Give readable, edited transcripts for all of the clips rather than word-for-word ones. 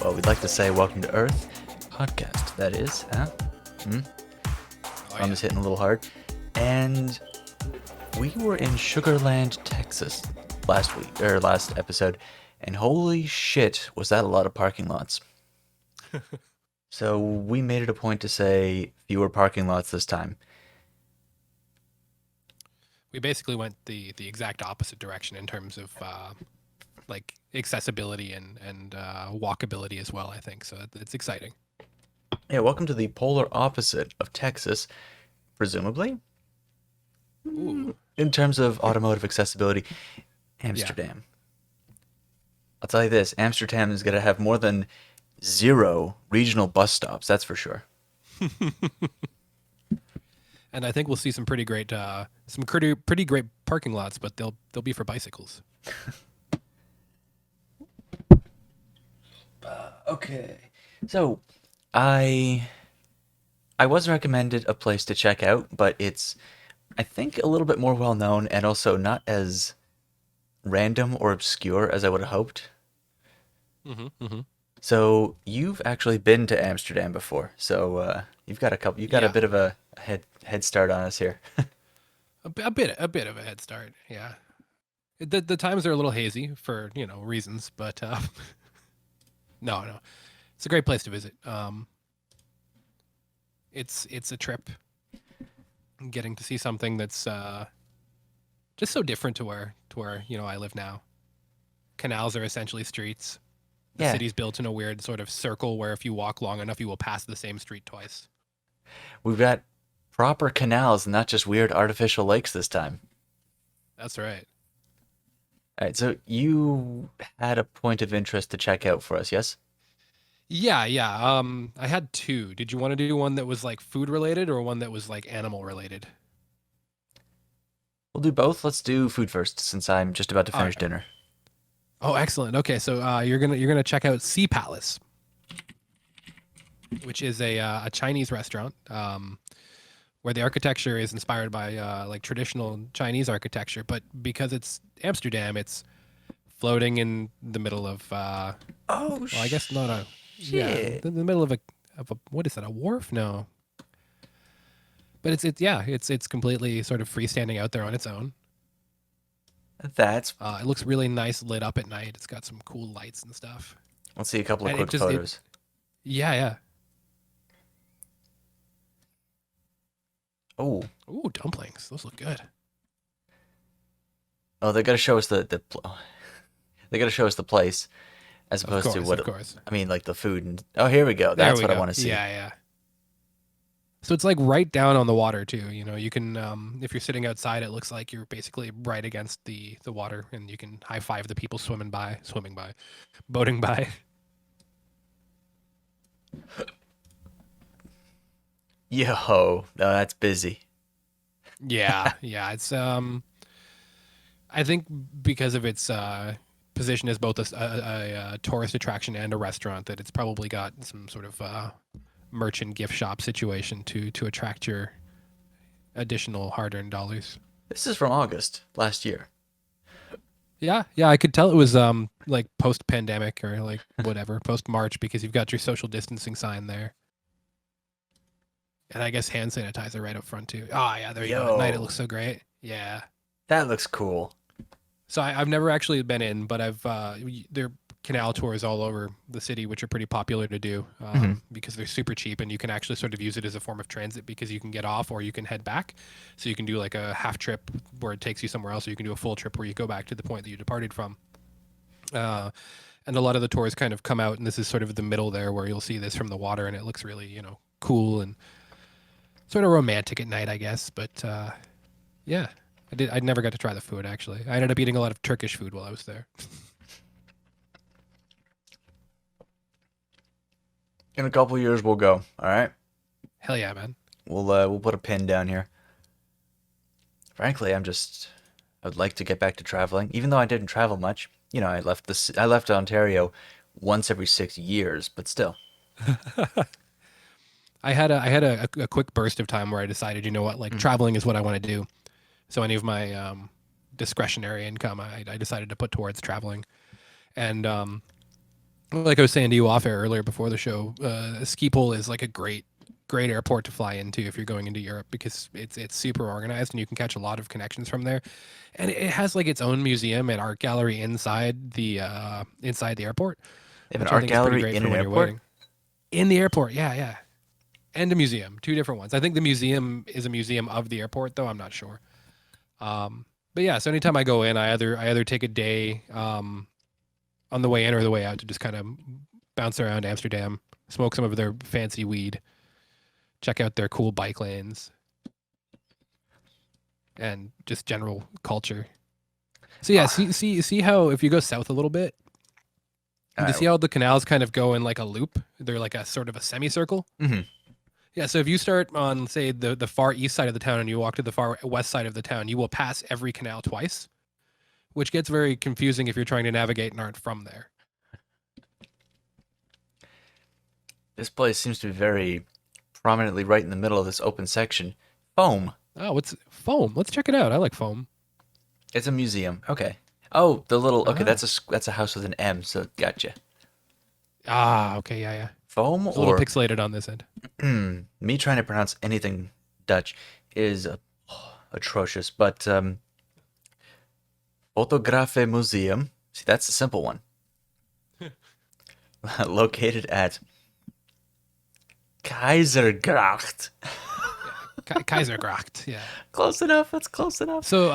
Well, we'd like to say welcome to Earth podcast. That is, huh? I'm just hitting a little hard. And we were in Sugarland, Texas last episode, and holy shit, was that a lot of parking lots. So we made it a point to say fewer parking lots this time. We basically went the exact opposite direction in terms of like accessibility and walkability as well. I think so. It's exciting. Yeah, welcome to the polar opposite of Texas, presumably. Ooh. In terms of automotive accessibility, Amsterdam. I'll tell you this, Amsterdam is going to have more than 0 regional bus stops, that's for sure. And I think we'll see some pretty great parking lots, but they'll be for bicycles. Okay. So, I was recommended a place to check out, but it's, I think, a little bit more well known and also not as random or obscure as I would have hoped. So you've actually been to Amsterdam before, so you've got a bit of a head start on us here. A bit of a head start. Yeah. The times are a little hazy for reasons, but no, it's a great place to visit. It's a trip. Getting to see something that's just so different to where I live now. Canals are essentially streets. The Yeah, city's built in a weird sort of circle where if you walk long enough, you will pass the same street twice. we've got proper canals and not just weird artificial lakes this time. That's right. All right, so you had a point of interest to check out for us, yes? Yeah, yeah. I had two. Did you want to do one that was like food related or one that was like animal related? We'll do both. Let's do food first, since I'm just about to All finish right. dinner. Oh, excellent. Okay, so you're gonna check out Sea Palace, which is a Chinese restaurant where the architecture is inspired by like traditional Chinese architecture, but because it's Amsterdam, it's floating in the middle of Oh, well, I guess not a yeah, shit. in the middle of a what is that? A wharf? No, but it's completely sort of freestanding out there on its own. That's. It looks really nice lit up at night. It's got some cool lights and stuff. Let's see a couple of And quick photos. yeah. Oh, Ooh, dumplings. Those look good. oh, they gotta show us they gotta show us the place as Of opposed to course, what of course. I mean, like the food. And oh, here we go. There That's we what I go. want to see. Yeah. So it's like right down on the water too. You can if you're sitting outside, it looks like you're basically right against the water, and you can high five the people swimming by, boating by. Yo, no, that's busy. Yeah. It's I think because of its position as both a tourist attraction and a restaurant, that it's probably got some sort of merchant gift shop situation to attract your additional hard-earned dollars. This is from August last year. Yeah, I could tell it was like post-pandemic or like whatever, post-March, because you've got your social distancing sign there. And I guess hand sanitizer right up front too. Oh yeah, there you go. At night it Yo, looks so great. Yeah. that looks cool. So I've never actually been in, but there are canal tours all over the city, which are pretty popular to do Hmm. because they're super cheap, and you can actually sort of use it as a form of transit because you can get off or you can head back. So you can do like a half trip where it takes you somewhere else, or you can do a full trip where you go back to the point that you departed from. Uh, and a lot of the tours kind of come out, and this is sort of the middle there where you'll see this from the water, and it looks really cool and sort of romantic at night, I guess. But yeah, I never got to try the food actually. I ended up eating a lot of Turkish food while I was there. In a couple years, we'll go. All right, Hell yeah, man. we'll put a pin down here. Frankly, I would like to get back to traveling, even though I didn't travel much. I left Ontario once every 6 years, but still. I had a quick burst of time where I decided, you know what, like Mm. traveling is what I want to do. So any of my discretionary income, I decided to put towards traveling. And Like I was saying to you off air earlier before the show, Schiphol is like a great airport to fly into if you're going into Europe because it's super organized and you can catch a lot of connections from there. And it has like its own museum and art gallery inside the airport, They have an which I art think is pretty gallery great in for an when you're airport. waiting. In the airport, yeah, yeah. And a museum, two different ones. I think the museum is a museum of the airport though, I'm not sure. But yeah, so anytime I go in, I either take a day on the way in or the way out to just kind of bounce around Amsterdam, smoke some of their fancy weed, check out their cool bike lanes, and just general culture. So yeah, Ah, see how if you go south a little bit, you uh, see how the canals kind of go in like a loop. They're like a sort of a semicircle. mhm. Yeah, so if you start on say the far east side of the town and you walk to the far west side of the town, you will pass every canal twice, which gets very confusing if you're trying to navigate and aren't from there. This place seems to be very prominently right in the middle of this open section. Foam. Oh, what's foam? Let's check it out. I like foam. It's a museum. Okay. Oh, the little. Okay, Ah. that's a house with an M. So gotcha. Ah, okay, yeah, yeah. Foam It's a little or pixelated on this end. me trying to pronounce anything Dutch is atrocious. But Fotografe Museum. See, that's a simple one. Located at Keisergracht. Kaisergracht, yeah. Close enough. That's close enough. So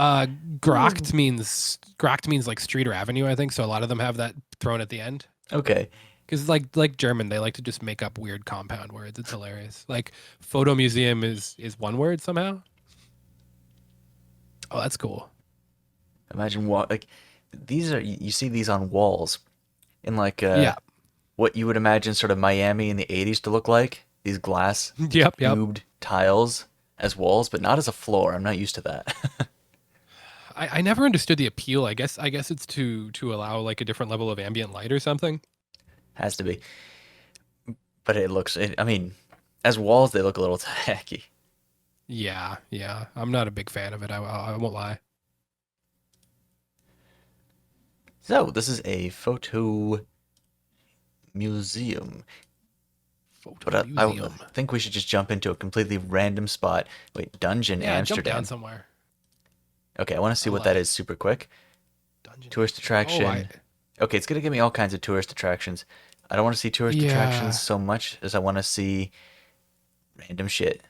Gracht means like street or avenue, I think. So a lot of them have that thrown at the end. Okay. Because like German, they like to just make up weird compound words. It's hilarious. Like photo museum is one word somehow. Oh, that's cool. Imagine what like these are. You see these on walls in like Yeah. what you would imagine sort of Miami in the 80s to look like. These glass Yep. Yep. cubed tiles as walls, but not as a floor. I'm not used to that. I never understood the appeal. I guess it's to allow like a different level of ambient light or something. Has to be. But I mean, as walls, they look a little tacky. Yeah. Yeah. I'm not a big fan of it. I won't lie. So, this is a photo museum. But Photo I museum. think we should just jump into a completely random spot. Wait, Dungeon Yeah. Jump down Amsterdam. somewhere. Okay, I want to see I what love that it. is super quick. Dungeon Tourist Amsterdam. Oh, I attraction. Okay, it's going to give me all kinds of tourist attractions. I don't want to see tourist attractions yeah. so much as I want to see random shit.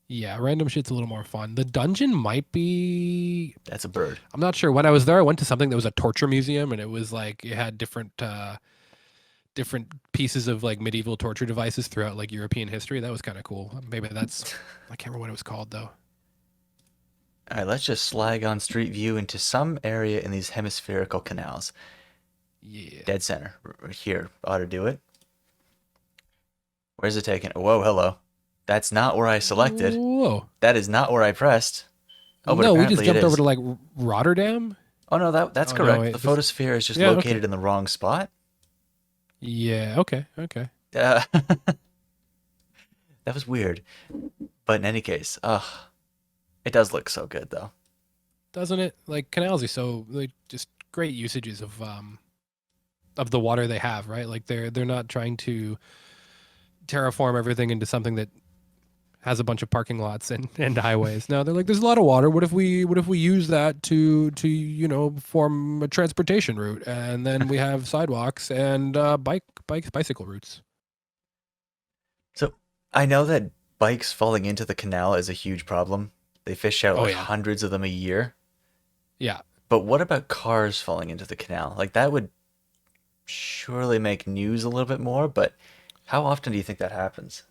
Yeah, random shit's a little more fun. The dungeon might be That's a bird. I'm not sure. When I was there, I went to something that was a torture museum and it was like it had different pieces of like medieval torture devices throughout like European history. That was kind of cool. Maybe that's I can't remember what it was called though. All right, let's just slag on Street View into some area in these hemispherical canals. Yeah. Dead center. Right here. Ought to do it. Where's it taking? Whoa, hello. That's not where I selected. Whoa. That is not where I pressed. Oh, but No, we just apparently it jumped over is. to like Rotterdam. Oh no, that's Oh no, correct. The wait, this photosphere is just yeah, okay. located in the wrong spot. Yeah, okay, okay. That was weird. But in any case, it does look so good though. Doesn't it? Like canals are so like just great usages of the water they have, right? Like they're not trying to terraform everything into something that has a bunch of parking lots and highways. No, they're like, there's a lot of water. What if we use that to form a transportation route, and then we have sidewalks and bicycle routes. So I know that bikes falling into the canal is a huge problem. They fish out Oh like yeah, hundreds of them a year. yeah. But what about cars falling into the canal? Like that would surely make news a little bit more, but how often do you think that happens?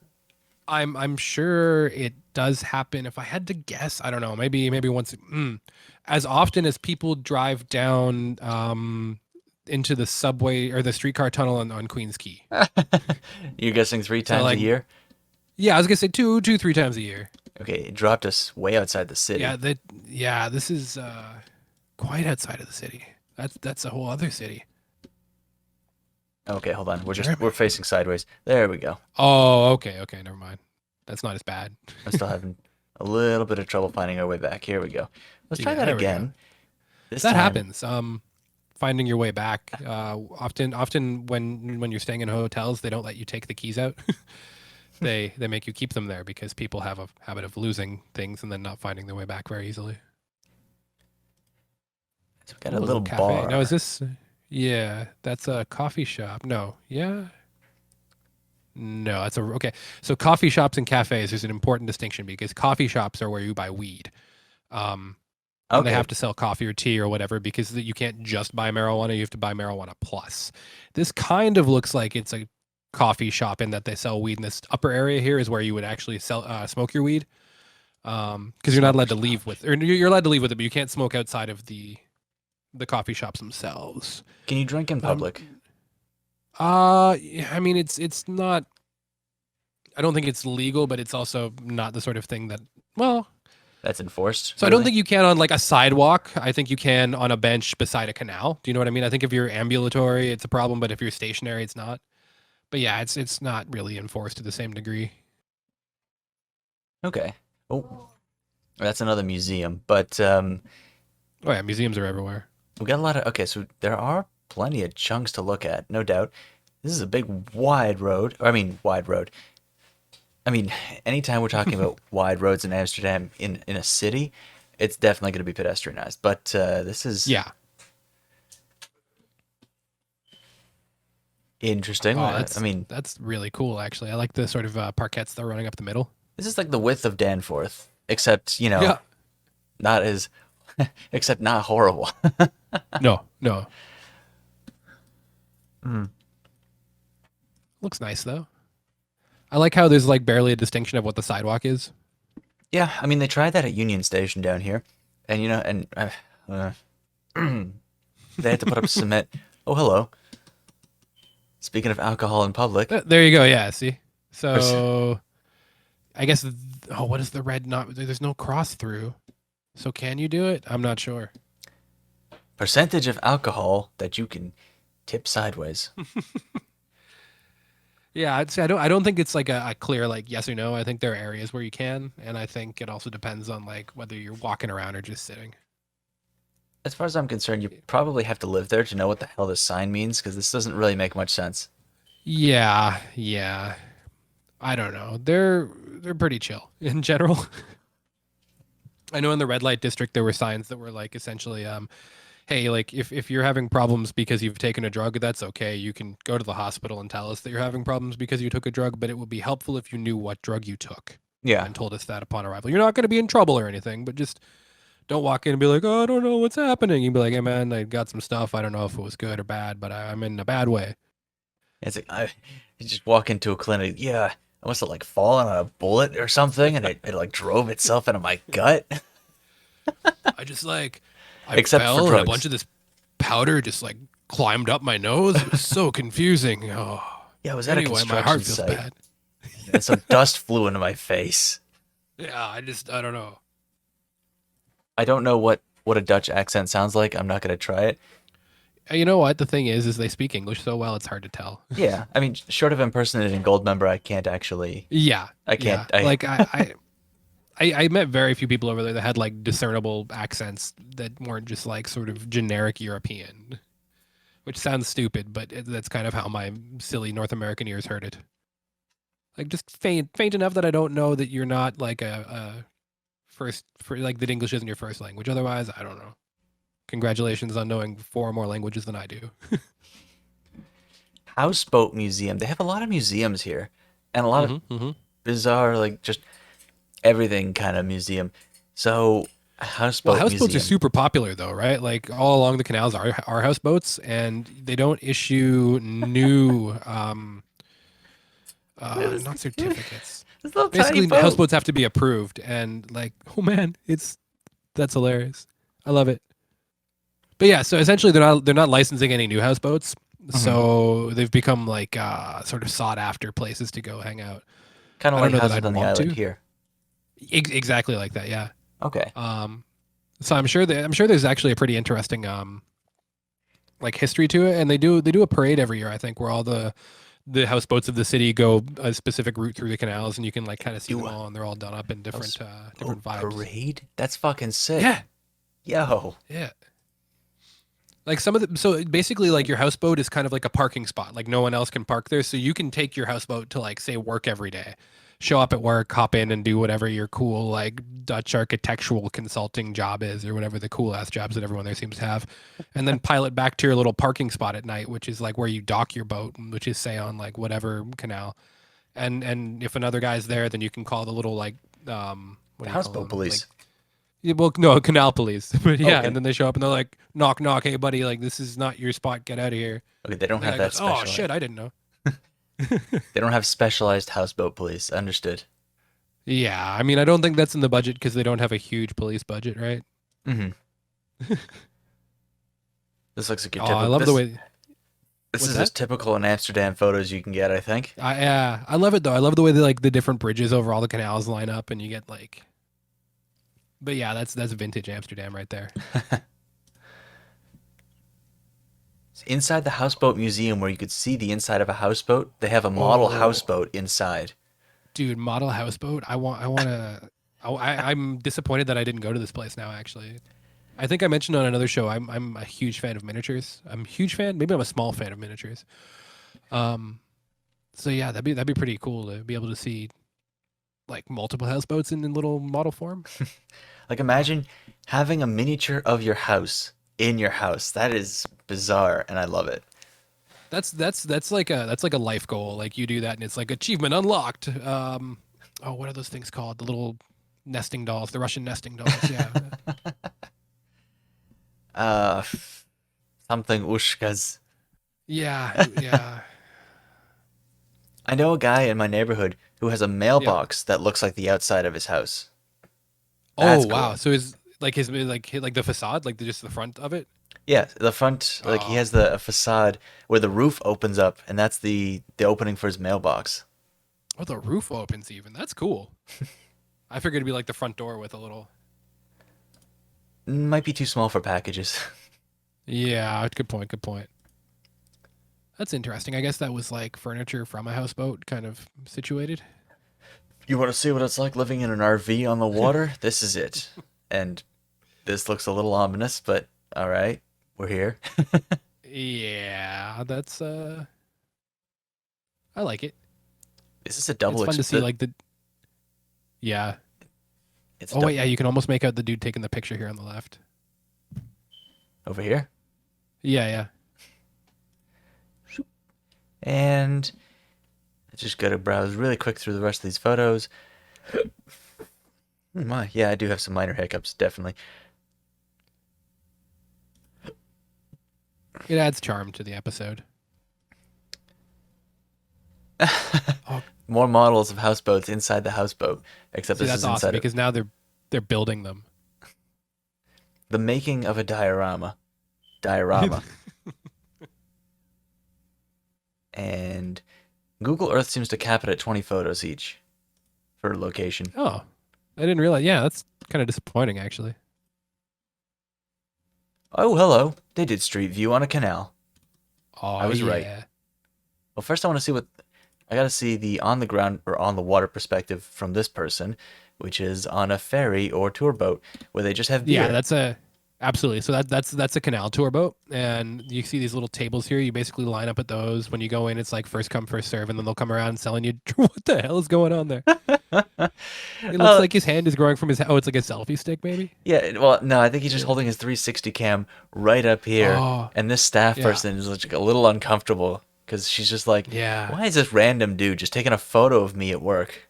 I'm sure it does happen. If I had to guess, I don't know. Maybe once. As often as people drive down into the subway or the streetcar tunnel on Queens Quay. You're guessing three So times a like, year? yeah, I was gonna say two, 3 times a year. Okay, it dropped us way outside the Yeah, city. this is quite outside of the city. That's a whole other city. Okay, hold on. We're Germany. facing sideways. There we go. Oh, okay, never mind. That's not as bad. I'm still having a little bit of trouble finding our way back. Here we go. Let's try Yeah, that there we go. again. This That time, happens. finding your way back. Often when you're staying in hotels, they don't let you take the keys out. They make you keep them there because people have a habit of losing things and then not finding their way back very easily. So we got Ooh, a little cafe. bar. Now is this? Yeah, that's a coffee shop. No, yeah, no, that's a okay. So coffee shops and cafes, there's an important distinction because coffee shops are where you buy weed. And they Okay. have to sell coffee or tea or whatever because you can't just buy marijuana. You have to buy marijuana plus. This kind of looks like it's a coffee shop in that they sell weed in this upper area here is where you would actually smoke your weed. Because you're not allowed to leave with, or you're allowed to leave with it, but you can't smoke outside of the coffee shops themselves. Can you drink in public? I mean, it's not. I don't think it's legal, but it's also not the sort of thing that. Well, That's enforced. so I don't think you can on like a sidewalk. I think you can on a bench beside a canal. Do you know what I mean? I think if you're ambulatory, it's a problem, but if you're stationary, it's not. But yeah, it's not really enforced to the same degree. Okay. Oh, that's another museum. But Oh yeah, museums are everywhere. we got a lot of. Okay, so there are plenty of chunks to look at, no doubt. This is a big, wide road. I mean, wide road. I mean, anytime we're talking about wide roads in Amsterdam in a city, it's definitely going to be pedestrianized. But this is Yeah. interesting. Oh, I mean, that's really cool. Actually, I like the sort of parquets that are running up the middle. this is like the width of Danforth, except Yeah. not as, except not horrible. No, no. Looks nice though. I like how there's like barely a distinction of what the sidewalk is. Yeah, I mean they tried that at Union Station down here, and they had to put up cement. Oh, hello. Speaking of alcohol in public, There you go. Yeah. See. So, I guess. Oh, what is the red? Not there's no cross through. So can you do it? I'm not sure. percentage of alcohol that you can tip sideways. Yeah, I'd say I don't think it's like a clear like yes or no. I think there are areas where you can, and I think it also depends on like whether you're walking around or just sitting. As far as I'm concerned, you probably have to live there to know what the hell this sign means, because this doesn't really make much sense. Yeah, yeah. I don't know. They're pretty chill in general. I know in the red light district there were signs that were like essentially hey, like if you're having problems because you've taken a drug, that's okay. You can go to the hospital and tell us that you're having problems because you took a drug, but it would be helpful if you knew what drug you took Yeah. and told us that upon arrival. You're not going to be in trouble or anything, but just don't walk in and be like, "Oh, I don't know what's happening." You'd be like, "Hey man, I got some stuff. I don't know if it was good or bad, but I'm in a bad way." It's like you just walk into a clinic. Yeah, I must have like fallen on a bullet or something, and it like drove itself into my gut. I just like I Except for fell and a drugs. bunch of this powder just like climbed up my nose. It was so confusing. Oh. Yeah, I was at a Anyway, my construction heart feels site, bad. and some dust flew into my face. Yeah, I don't know. I don't know what a Dutch accent sounds like. I'm not gonna try it. You know what? The thing is they speak English so well, it's hard to tell. Yeah, I mean, short of impersonating Goldmember, I can't actually. Yeah, I can't. Yeah. Like I met very few people over there that had like discernible accents that weren't just like sort of generic European, which sounds stupid, but that's kind of how my silly North American ears heard it. Like just faint enough that I don't know that you're not like a first for like that English isn't your first language. Otherwise, I don't know. Congratulations on knowing 4 more languages than I do. Houseboat Museum. They have a lot of museums here, and a lot of bizarre, like just everything kind of museum. So houseboat Well, houseboats museum. are super popular though, right? Like all along the canals are houseboats, and they don't issue new not certificates. This little Basically, tiny boat. houseboats have to be approved, and like, oh man, that's hilarious. I love it. But yeah, so essentially they're not licensing any new houseboats, so they've become like sort of sought after places to go hang out. Kind of I don't like know that houses I'd on the want island to. here. Exactly like that, yeah. Okay. So I'm sure there's actually a pretty interesting like history to it, and they do a parade every year, I think, where all the houseboats of the city go a specific route through the canals, and you can like kind of see them all, and they're all done up in different different vibes. Parade? That's fucking sick. Yeah, Yo. yeah. Like some of the, so basically like your houseboat is kind of like a parking spot. Like no one else can park there. So you can take your houseboat to like say work every day. Show up at work, hop in and do whatever your cool like Dutch architectural consulting job is or whatever the cool ass jobs that everyone there seems to have. And then pilot back to your little parking spot at night, which is like where you dock your boat, which is say on like whatever canal. And if another guy's there, then you can call the little like what The do you call houseboat them? Like police. yeah, well, no, canal police. But yeah, Okay. and then they show up and they're like, knock, knock, hey, buddy, like this is not your spot. Get out of here. Okay, they don't And the have guy that goes, oh specialized. shit, I didn't know. They don't have specialized houseboat police. Understood. Yeah, I mean, I don't think that's in the budget because they don't have a huge police budget, right? Mm-hmm. This looks like your Oh, I typical. love the way. This What's is as that? typical in Amsterdam photos you can get, I think. I love it though. I love the way like the different bridges over all the canals line up, and you get like. But yeah, that's vintage Amsterdam right there. Inside the houseboat museum, where you could see the inside of a houseboat, they have a model Oh, houseboat inside. dude, model houseboat. I want to. I'm disappointed that I didn't go to this place now. Actually, I think I mentioned on another show. I'm a huge fan of miniatures. I'm a huge fan. Maybe I'm a small fan of miniatures. Um, so yeah, that'd be pretty cool to be able to see like multiple houseboats in little model form. Like, imagine having a miniature of your house in your house. That is bizarre, and I love it. That's like a life goal. Like you do that, and it's like achievement unlocked. Oh, what are those things called? The little nesting dolls, the Russian nesting dolls. Yeah, Uh, Something Ushkas. yeah. I know a guy in my neighborhood who has a Yep. mailbox that looks like the outside of his house. Oh That's wow. cool. So his like the facade, like just the front of it. Yeah, the front, like he Oh, has the a facade where the roof opens up, and that's the opening for his mailbox. oh, the roof opens even. That's cool. I figured it'd be like the front door with a little. Might be too small for packages. Yeah, good point. Good point. That's interesting. I guess that was like furniture from a houseboat, kind of situated. You want to see what it's like living in an RV on the water? This is it. And this looks a little ominous, but all right, we're here. Yeah, that's I like it. Is this a It's double fun to see exp? like the yeah. It's a Oh wait, double yeah, you can almost make out the dude taking the picture here on the left. over here. Yeah, yeah. And I just got to browse really quick through the rest of these photos. Oh my, yeah, I do have some minor hiccups, definitely. It adds charm to the episode. Oh, More models of houseboats inside the houseboat, except see, this that's is awesome inside of because now they're building them. the making of a diorama. Diorama. And Google Earth seems to cap it at 20 photos each for location. Oh, I didn't realize. Yeah, that's kind of disappointing actually. Oh, hello. They did Street View on a canal. I Oh was right. yeah. Well, first I want to see what I got to see the on the ground or on the water perspective from this person, which is on a ferry or tour boat where they just have Yeah, beer. that's a absolutely. So that's a canal tour boat, and you see these little tables here. You basically line up at those. When you go in, it's like first come first serve, and then they'll come around selling you. What the hell is going on there? It looks uh, like his hand is growing from his. Oh, it's like a selfie stick, maybe. yeah, well, no, I think he's just Yeah. holding his 360 cam right up here, Oh, and this staff yeah, person is like a little uncomfortable because she's just like, yeah. why is this random dude just taking a photo of me at work?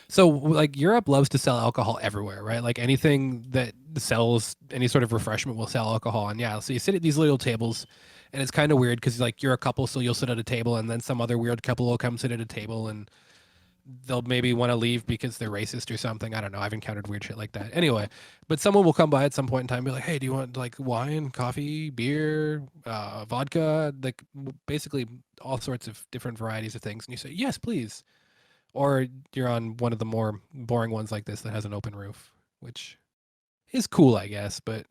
So like Europe loves to sell alcohol everywhere, right? Like anything that sells any sort of refreshment will sell alcohol. And yeah, so you sit at these little tables, and it's kind of weird because like you're a couple, so you'll sit at a table, and then some other weird couple will come sit at a table, and they'll maybe want to leave because they're racist or something. I don't know. I've encountered weird shit like that. Anyway, but someone will come by at some point in time and be like, "Hey, do you want like wine, coffee, beer, vodka, like basically all sorts of different varieties of things?" And you say, "Yes, please." Or you're on one of the more boring ones like this that has an open roof, which is cool, I guess, but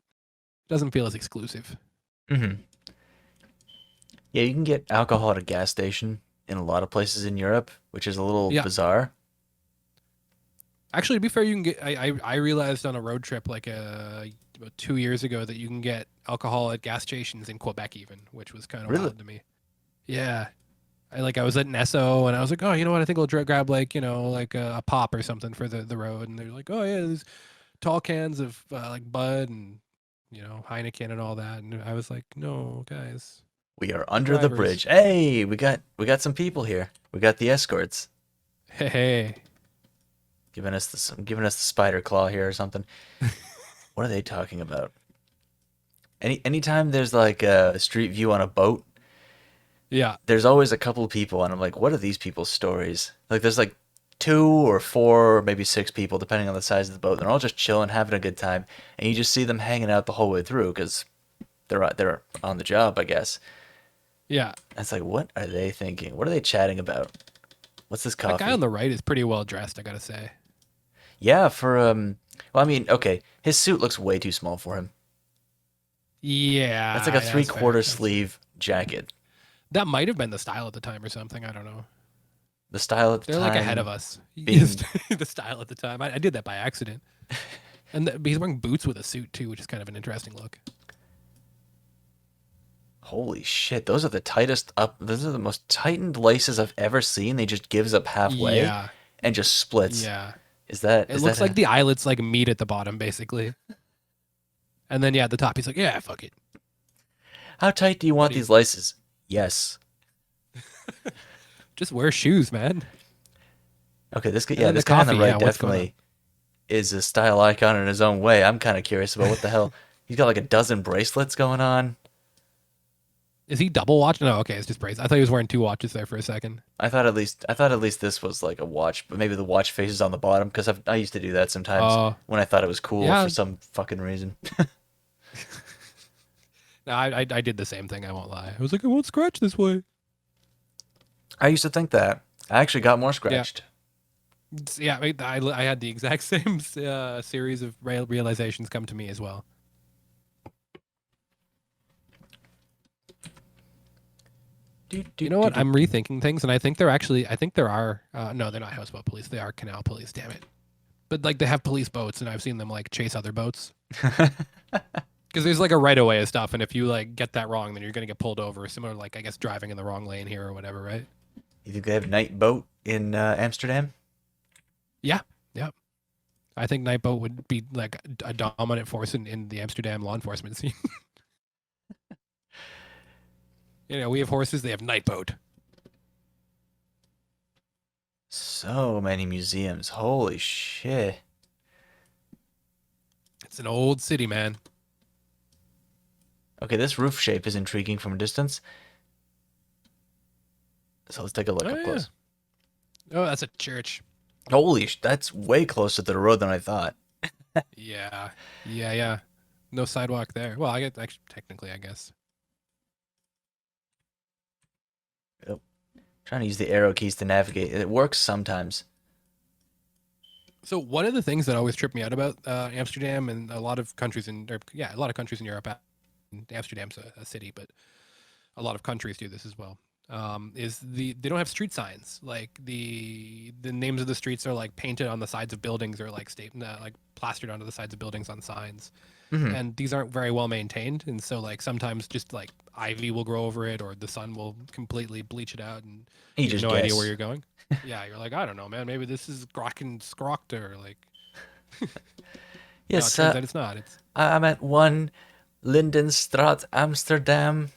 doesn't feel as exclusive. Hmm. Yeah, you can get alcohol at a gas station in a lot of places in Europe, which is a little Yeah. bizarre. Actually, to be fair, you can get. I realized on a road trip like about 2 years ago that you can get alcohol at gas stations in Quebec, even, which was kind of Really? wild to me. Yeah, I was at Nesso and I was like, oh, you know what? I think I'll grab like like a pop or something for the road. And they're like, oh yeah, there's tall cans of like Bud and Heineken and all that. And I was like, no, guys, We are we're under the drivers. bridge. Hey, we got some people here. We got the escorts Hey, hey. giving us the spider claw here or something. What are they talking about? Anytime there's like a street view on a boat, Yeah, there's always a couple of people, and I'm like, what are these people's stories? Like, there's like 2 or 4, or maybe 6 people, depending on the size of the boat. They're all just chilling, having a good time, and you just see them hanging out the whole way through because they're on the job, I guess. yeah. And it's like, what are they thinking? What are they chatting about? What's this That guy on coffee? the right is pretty well dressed, I gotta say. Yeah, for well, I mean, okay, his suit looks way too small for him. That's like a Yeah, three that's fair. quarter sleeve jacket. That might have been the style at the time or something. I don't know. The style at the They're like ahead of time us. being The style at the time. I did that by accident. And he's wearing boots with a suit too, which is kind of an interesting look. holy shit, those are the tightest up. Those are the most tightened laces I've ever seen. They just gives up halfway Yeah, and just splits. yeah. Is that It is that looks like a, the eyelets like meet at the bottom, basically. And then yeah, at the top, he's like, "Yeah, fuck it, how tight do you want buddy. these laces? Yes. Just wear shoes, man." Okay, this guy, And yeah, then the this guy on coffee. the Yeah, right what's going on? definitely is a style icon in his own way. I'm kind of curious about what the hell. He's got like a dozen bracelets going on. Is he double watch? No, okay, it's just brace. I thought he was wearing two watches there for a second. I thought at least this was like a watch, but maybe the watch face is on the bottom because I used to do that sometimes Oh, when I thought it was cool for yeah. some fucking reason. No, I did the same thing. I won't lie. I was like, I won't scratch this way. I used to think that. I actually got more Yeah, scratched. yeah. I had the exact same series of realizations come to me as well. Do, do, You know do, what? do, I'm do. rethinking things, and I think they're actually. I think there are. No, they're not houseboat police. They are canal police. Damn it! But like they have police boats, and I've seen them like chase other boats because there's like a right of way of stuff, and if you like get that wrong, then you're gonna get pulled over. Similar, like I guess driving in the wrong lane here or whatever, right? You think they have night boat in Amsterdam? Yeah, yeah. I think night boat would be like a dominant force in the Amsterdam law enforcement scene. We have horses. They have night boat. So many museums. Holy shit. It's an old city, man. Okay, this roof shape is intriguing from a distance. So let's take a look Oh up yeah. close. Oh, that's a church. That's way closer to the road than I thought. Yeah, yeah, yeah. No sidewalk there. Well, I get actually technically, I guess. Yep. Trying to use the arrow keys to navigate. It works sometimes. So one of the things that always tripped me out about Amsterdam and a lot of countries a lot of countries in Europe. Amsterdam's a city, but a lot of countries do this as well. Is they don't have street signs. Like the names of the streets are like painted on the sides of buildings or like plastered onto the sides of buildings on signs. Hmm. And these aren't very well maintained, and so like sometimes just like ivy will grow over it or the sun will completely bleach it out and You you have just no idea where guess. you're going. Yeah, you're like, I don't know, man, maybe this is Grokken Skrockter. Like, no, it Yes, turns out it's not. It's I'm at 1 Lindenstraat, Amsterdam.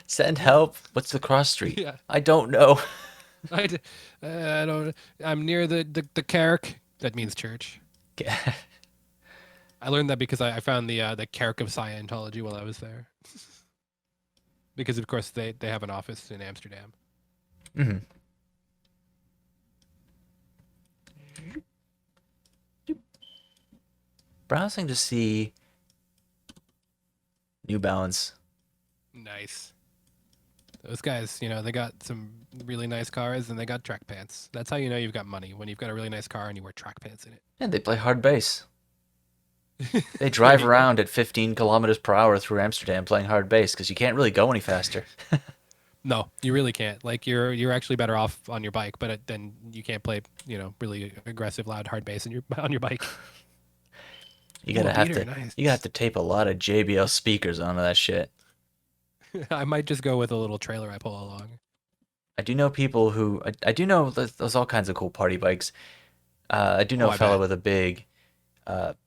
Send help. What's the cross street? yeah. I don't know. I, d- I don't. I'm near the kerk. That means church. I learned that because I found the kerk of Scientology while I was there. Because of course they have an office in Amsterdam. Hmm. Browsing to see New Balance. Nice. Those guys, they got some really nice cars and they got track pants. That's how you know you've got money when you've got a really nice car and you wear track pants in And they play hard bass. it. They There drive you go. around at 15 kilometers per hour through Amsterdam playing hard bass because you can't really go any faster. No, you really can't. Like you're actually better off on your bike, but then you can't play really aggressive, loud, hard bass on your bike. You Ooh, gotta a have beater, to nice. you gotta have to tape a lot of JBL speakers onto that shit. I might just go with a little trailer I pull along. I do know people who I do know there's all kinds of cool party bikes. I do know Oh, a I fellow bet. with a big,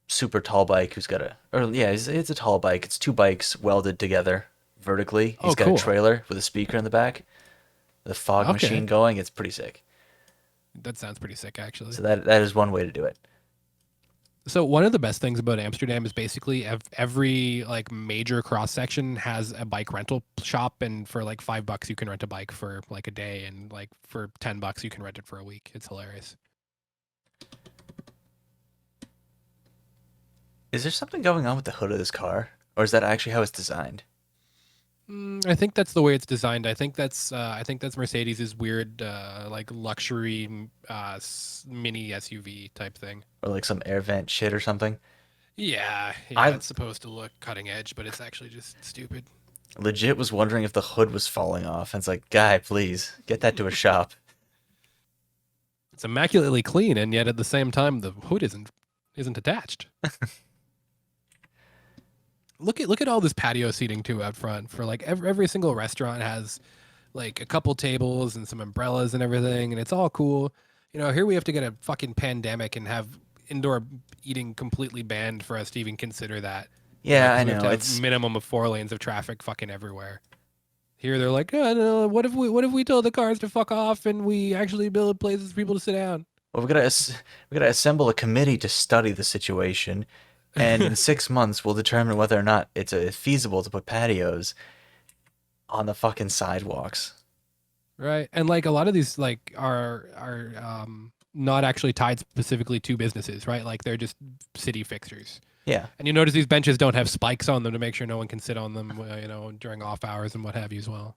super tall bike who's got it's a tall bike. It's two bikes welded together vertically. He's Oh, got a cool. trailer with a speaker in the back, the fog Okay. machine going. It's pretty sick. That sounds pretty sick, actually. So that is one way to do it. So one of the best things about Amsterdam is basically every like major cross section has a bike rental shop, and for like $5 you can rent a bike for like a day, and like for $10 you can rent it for a week. It's hilarious. Is there something going on with the hood of this car, or is that actually how it's designed? I think that's the way it's designed. I think that's Mercedes's weird like luxury mini SUV type thing. Or like some air vent shit or something? Yeah, yeah, I it's supposed to look cutting edge, but it's actually just stupid. legit was wondering if the hood was falling off. And it's like, guy, please get that to a shop. It's immaculately clean, and yet at the same time the hood isn't attached. Look at all this patio seating too out front. For like every single restaurant has like a couple tables and some umbrellas and everything, and it's all cool. You know, here we have to get a fucking pandemic and have indoor eating completely banned for us to even consider that. You know, Yeah, I because we have know. to have It's minimum of 4 lanes of traffic fucking everywhere. Here they're like, oh, no, what if we told the cars to fuck off and we actually build places for people to sit down? well, we gotta assemble a committee to study the situation, and in 6 months we'll determine whether or not it's feasible to put patios on the fucking sidewalks. Right. And like a lot of these like are not actually tied specifically to businesses, right? Like they're just city fixtures. Yeah. And you notice these benches don't have spikes on them to make sure no one can sit on them, you know, during off hours and what have you as well.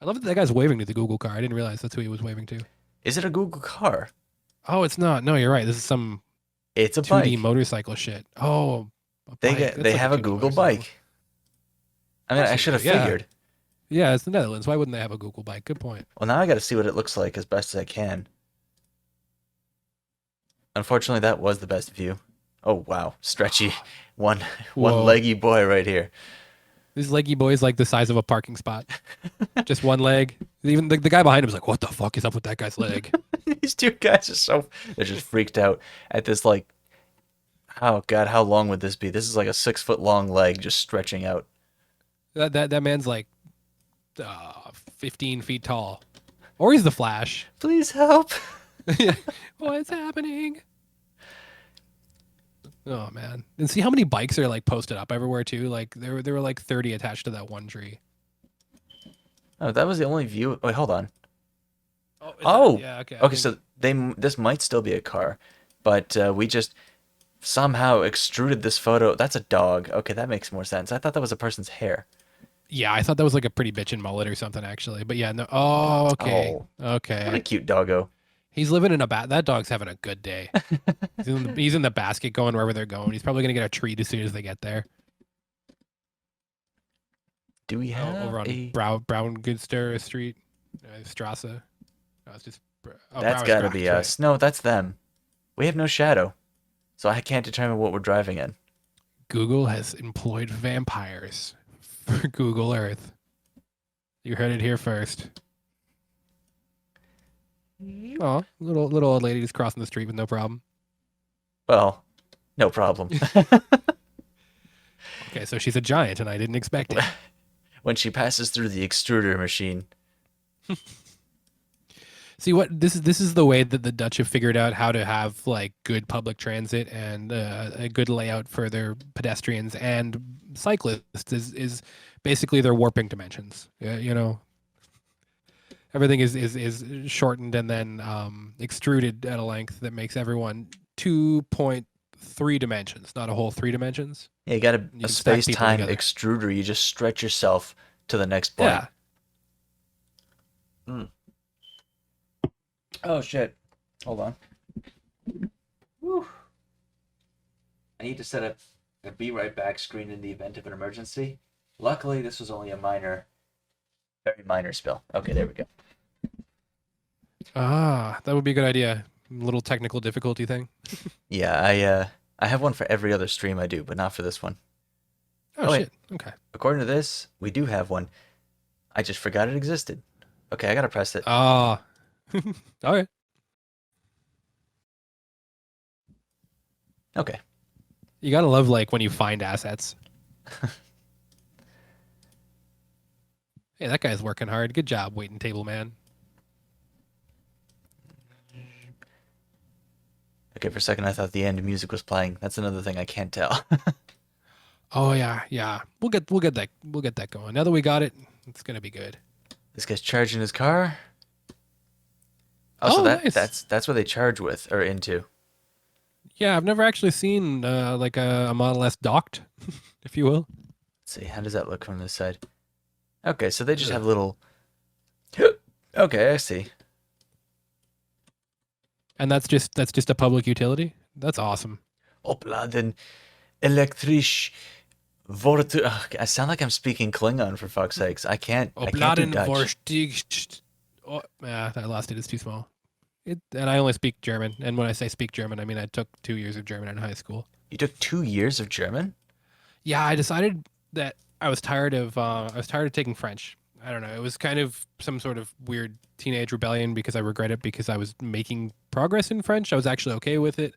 I love that guy's waving to the Google car. I didn't realize that's who he was waving to. Is it a Google car? Oh, it's not. No, you're right. This is some It's a 2D bike. motorcycle shit. Oh, a bike. That's They like have a a 2D Google motorcycle. bike. I mean, Of I course should they have do. Yeah. figured. Yeah, it's the Netherlands. Why wouldn't they have a Google bike? Good point. Well, now I got to see what it looks like as best as I can. Unfortunately, that was the best view. Oh wow, stretchy, one one Whoa. leggy boy right here. This leggy boy is like the size of a parking spot. Just one leg. Even the guy behind him is like, what the fuck is up with that guy's leg? These two guys are they're just freaked out at this like, oh god, how long would this be? This is like a 6 foot long leg just stretching out. That man's like 15 feet tall. Or he's the Flash. Please help. What's happening? Oh man. And see how many bikes are like posted up everywhere too? Like there were like 30 attached to that one tree. Oh, that was the only view. Wait, hold on. Oh, Oh, yeah, okay. okay. So this might still be a car, but we just somehow extruded this photo. That's a dog. Okay, that makes more sense. I thought that was a person's hair. Yeah, I thought that was like a pretty bitchin' mullet or something actually. But yeah, no. Oh, okay. Oh, what a Okay. cute doggo. He's living in a that dog's having a good day. He's in the basket going wherever they're going. He's probably gonna get a treat as soon as they get there. Do we Oh, have over on a? Brown Goodster Street, Strasse. No, it's just That's got to be us. No, that's them. We have no shadow, so I can't determine what we're driving in. Google has employed vampires for Google Earth. You heard it here first. Oh, little old lady just crossing the street with no problem. Well, no problem. Okay, so she's a giant, and I didn't expect it. When she passes through the extruder machine. See what this is the way that the Dutch have figured out how to have like good public transit and a good layout for their pedestrians and cyclists is basically their warping dimensions. You know, everything is shortened and then extruded at a length that makes everyone 2.3 dimensions, not a whole 3 dimensions. Yeah, you got You a can stack people space-time together. extruder. You just stretch yourself to the next point. Yeah. Mm. Oh shit! Hold on. Whew. I need to set up a "Be Right Back" screen in the event of an emergency. Luckily, this was only a very minor spill. Okay, there we go. Ah, that would be a good idea. Little technical difficulty thing. Yeah, I have one for every other stream I do, but not for this one. Oh, wait. shit. Okay. According to this, we do have one. I just forgot it existed. Okay, I gotta press it. Ah. All right. Okay. You gotta love like when you find assets. Hey, that guy's working hard. Good job, waiting table man. Okay, for a second I thought the end music was playing. That's another thing I can't tell. Oh yeah, yeah. We'll get that going. Now that we got it, it's gonna be good. This guy's charging his car. Oh, so nice. that's what they charge with or into. Yeah, I've never actually seen like a Model S docked, if you will. Let's see, how does that look from this side? Okay, so they just Ugh. have little. Okay, I see. And that's just a public utility. That's awesome. Opladen elektrisch Worte. I sound like I'm speaking Klingon for fuck's sakes. I can't do Opladen Dutch. Vorstieg. Oh, I lost it. It's too small. And I only speak German. And when I say speak German, I mean I took 2 years of German in high school. You took 2 years of German? Yeah, I decided that I was tired of taking French. I don't know. It was kind of some sort of weird teenage rebellion because I regret it because I was making progress in French. I was actually okay with it.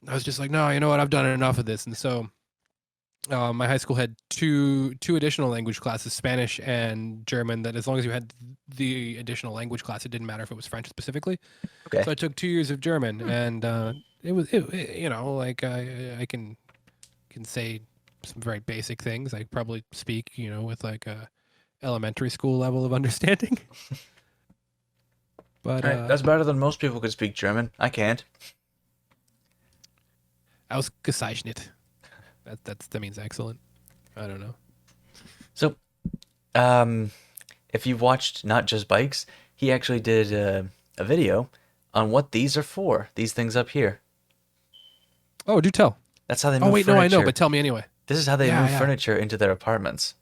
I was just like, no, you know what? I've done enough of this. And so my high school had two additional language classes, Spanish and German, that as long as you had the additional language class, it didn't matter if it was French specifically. Okay. So I took 2 years of German, and it, you know, like I can say some very basic things. I probably speak, you know, with like a elementary school level of understanding. But All right, that's better than most people could speak German. I can't. ausgezeichnet. That means excellent. I don't know. So, if you've watched Not Just Bikes, he actually did a video on what these are for. These things up here. Oh, do tell. That's how they move Oh wait, furniture. no, I know, but tell me anyway. This is how they move furniture into their apartments.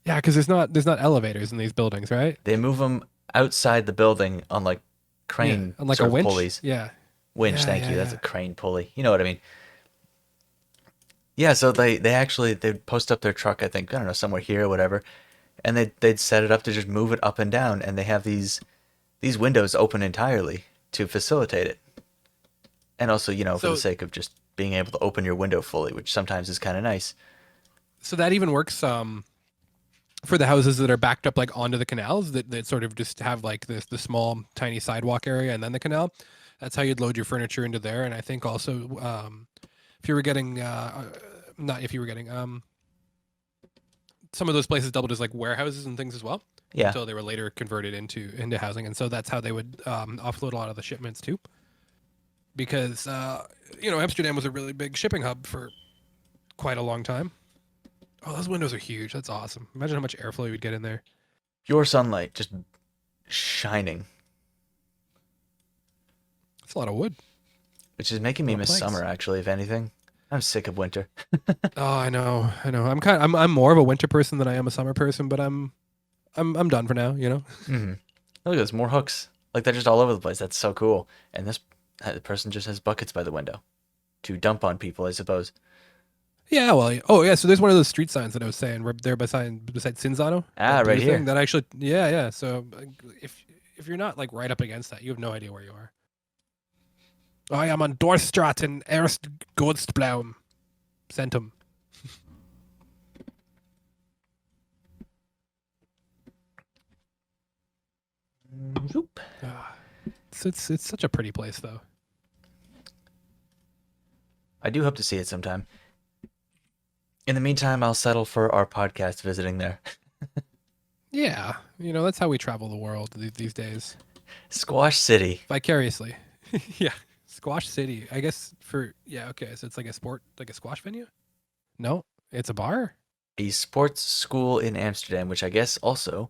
Yeah, because there's not elevators in these buildings, right? They move them outside the building on like crane on like sort a of winch. pulleys. Yeah. Winch, Yeah, thank yeah, you. That's yeah. a crane pulley. You know what I mean? Yeah, so they'd post up their truck, I think, I don't know, somewhere here or whatever, and they'd set it up to just move it up and down, and they have these windows open entirely to facilitate it. And also, you know, for the So sake of just being able to open your window fully, which sometimes is kind of nice. so that even works for the houses that are backed up like onto the canals that sort of just have like the small tiny sidewalk area and then the canal. That's how you'd load your furniture into there. And I think also if you were getting not if you were getting some of those places doubled as like warehouses and things as well. Yeah. Until they were later converted into housing. And so that's how they would offload a lot of the shipments too. Because you know, Amsterdam was a really big shipping hub for quite a long time. Oh, those windows are huge. That's awesome. Imagine how much airflow you would get in there. Pure sunlight, just shining, That's a lot of wood. which is making me Lot of miss planks. summer, actually, if anything. I'm sick of winter. Oh, I know. I'm more of a winter person than I am a summer person, but I'm done for now, you know? Mm-hmm. Look at this, more hooks. Like, they're just all over the place. That's so cool. And this person just has buckets by the window to dump on people, I suppose. Yeah, well, oh yeah, so there's one of those street signs that I was saying right there beside Cinzano. Ah, that blue right here. thing, that actually, yeah. So if you're not like right up against that, you have no idea where you are. I am on Dorstraat in Erst Godstblaum. Centum. Zoop. It's such a pretty place though. I do hope to see it sometime. In the meantime, I'll settle for our podcast visiting there. Yeah, you know that's how we travel the world these days, Squash City. vicariously. Yeah, Squash City. I guess okay. So it's like a squash venue. No, it's a bar. A sports school in Amsterdam, which I guess also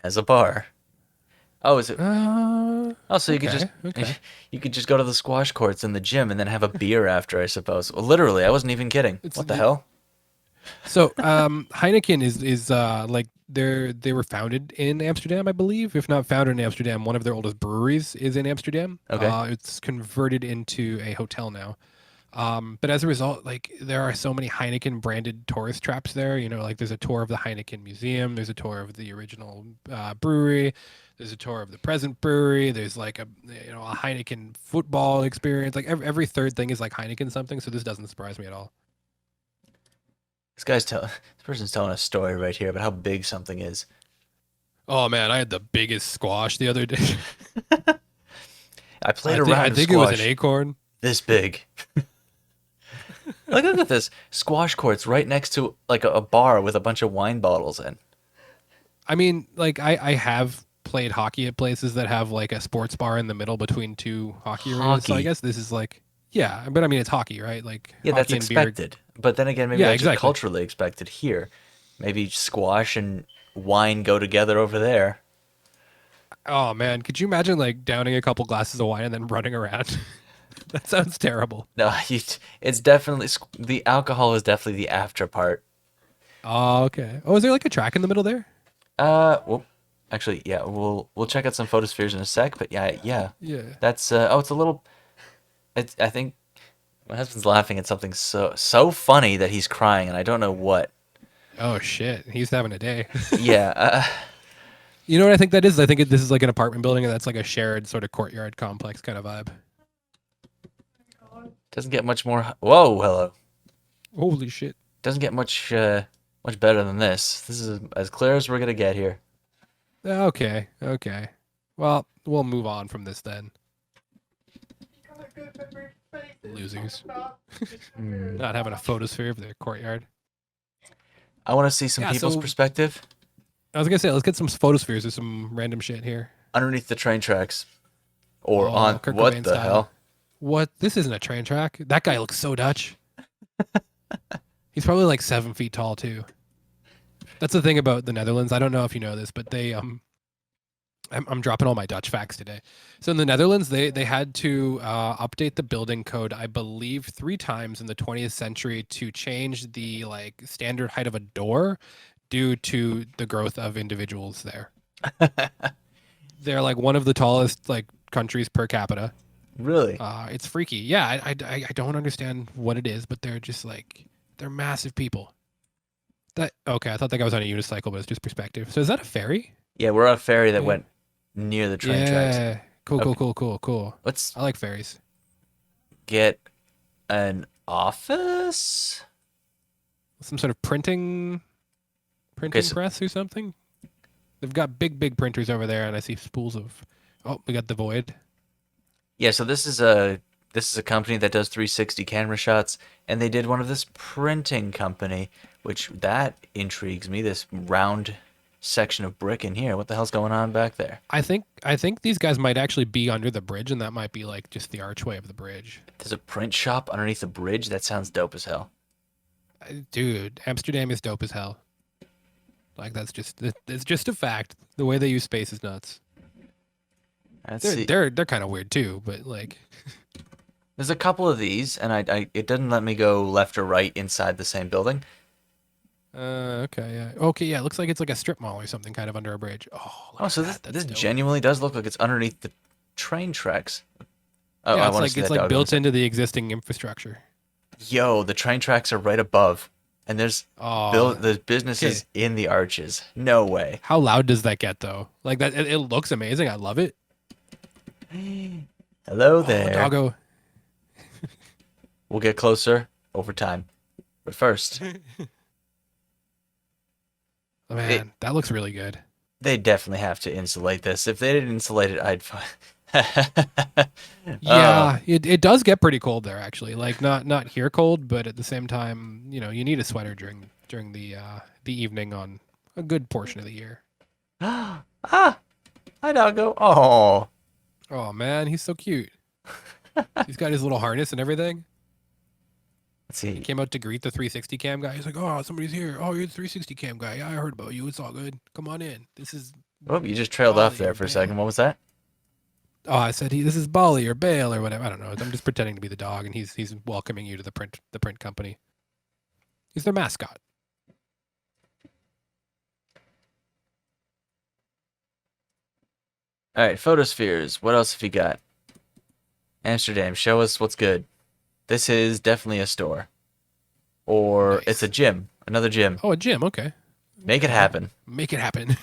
has a bar. Oh, is it? Oh, so you could just okay. you could just go to the squash courts in the gym and then have a beer after, I suppose. Well, literally, I wasn't even kidding. What the hell? So Heineken is like they were founded in Amsterdam, I believe. If not founded in Amsterdam, one of their oldest breweries is in Amsterdam. Okay. It's converted into a hotel now. But as a result, like there are so many Heineken branded tourist traps there. You know, like there's a tour of the Heineken Museum, there's a tour of the original brewery, there's a tour of the present brewery. There's like a a Heineken football experience. Like every third thing is like Heineken something. So this doesn't surprise me at all. This person's telling a story right here about how big something is. Oh man, I had the biggest squash the other day. I played a round I of think it was an squash acorn. this big. Look at this. Squash courts right next to like a bar with a bunch of wine bottles in. I mean, like I have played hockey at places that have like a sports bar in the middle between two hockey arenas. So I Hockey. guess this is like, yeah, but I mean it's hockey, right? Like Yeah, that's hockey and beer. expected. But then again, maybe Yeah, that's just exactly. culturally expected here. Maybe squash and wine go together over there. Oh man, could you imagine like downing a couple glasses of wine and then running around? That sounds terrible. No, it's definitely the alcohol is definitely the after part. Oh, okay. Oh, is there like a track in the middle there? Well, actually, yeah, we'll check out some photospheres in a sec. But yeah, Yeah. that's oh, it's a little. I think my husband's laughing at something so funny that he's crying, and I don't know what. Oh shit, he's having a day. Yeah, You know what I think that is? I think this is like an apartment building, and that's like a shared sort of courtyard complex kind of vibe. doesn't get much more. Whoa, hello. Holy shit. Doesn't get much better than this. This is as clear as we're gonna get here. Okay, okay. Well, we'll move on from this then. Losers. Not having a photosphere of their courtyard. I want to see some Yeah, people's so perspective I was gonna say, let's get some photospheres of some random shit here. underneath the train tracks, or Oh, on Kurt what Cobain the style. hell? What? This isn't a train track. That guy looks so Dutch. He's probably like 7 feet tall too. That's the thing about the Netherlands. I don't know if you know this, but they I'm dropping all my Dutch facts today. So in the Netherlands, they had to update the building code, I believe, 3 times in the 20th century to change the like standard height of a door due to the growth of individuals there. They're like one of the tallest like countries per capita. Really? It's freaky. Yeah, I don't understand what it is, but they're just like they're massive people. That okay? I thought that guy was on a unicycle, but it's just perspective. So is that a ferry? Yeah, we're on a ferry that Yeah. went near the train tracks. Yeah. Cool, cool, Okay, cool, cool, cool. let's I like ferries. get an office. Some sort of printing Okay, so press or something. They've got big printers over there, and I see spools of. Oh, we got the void. yeah, so this is a company that does 360 camera shots, and they did one of this printing company, which that intrigues me. This round section of brick in here. What the hell's going on back there? I think these guys might actually be under the bridge, and that might be like just the archway of the bridge. There's a print shop underneath the bridge. That sounds dope as hell. Dude, Amsterdam is dope as hell. Like it's just a fact. The way they use space is nuts. Let's They're see. they're kind of weird too, but like There's a couple of these, and I it doesn't let me go left or right inside the same building. okay, yeah. Okay, yeah, it looks like it's like a strip mall or something kind of under a bridge. Oh, look Oh, at so that. this That's dope. genuinely does look like it's underneath the train tracks. Oh, Yeah, I it's want to like see it's that like dog. built into the existing infrastructure. Yo, the train tracks are right above, and Oh, the businesses in the arches. No way. how loud does that get though? Like that, it looks amazing. I love it. Hello Oh, there. doggo. We'll get closer over time, but first, Oh, it, man, that looks really good. they definitely have to insulate this. If they didn't insulate it, I'd. Oh, Yeah, it does get pretty cold there actually. Like not here cold, but at the same time, you need a sweater during the evening on a good portion of the year. ah, hi doggo. Oh, Oh man, he's so cute. He's got his little harness and everything. let's He see. came out to greet the 360 cam guy. He's like, "Oh, somebody's here. Oh, you're the 360 cam guy. Yeah, I heard about you. It's all good. Come on in. This is Oh, you just trailed off Bali there or for a Bale." second. What was that? Oh, I said this is Bali or Bale or whatever. I don't know. I'm just pretending to be the dog, and he's welcoming you to the print company. He's their mascot. All right, photospheres. What else have you got? Amsterdam. Show us what's good. This is definitely a store. Or it's a Nice. gym. Another gym. Oh, a gym. Okay. Make it Okay. happen. Make it happen.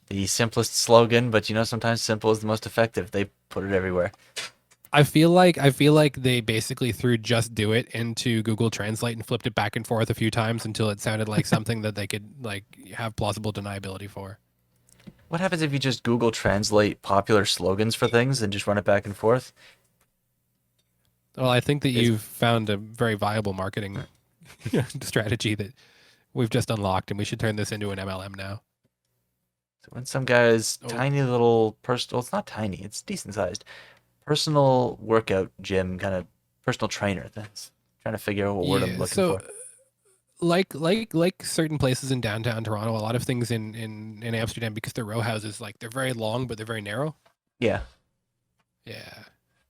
The simplest slogan, but sometimes simple is the most effective. They put it everywhere. I feel like they basically threw "just do it" into Google Translate and flipped it back and forth a few times until it sounded like something that they could like have plausible deniability for. What happens if you just Google Translate popular slogans for things and just run it back and forth? Well, I think that Is you've found a very viable marketing strategy that we've just unlocked, and we should turn this into an MLM now. when some guy's Oh, tiny little personal, well, it's not tiny, it's decent sized, personal workout gym kind of personal trainer. That's trying to figure out what word I'm yeah. looking So for. like certain places in downtown Toronto, a lot of things in Amsterdam, because they're row houses, like they're very long but they're very narrow. Yeah. Yeah.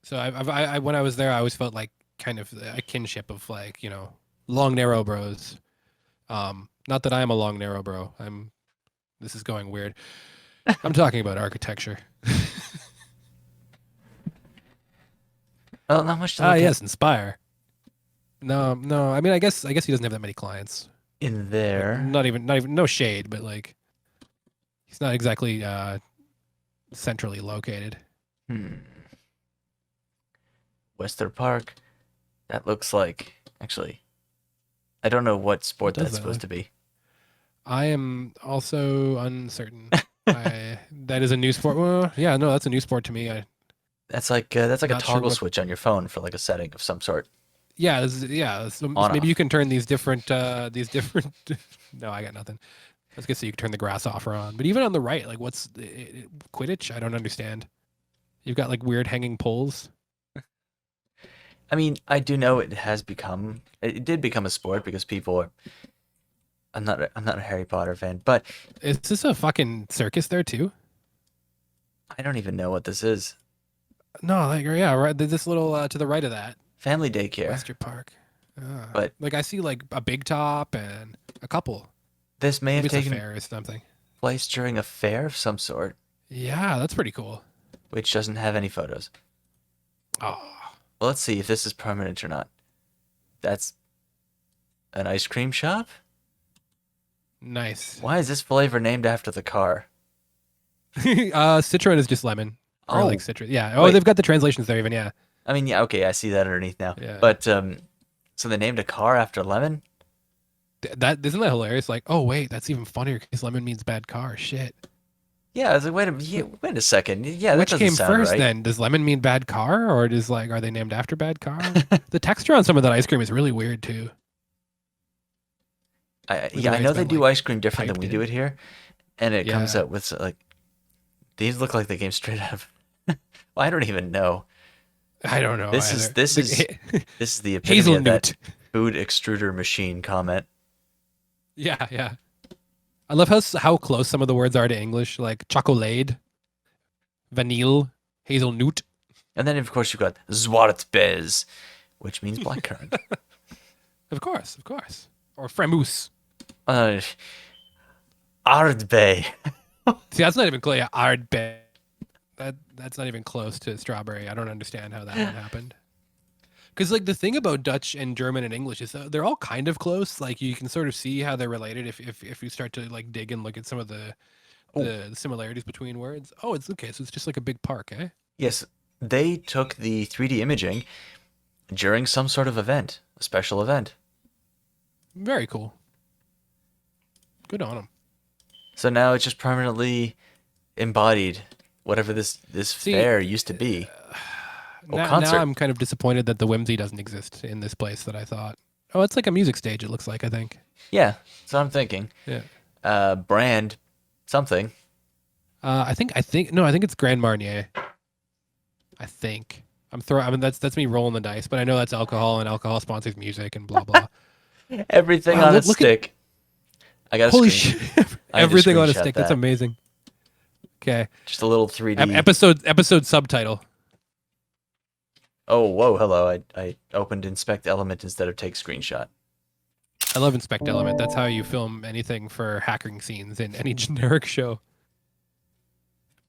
So I when I was there, I always felt like kind of a kinship of like long narrow bros. Not that I am a long narrow bro. This is going weird. I'm talking about architecture. Well, not much to Ah, look at yes, Inspire. No, no. I mean, I guess he doesn't have that many clients. in Like, there. not even, no shade, but like, he's not exactly centrally located. Hmm. Wester Park. That looks like, actually, I don't know what What sport does that's that supposed look? to be. I am also uncertain. That is a new sport. Well, yeah, no, that's a new sport to me. I'm That's like a not sure toggle what. switch on your phone for like a setting of some sort. Yeah, yeah. So On maybe you off. can turn these different. No, I got nothing. I was gonna say you can turn the grass off or on, but even on the right, like what's Quidditch? I don't understand. You've got like weird hanging poles. I mean, I do know it did become a sport because people are. I'm not a Harry Potter fan, but Is this a fucking circus there too? I don't even know what this is. No, like yeah, right. This little to the right of that, Family daycare, Wester Park. but Like I see like a big top and a couple. this may Maybe have it's a taken fair or something. place during a fair of some sort, Yeah, that's pretty cool. which doesn't have any photos. Oh, Well, let's see if this is permanent or not. That's an ice cream shop? nice. Why is this flavor named after the car? Citron is just lemon or like Oh, citrus. Yeah. Oh, wait. they've got the translations there even. Yeah. I mean, yeah, okay, I see that underneath now. Yeah. But so they named a car after lemon? That isn't that hilarious? Like, oh wait, that's even funnier because lemon means bad car. Shit. Yeah, I was like, wait a second. Yeah, that Which doesn't came sound first right. then? Does lemon mean bad car, or does like are they named after bad car? The texture on some of that ice cream is really weird too. Like the Yeah, I way know it's they been do like ice cream different than piped we do in. it here, and it comes Yeah. out with like these look like they came straight out of. Well, I don't even know. I don't know This is either. this is this is the epitome of that Hazelnut. food extruder machine comment. Yeah, yeah. I love how close some of the words are to English, like chocolate, vanille, hazelnut. And then of course you've got Zwartbez, which means blackcurrant. Of course. Or framboos. uh, Ardbey. See, that's not even close. Yeah, ardbeg. That's not even close to strawberry. I don't understand how that one happened. Because like the thing about Dutch and German and English is they're all kind of close. Like you can sort of see how they're related if you start to like dig and look at some of Oh, the similarities between words. Oh, it's okay. So it's just like a big park, eh? yes, they took the 3D imaging during some sort of event, a special event. Very cool. Good on them. So now it's just permanently embodied whatever this See, fair used to be. Oh, now concert. I'm kind of disappointed that the whimsy doesn't exist in this place that I thought. Oh, it's like a music stage. It looks like I think. Yeah, that's what I'm thinking. Yeah. Brand something. I think it's Grand Marnier. I think. I mean that's me rolling the dice, but I know that's alcohol and alcohol sponsors music and blah blah. Everything Wow, on its look at stick. I got a holy screen. shit. I had to Everything on a screenshot stick. That's that. amazing. Okay. Just a little 3D. Episode subtitle. Oh, whoa, hello. I opened inspect element instead of take screenshot. I love Inspect Element. That's how you film anything for hacking scenes in any generic show.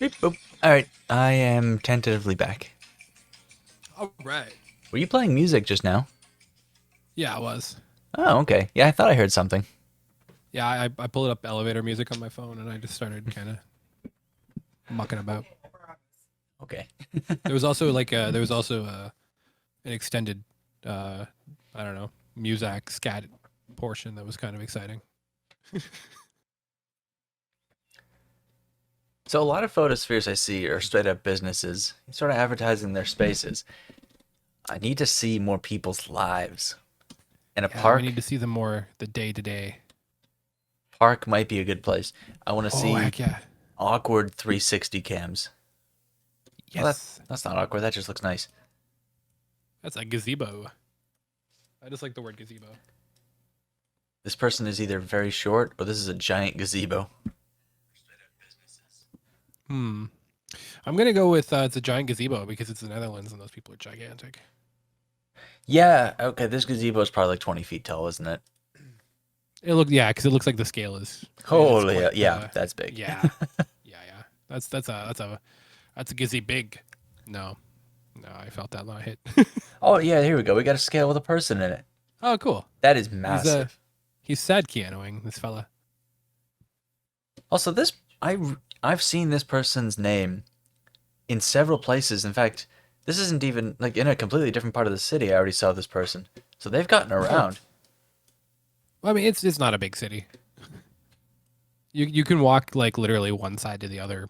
Beep, boop. All right, I am tentatively back. All right. Were you playing music just now? Yeah, I was. Oh, okay. Yeah, I thought I heard something. Yeah, I pulled up elevator music on my phone and I just started kind of mucking about. Okay. There was also an extended I don't know, Muzak scat portion that was kind of exciting. So a lot of photospheres I see are straight up businesses, sort of advertising their spaces. I need to see more people's lives. And a Yeah, we need to see them more the day to day. park might be a good place. I want to Oh, see heck yeah. awkward 360 cams. Well, Yes. that's not awkward. That just looks nice. That's a gazebo. I just like the word gazebo. This person is either very short or this is a giant gazebo. I'm going to go with it's a giant gazebo because it's the Netherlands and those people are gigantic. Yeah, okay, this gazebo is probably like 20 feet tall, isn't it? Because it looks like the scale is. Holy, quite, yeah, that's big. Yeah, yeah. That's a gizzy big. No, I felt that line hit. Oh, yeah, here we go. We got a scale with a person in it. Oh, cool. That is massive. He's sad pianoing, this fella. Also, I've seen this person's name in several places. In fact, this isn't even like in a completely different part of the city. I already saw this person. So they've gotten around. Well, I mean, it's not a big city. You can walk like literally one side to the other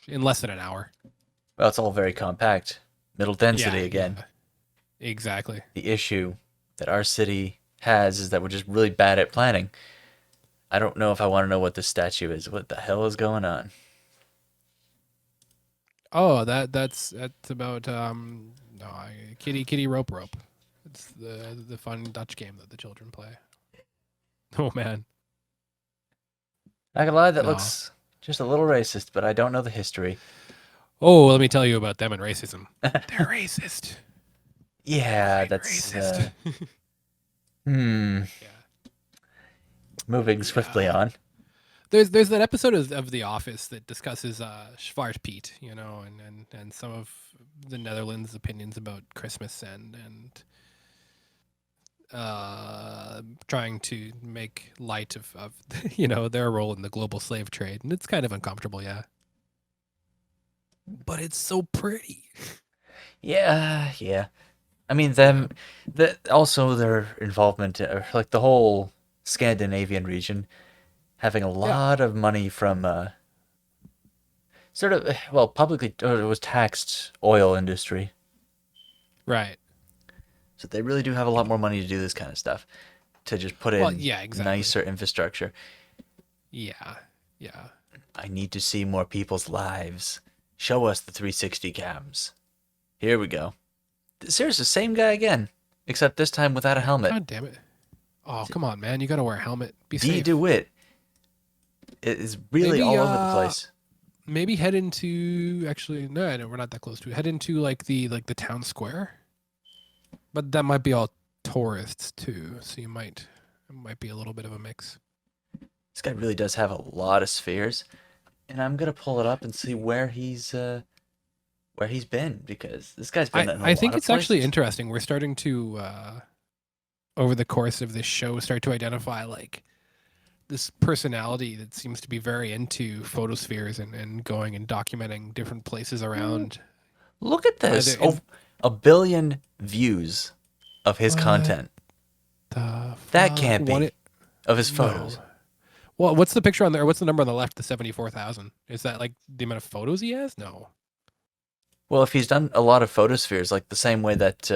in less than an hour. Well, it's all very compact. Middle density again. Yeah, exactly. The issue that our city has is that we're just really bad at planning. I don't know if I want to know what this statue is. What the hell is going on? Oh, that's about kitty rope. It's the fun Dutch game that the children play. Oh man. Not gonna lie, that No. looks just a little racist, but I don't know the history. Oh, let me tell you about them and racism. They're racist. Yeah, They're that's racist. Yeah. Moving swiftly on. There's that episode of The Office that discusses Zwarte Piet, and some of the Netherlands' opinions about Christmas and trying to make light of their role in the global slave trade, and it's kind of uncomfortable, yeah. But it's so pretty. Yeah, yeah. I mean, Yeah. also their involvement, like the whole Scandinavian region, having a Yeah. lot of money from sort of, well, publicly it was taxed oil industry. Right. So they really do have a lot more money to do this kind of stuff, to just put Well, in yeah, exactly. nicer infrastructure. Yeah. Yeah. I need to see more people's lives. Show us the 360 cams. Here we go. Seriously, same guy again, except this time without a helmet. God damn it. Oh, come on, man. You got to wear a helmet. Be D. safe. DeWitt is really Maybe all over the place. maybe head into actually no, we're not that close to it. Head into like the town square. But that might be all tourists too, so it might be a little bit of a mix. This guy really does have a lot of spheres, and I'm gonna pull it up and see where he's been, because this guy's been in a I lot think of it's actually places. interesting. We're starting to over the course of this show start to identify like this personality that seems to be very into photospheres and going and documenting different places Ooh, around look at either this! in Oh, a billion views of his what content. the That fuck can't what be it of his no. photos. Well, what's the picture on there? What's the number on the left? The 74,000. Is that like the amount of photos he has? No. Well, if he's done a lot of photospheres, like the same way that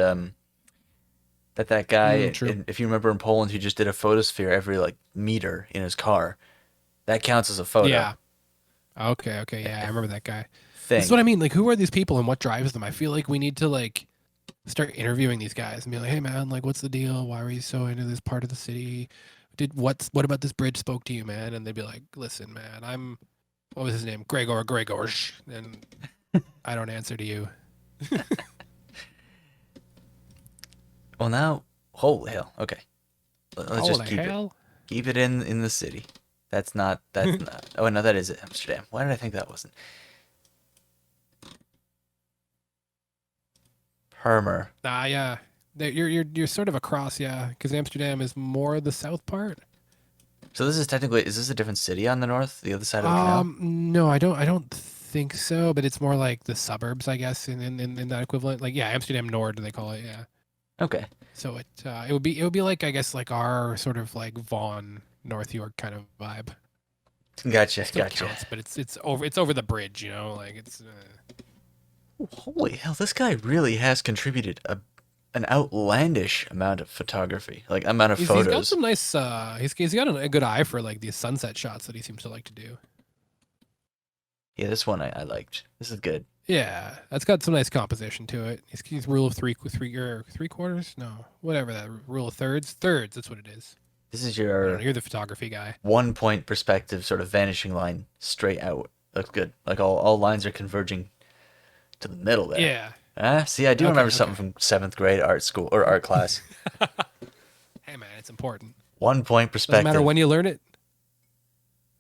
that guy, True. if you remember in Poland, who just did a photosphere every like meter in his car, that counts as a photo. Yeah. Okay, okay, yeah, I remember that guy. This is what Thing. I mean. Like, who are these people and what drives them? I feel like we need to like start interviewing these guys and be like, "Hey, man, like, what's the deal? Why were you so into this part of the city? What about this bridge spoke to you, man?" And they'd be like, "Listen, man, I'm what was his name? Gregorsh, and I don't answer to you." Well, now, holy hell. Okay, let's just Holy hell! keep it in the city. That's not. Oh no, that is Amsterdam. Why did I think that wasn't? Permer. Yeah, you're sort of across, yeah, because Amsterdam is more the south part. So this is technically, is this a different city on the north, the other side of the canal? No, I don't think so, but it's more like the suburbs, I guess, in that equivalent. Like, yeah, Amsterdam Nord, they call it, yeah. Okay, So it would be like I guess like our sort of like Vaughan, North York kind of vibe. gotcha, Still gotcha. counts, but it's over the bridge, you know, like it's Holy hell, this guy really has contributed an outlandish amount of photography, like amount of he's got photos. some nice he's got a good eye for like these sunset shots that he seems to like to do. Yeah, this one I liked. This is good. Yeah, that's got some nice composition to it. He's rule of three or three quarters, no, whatever that rule of thirds. That's what it is. This is I don't know. your You're the photography guy. 1 point perspective, sort of vanishing line straight out. Looks good. Like all lines are converging to the middle there. Yeah. Ah, see, I do Okay. remember something Okay. from seventh grade art school or art class. Hey man, it's important. 1 point Doesn't matter perspective. when you learn it.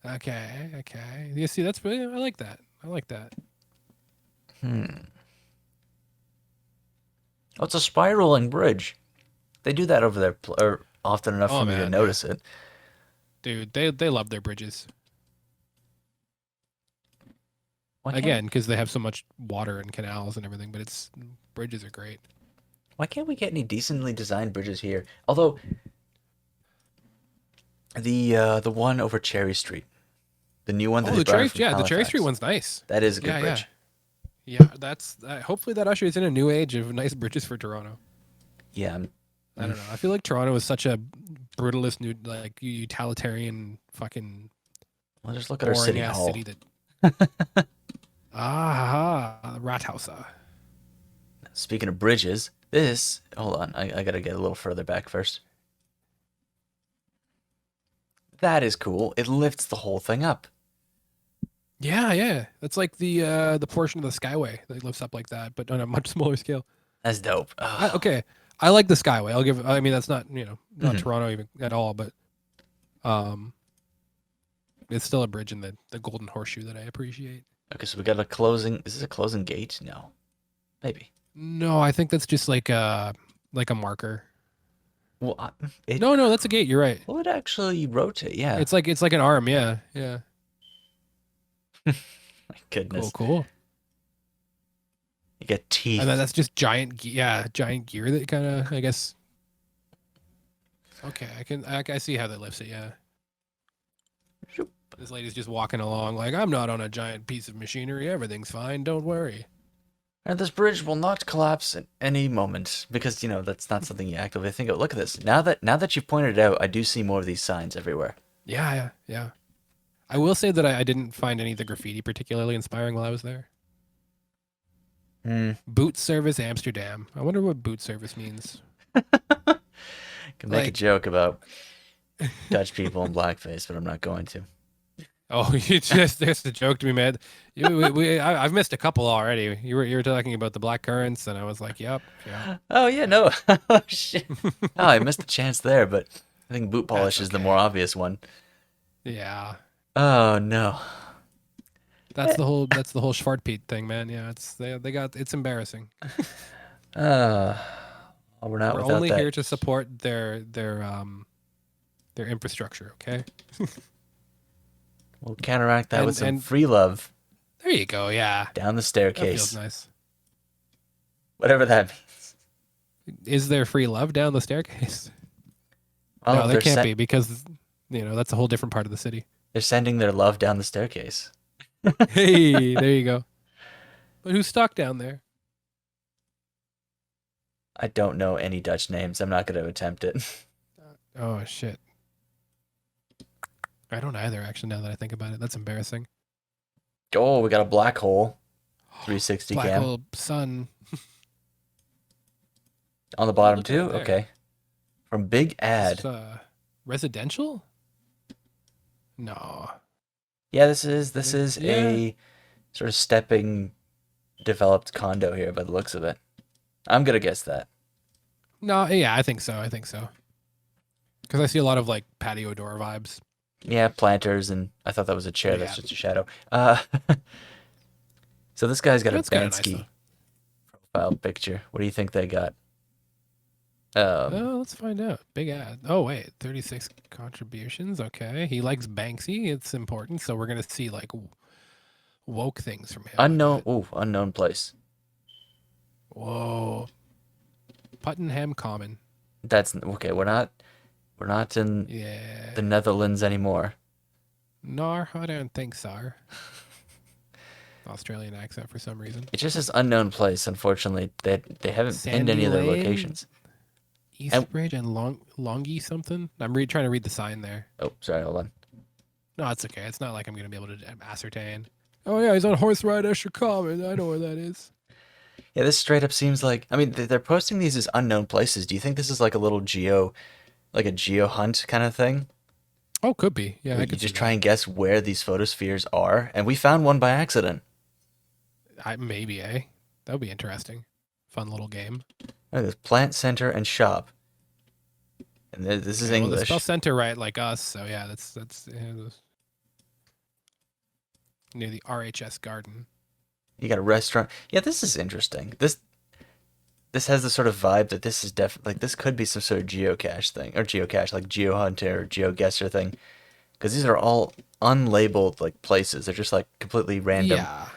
Okay. Okay. You see, that's really I like that. I like that. Hmm. Oh, it's a spiraling bridge. They do that over there or often enough Oh for me to man, yeah, notice it. dude, they love their bridges Why can't again because they have so much water and canals and everything. But it's bridges are great. why can't we get any decently designed bridges here? Although the one over Cherry Street, the new one that Oh, they brought in from The Cherry Street Halifax, one's nice. that is a good Yeah, yeah, bridge. yeah. That's hopefully that ushers in a new age of nice bridges for Toronto. Yeah, I don't know. I feel like Toronto is such a brutalist, new like utilitarian, fucking well, just look at our boring city ass hall. city that Rathouse. Speaking of bridges, this hold on, I gotta get a little further back first. That is cool. It lifts the whole thing up. Yeah, yeah. That's like the portion of the Skyway that lifts up like that, but on a much smaller scale. That's dope. Oh. Okay, I like the Skyway. I'll give. I mean, that's not not Mhm. Toronto even at all, but um, it's still a bridge in the Golden Horseshoe that I appreciate. Okay, so we got a closing. Is this a closing gate? No, maybe. No, I think that's just like a marker. Well, it No, no, that's a gate. You're right. would actually rotate. Yeah. It's like an arm. Yeah, yeah. My Cool, goodness. cool. You get And then teeth. that's just giant gear that kind of, I guess. Okay, I see how that lifts it. Yeah, Shoop. this lady's just walking along like I'm not on a giant piece of machinery. Everything's fine. Don't worry. And this bridge will not collapse at any moment because that's not something you actively think of. Look at this. Now that you've pointed it out, I do see more of these signs everywhere. Yeah. I will say that I didn't find any of the graffiti particularly inspiring while I was there. Hmm. Boot service Amsterdam. I wonder what boot service means. Can make a Like, joke about Dutch people in blackface, but I'm not going to. oh, you just there's a joke to be made. I've missed a couple already. You were talking about the black currants, and I was like, yep, yeah. Oh yeah, no. Oh shit. Oh, I missed the chance there, but I think boot polish That's is the more okay. obvious one. Yeah, Oh no. that's the whole Schwartpete thing, man. Yeah, they got it's embarrassing. Uh, well, we're not We're without only that. here to support their infrastructure, okay? We'll counteract that with some And free love there you go. Yeah, down the that feels staircase. nice. Whatever that means. Is there free love down the staircase? Well, No, there can't be because that's a whole different part of the city. they're sending their love down the staircase. Hey, there you go. But who's stuck down there? I don't know any Dutch names. I'm not going to attempt it. Oh shit. I don't either, actually, now that I think about it. That's embarrassing. Oh, we got a black hole. 360 Black cam. hole sun. On the bottom Look at it too? there. Okay. From Big It's, Ad. residential? No. Yeah, this is Yeah. a sort of stepping developed condo here by the looks of it. I'm gonna guess that. No, yeah, I think so. Because I see a lot of like patio door vibes. Yeah, planters, and I thought that was a chair. That's Yeah. just a shadow. So this guy's got a That's kind of nice Bansky though. profile picture. What do you think they got? Let's find out. Big ad. Oh wait, 36 contributions. Okay, he likes Banksy. It's important, so we're gonna see like woke things from him. I Unknown. bet. Oh, unknown place. Whoa. Puttenham Common. That's okay. We're not in Yeah. the Netherlands anymore. No, I don't think so. Australian accent for some reason. It just says unknown place. Unfortunately, they haven't pinned any Sandy of their Lane, locations. And Eastbridge, and Longy something. I'm trying to read the sign there. oh, sorry, hold on. No, it's okay. It's not like I'm gonna be able to ascertain. Oh yeah, he's on Horse Ride Esher Common. I know where that is. Yeah, this straight up seems like. I mean, they're posting these as unknown places. Do you think this is like a little like a geo hunt kind of thing? Oh, could be. Yeah, Where I you could see just try that. and guess where these photospheres are, and we found one by accident. Maybe, eh? That would be interesting. Fun little game. Look at this plant center and shop, and this is Okay, well, they English. spell center right like us, so yeah, that's near the RHS Garden. You got a restaurant. Yeah, this is interesting. This has the sort of vibe that this is definitely like this could be some sort of geocache thing or geocache like geohunt or geoguessr thing, because these are all unlabeled like places. They're just like completely random. Yeah.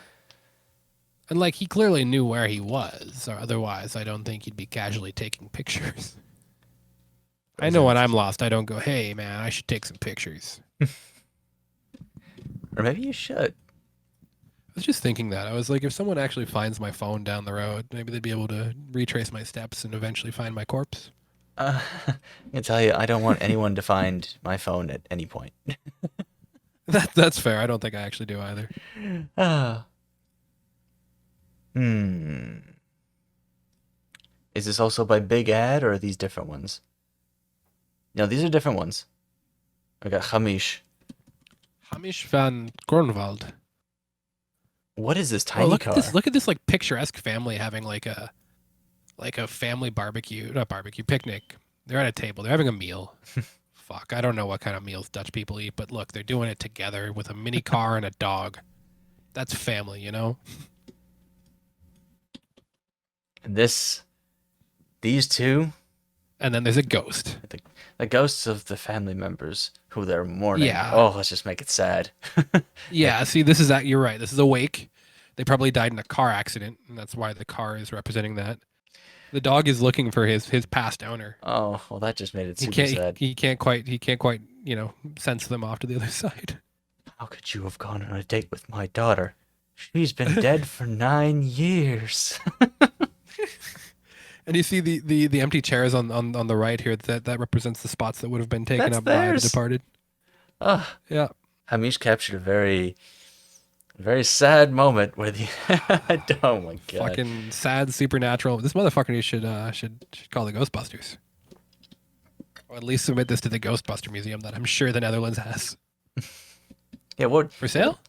And like he clearly knew where he was, or otherwise I don't think he'd be casually taking pictures. I know when I'm lost, I don't go, "Hey man, I should take some pictures." Or maybe you should. I was just thinking that. I was like, if someone actually finds my phone down the road, maybe they'd be able to retrace my steps and eventually find my corpse. I can tell you, I don't want anyone to find my phone at any point. That's fair. I don't think I actually do either. Ah. Hmm. Is this also by Big Ad or are these different ones? No, these are different ones. I got Hamish. Hamish van Kornwald. What is this Oh, tiny look car? at this! Look at this like picturesque family having like a family barbecue, not barbecue picnic. They're at a table. They're having a meal. Fuck, I don't know what kind of meals Dutch people eat, but look, they're doing it together with a mini car and a dog. That's family, you know. And these two, And then there's a ghost. the ghosts of the family members who they're mourning. Yeah. Oh, let's just make it sad. Yeah. See, this is that. You're right. This is a wake. They probably died in a car accident, and that's why the car is representing that. The dog is looking for his past owner. Oh, well, that just made it He super can't sad. he can't quite sense them off to the other side. How could you have gone on a date with my daughter? She's been dead for 9 years. And you see the empty chairs on the right here. That represents the spots that would have been taken That's up by the theirs. departed. Ugh. Yeah. Hamish captured a very sad moment where the. Oh my god. Fucking sad supernatural. This motherfucker should call the Ghostbusters, or at least submit this to the Ghostbuster Museum that I'm sure the Netherlands has Yeah, what? for sale.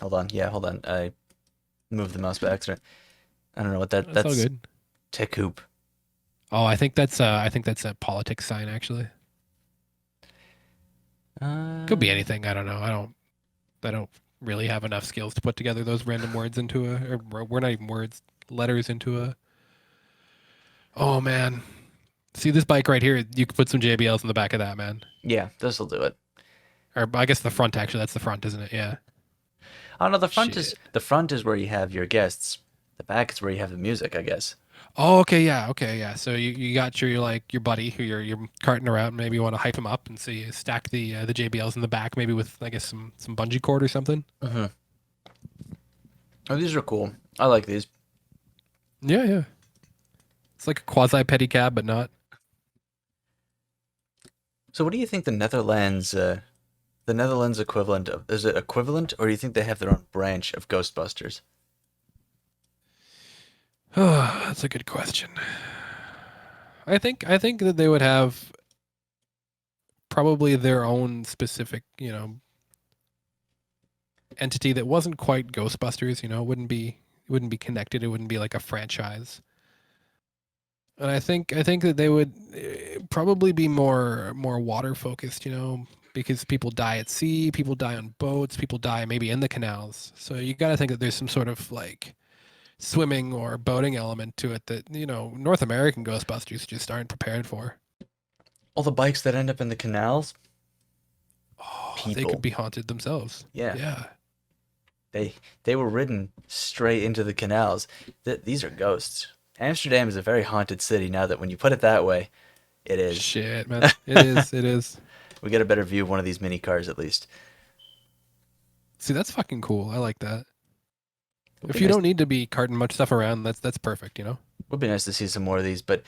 Hold on. Yeah, hold on. I moved the mouse by accident. I don't know what That's all good. Tech hoop. Oh, I think that's a politics sign actually. Could be anything. I don't know. I don't really have enough skills to put together those random words into or we're not even words, letters into a. Oh man, see this bike right here? You could put some JBLs in the back of that, man. Yeah, this'll do it. Or I guess the front actually. That's the front, isn't it? Yeah. Oh no, the Shit. front is where you have your guests. The back is where you have the music, I guess. Oh, okay, yeah, okay, yeah. So you got your like your buddy who you're carting around. Maybe you want to hype him up, and so you stack the JBLs in the back, maybe with I guess some bungee cord or something. Mm-hmm. Oh, these are cool. I like these. Yeah, yeah. It's like a quasi pedicab, but not. So, what do you think the Netherlands equivalent of? Is it equivalent, or do you think they have their own branch of Ghostbusters? Oh, that's a good question. I think that they would have probably their own specific, entity that wasn't quite Ghostbusters. It wouldn't be connected. It wouldn't be like a franchise. And I think that they would probably be more water focused, because people die at sea, people die on boats, people die maybe in the canals. So you got to think that there's some sort of like swimming or boating element to it that North American Ghostbusters just aren't prepared for. All the bikes that end up in the canals, Oh, they people. could be haunted themselves. Yeah, Yeah. they were ridden straight into the canals. These are ghosts. Amsterdam is a very haunted city now that when you put it that way, it is. Shit, man. It is. It is. We get a better view of one of these mini cars at least. See, that's fucking cool. I like that. Would If be you nice, don't need to be carting much stuff around, that's perfect. would be nice to see some more of these, but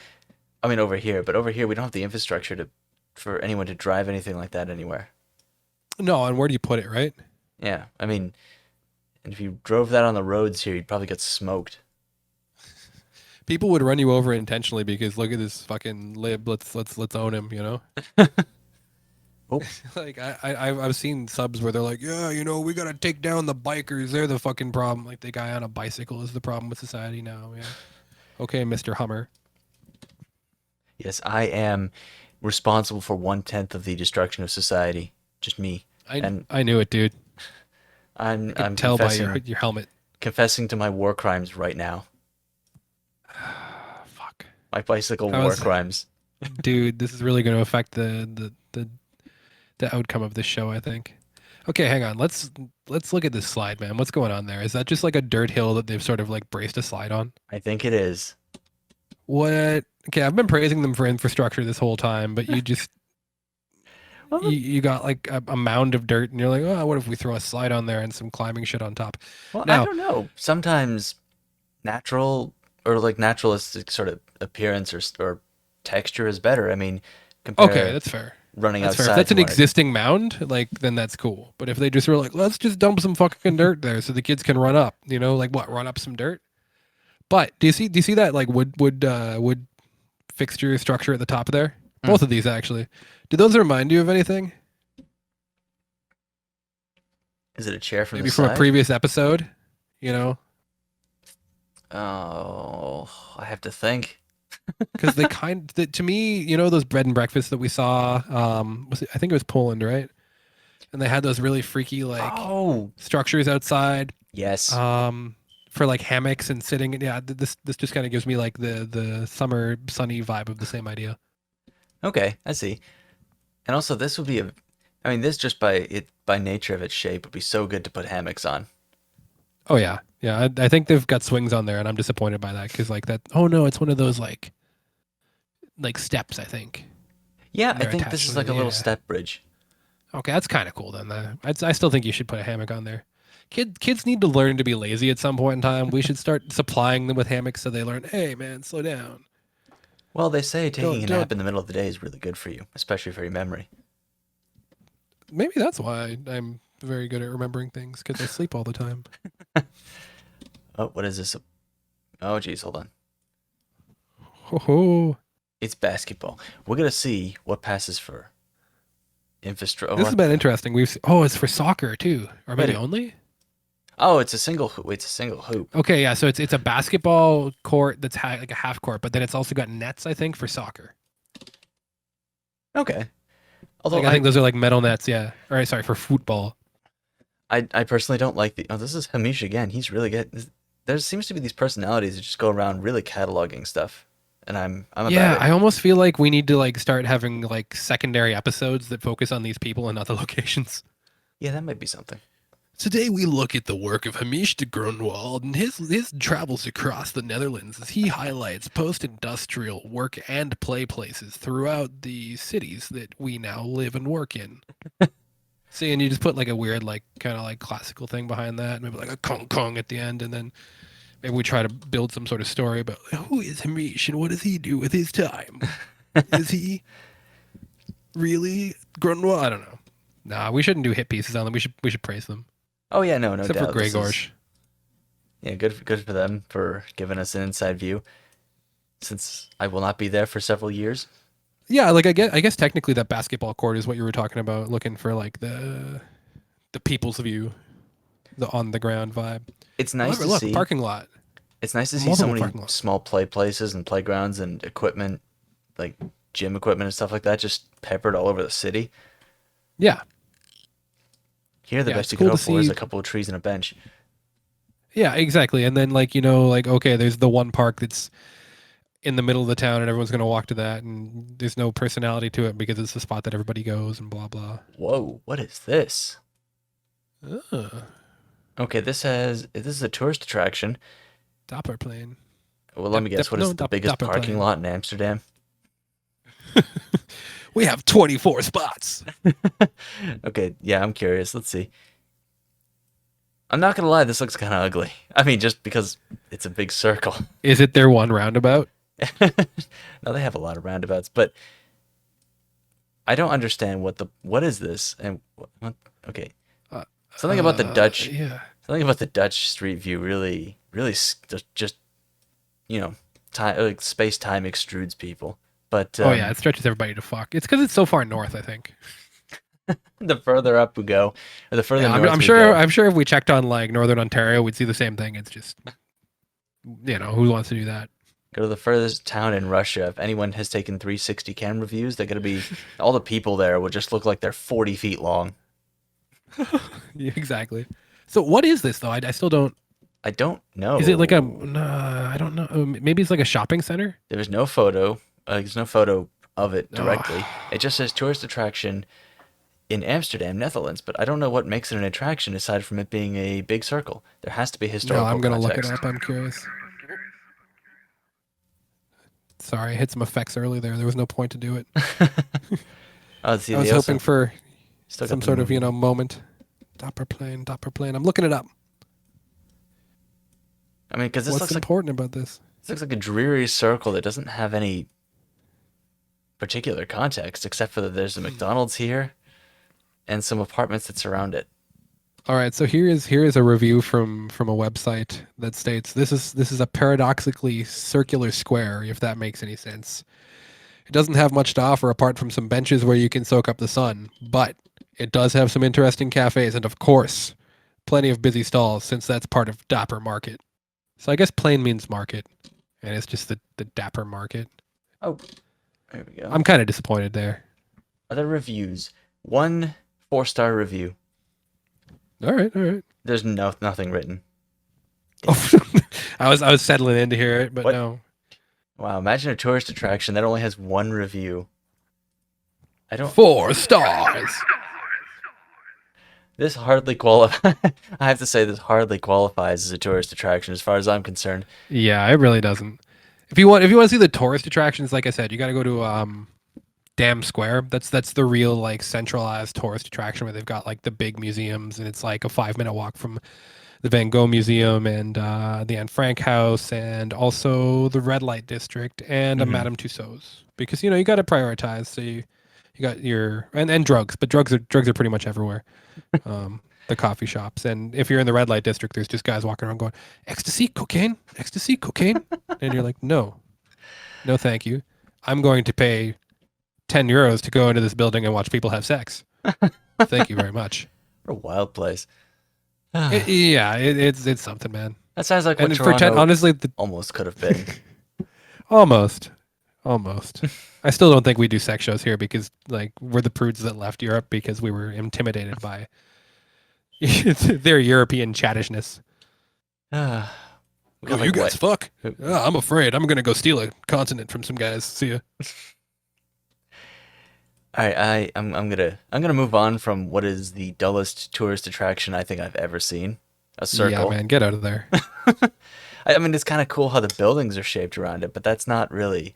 I mean over here we don't have the infrastructure to for anyone to drive anything like that anywhere. No, and where do you put it, right? Yeah, I mean, and if you drove that on the roads here, you'd probably get smoked. People would run you over intentionally because look at this fucking lib. Let's own him. Oh, Like I've seen subs where they're like, yeah, we gotta take down the bikers. They're the fucking problem. Like the guy on a bicycle is the problem with society now. Yeah. Okay, Mr. Hummer. yes, I am responsible for 1/10 of the destruction of society. Just me. And I knew it, dude. I'm I could I'm tell by confessing your helmet. confessing to my war crimes right now. Fuck. My bicycle That war was, crimes. dude. This is really going to affect the outcome of this show, I think. Okay, hang on. Let's look at this slide, man. What's going on there? Is that just like a dirt hill that they've sort of like braced a slide on? I think it is. What? Okay, I've been praising them for infrastructure this whole time, but you just Well, you got like a mound of dirt, and you're like, oh, what if we throw a slide on there and some climbing shit on top? well, I Now, don't know. Sometimes natural or like naturalistic sort of appearance or texture is better. I mean, okay, compare that's fair. running That's fair. If outside that's to an one. existing mound, like then that's cool. But if they just were like, let's just dump some fucking dirt there so the kids can run up, like what, run up some dirt? But do you see that like wood fixture structure at the top of there? Mm. Both of these actually. Do those remind you of anything? Is it a chair from Maybe the from a side? previous episode? You know, Oh, I have to think. because to me, those bread and breakfasts that we saw. I think it was Poland, right? And they had those really freaky like Oh, structures outside. yes. For like hammocks and sitting. Yeah, this just kind of gives me like the summer sunny vibe of the same idea. Okay, I see. And also, this would be I mean, this just by nature of its shape would be so good to put hammocks on. Oh yeah, yeah. I think they've got swings on there, and I'm disappointed by that because like that. Oh no, it's one of those like steps. I think. Yeah, And I they're think this attached is to like it. a little Yeah. step bridge. Okay, that's kind of cool then. I still think you should put a hammock on there. Kids need to learn to be lazy at some point in time. We should start supplying them with hammocks so they learn. Hey man, slow down. Well, they say taking a nap Don't. in the middle of the day is really good for you, especially for your memory. Maybe that's why I'm very good at remembering things because I sleep all the time. Oh, what is this? Oh, geez, hold on. Ho ho. It's basketball. We're gonna see what passes for infrastructure. This has been interesting. Oh, it's for soccer too, or Wait maybe a, only. oh, it's a single hoop. It's a single hoop. Okay, yeah. So it's a basketball court that's like a half court, but then it's also got nets. I think for soccer. Okay. Although Like I think those are like metal nets. Yeah. Or sorry for football. I personally don't like the. Oh, this is Hamish again. He's really good. There seems to be these personalities that just go around really cataloging stuff, and I'm about Yeah, it. I almost feel like we need to like start having like secondary episodes that focus on these people and not the locations. Yeah, that might be something. Today we look at the work of Hamish de Grunwald and his travels across the Netherlands as he highlights post-industrial work and play places throughout the cities that we now live and work in. See, and you just put like a weird like kind of like classical thing behind that, maybe like a kong kong at the end, and then maybe we try to build some sort of story about who is Hamish and what does he do with his time? Is he really Grunwald? I don't know. Nah, we shouldn't do hit pieces on them. We should praise them. Oh yeah, no Except doubt. for Grey This is- Gorsh. Yeah, good for them for giving us an inside view. Since I will not be there for several years. Yeah, like I guess technically that basketball court is what you were talking about, looking for like the people's view, the on the ground vibe. It's nice However, to look, see. parking lot, It's nice to see so multiple many parking lots. small play places and playgrounds and equipment, like gym equipment and stuff like that, just peppered all over the city. Yeah, Here, the Yeah, best it's you could cool hope to for is see- a couple of trees and a bench. yeah, exactly. And then like like okay, there's the one park that's in the middle of the town, and everyone's gonna walk to that, and there's no personality to it because it's the spot that everybody goes, and blah blah. Whoa, what is this? Uh, Okay, this is a tourist attraction. Dopper plane. Well, let me guess, what is the biggest Dopper parking plane. lot in Amsterdam? We have 24 spots. Okay, yeah, I'm curious. Let's see. I'm not gonna lie, this looks kind of ugly. I mean, just because it's a big circle. Is it their one roundabout? Now they have a lot of roundabouts, but I don't understand what is this and what okay. Something about the Dutch Yeah. something about the Dutch street view really just time like space time extrudes people. But Oh yeah, it stretches everybody to fuck. It's because it's so far north, I think. the further up we go, or the further Yeah, north I'm we sure. go, I'm sure if we checked on like Northern Ontario, we'd see the same thing. It's just, who wants to do that? go to the furthest town in Russia. If anyone has taken 360 camera views, they're gonna be all the people there will just look like they're 40 feet long. Yeah, exactly. So what is this though? I still don't. I don't know. Is it like a? I don't know. Maybe it's like a shopping center. There's no photo. There's no photo of it directly. It just says tourist attraction in Amsterdam, Netherlands. But I don't know what makes it an attraction aside from it being a big circle. There has to be No, historical I'm gonna look context. it up. I'm curious. Sorry, I hit some effects early there. There was no point to do it. Oh, see, I was they also hoping for still got some the sort of movie. moment. Dopper plane. I'm looking it up. I mean, because this What's looks like important about this? a dreary circle that doesn't have any particular context except for that there's a McDonald's here and some apartments that surround it. All right, so here is a review from a website that states this is a paradoxically circular square, if that makes any sense. It doesn't have much to offer apart from some benches where you can soak up the sun, but it does have some interesting cafes and of course, plenty of busy stalls since that's part of Dapper Market. So I guess plain means market, and it's just the Dapper Market. Oh, there we go. I'm kind of disappointed there. Other reviews. 1 4-star review. All right. There's nothing written. Oh, I was settling in to hear it, but What? no. Wow, imagine a tourist attraction that only has 1 review. I don't. 4 stars. This hardly qualify. I have to say, this hardly qualifies as a tourist attraction, as far as I'm concerned. Yeah, it really doesn't. If you want to see the tourist attractions, like I said, you got to go to Dam Square. That's the real like centralized tourist attraction where they've got like the big museums, and it's like a 5 minute walk from the Van Gogh Museum and the Anne Frank House, and also the Red Light District and a Hmm. Madame Tussauds, because you got to prioritize. So you got your and drugs, but drugs are pretty much everywhere. The coffee shops, and if you're in the Red Light District, there's just guys walking around going ecstasy, cocaine, and you're like, no, no, thank you. I'm going to pay €10 to go into this building and watch people have sex. Thank you very much. What a wild place. That It's something, man. sounds like what And for Toronto honestly, almost could have been. almost. I still don't think we do sex shows here because like we're the prudes that left Europe because we were intimidated by their European chattishness. We got, Oh, like, you guys what? fuck. I'm afraid. I'm gonna go steal a continent from some guys. See ya. All right, I'm gonna move on from what is the dullest tourist attraction I think I've ever seen. A circle. Yeah, man, get out of there. I mean, it's kind of cool how the buildings are shaped around it, but that's not really.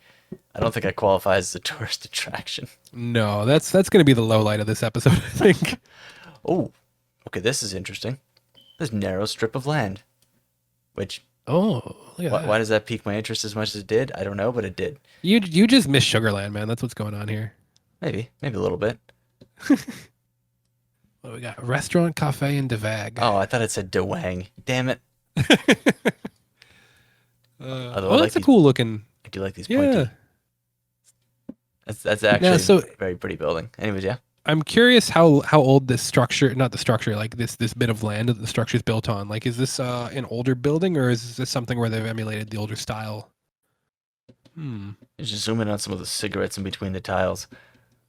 I don't think it qualifies as a tourist attraction. No, that's gonna be the low light of this episode, I think. Oh, okay, this is interesting. This narrow strip of land, which Oh, look at that. why does that pique my interest as much as it did? I don't know, but it did. You just miss Sugarland, man. That's what's going on here. Maybe a little bit. What do we got? Restaurant, cafe, and Devag. Oh, I thought it said Dewang. Damn it! Although I like that's a these, cool looking. I do like these Yeah. pointy. That's actually so- a very pretty building. Anyways, yeah. I'm curious how old this structure, not the structure, like this bit of land that the structure is built on. Like, is this an older building, or is this something where they've emulated the older style? Just zoom in on some of the cigarettes in between the tiles.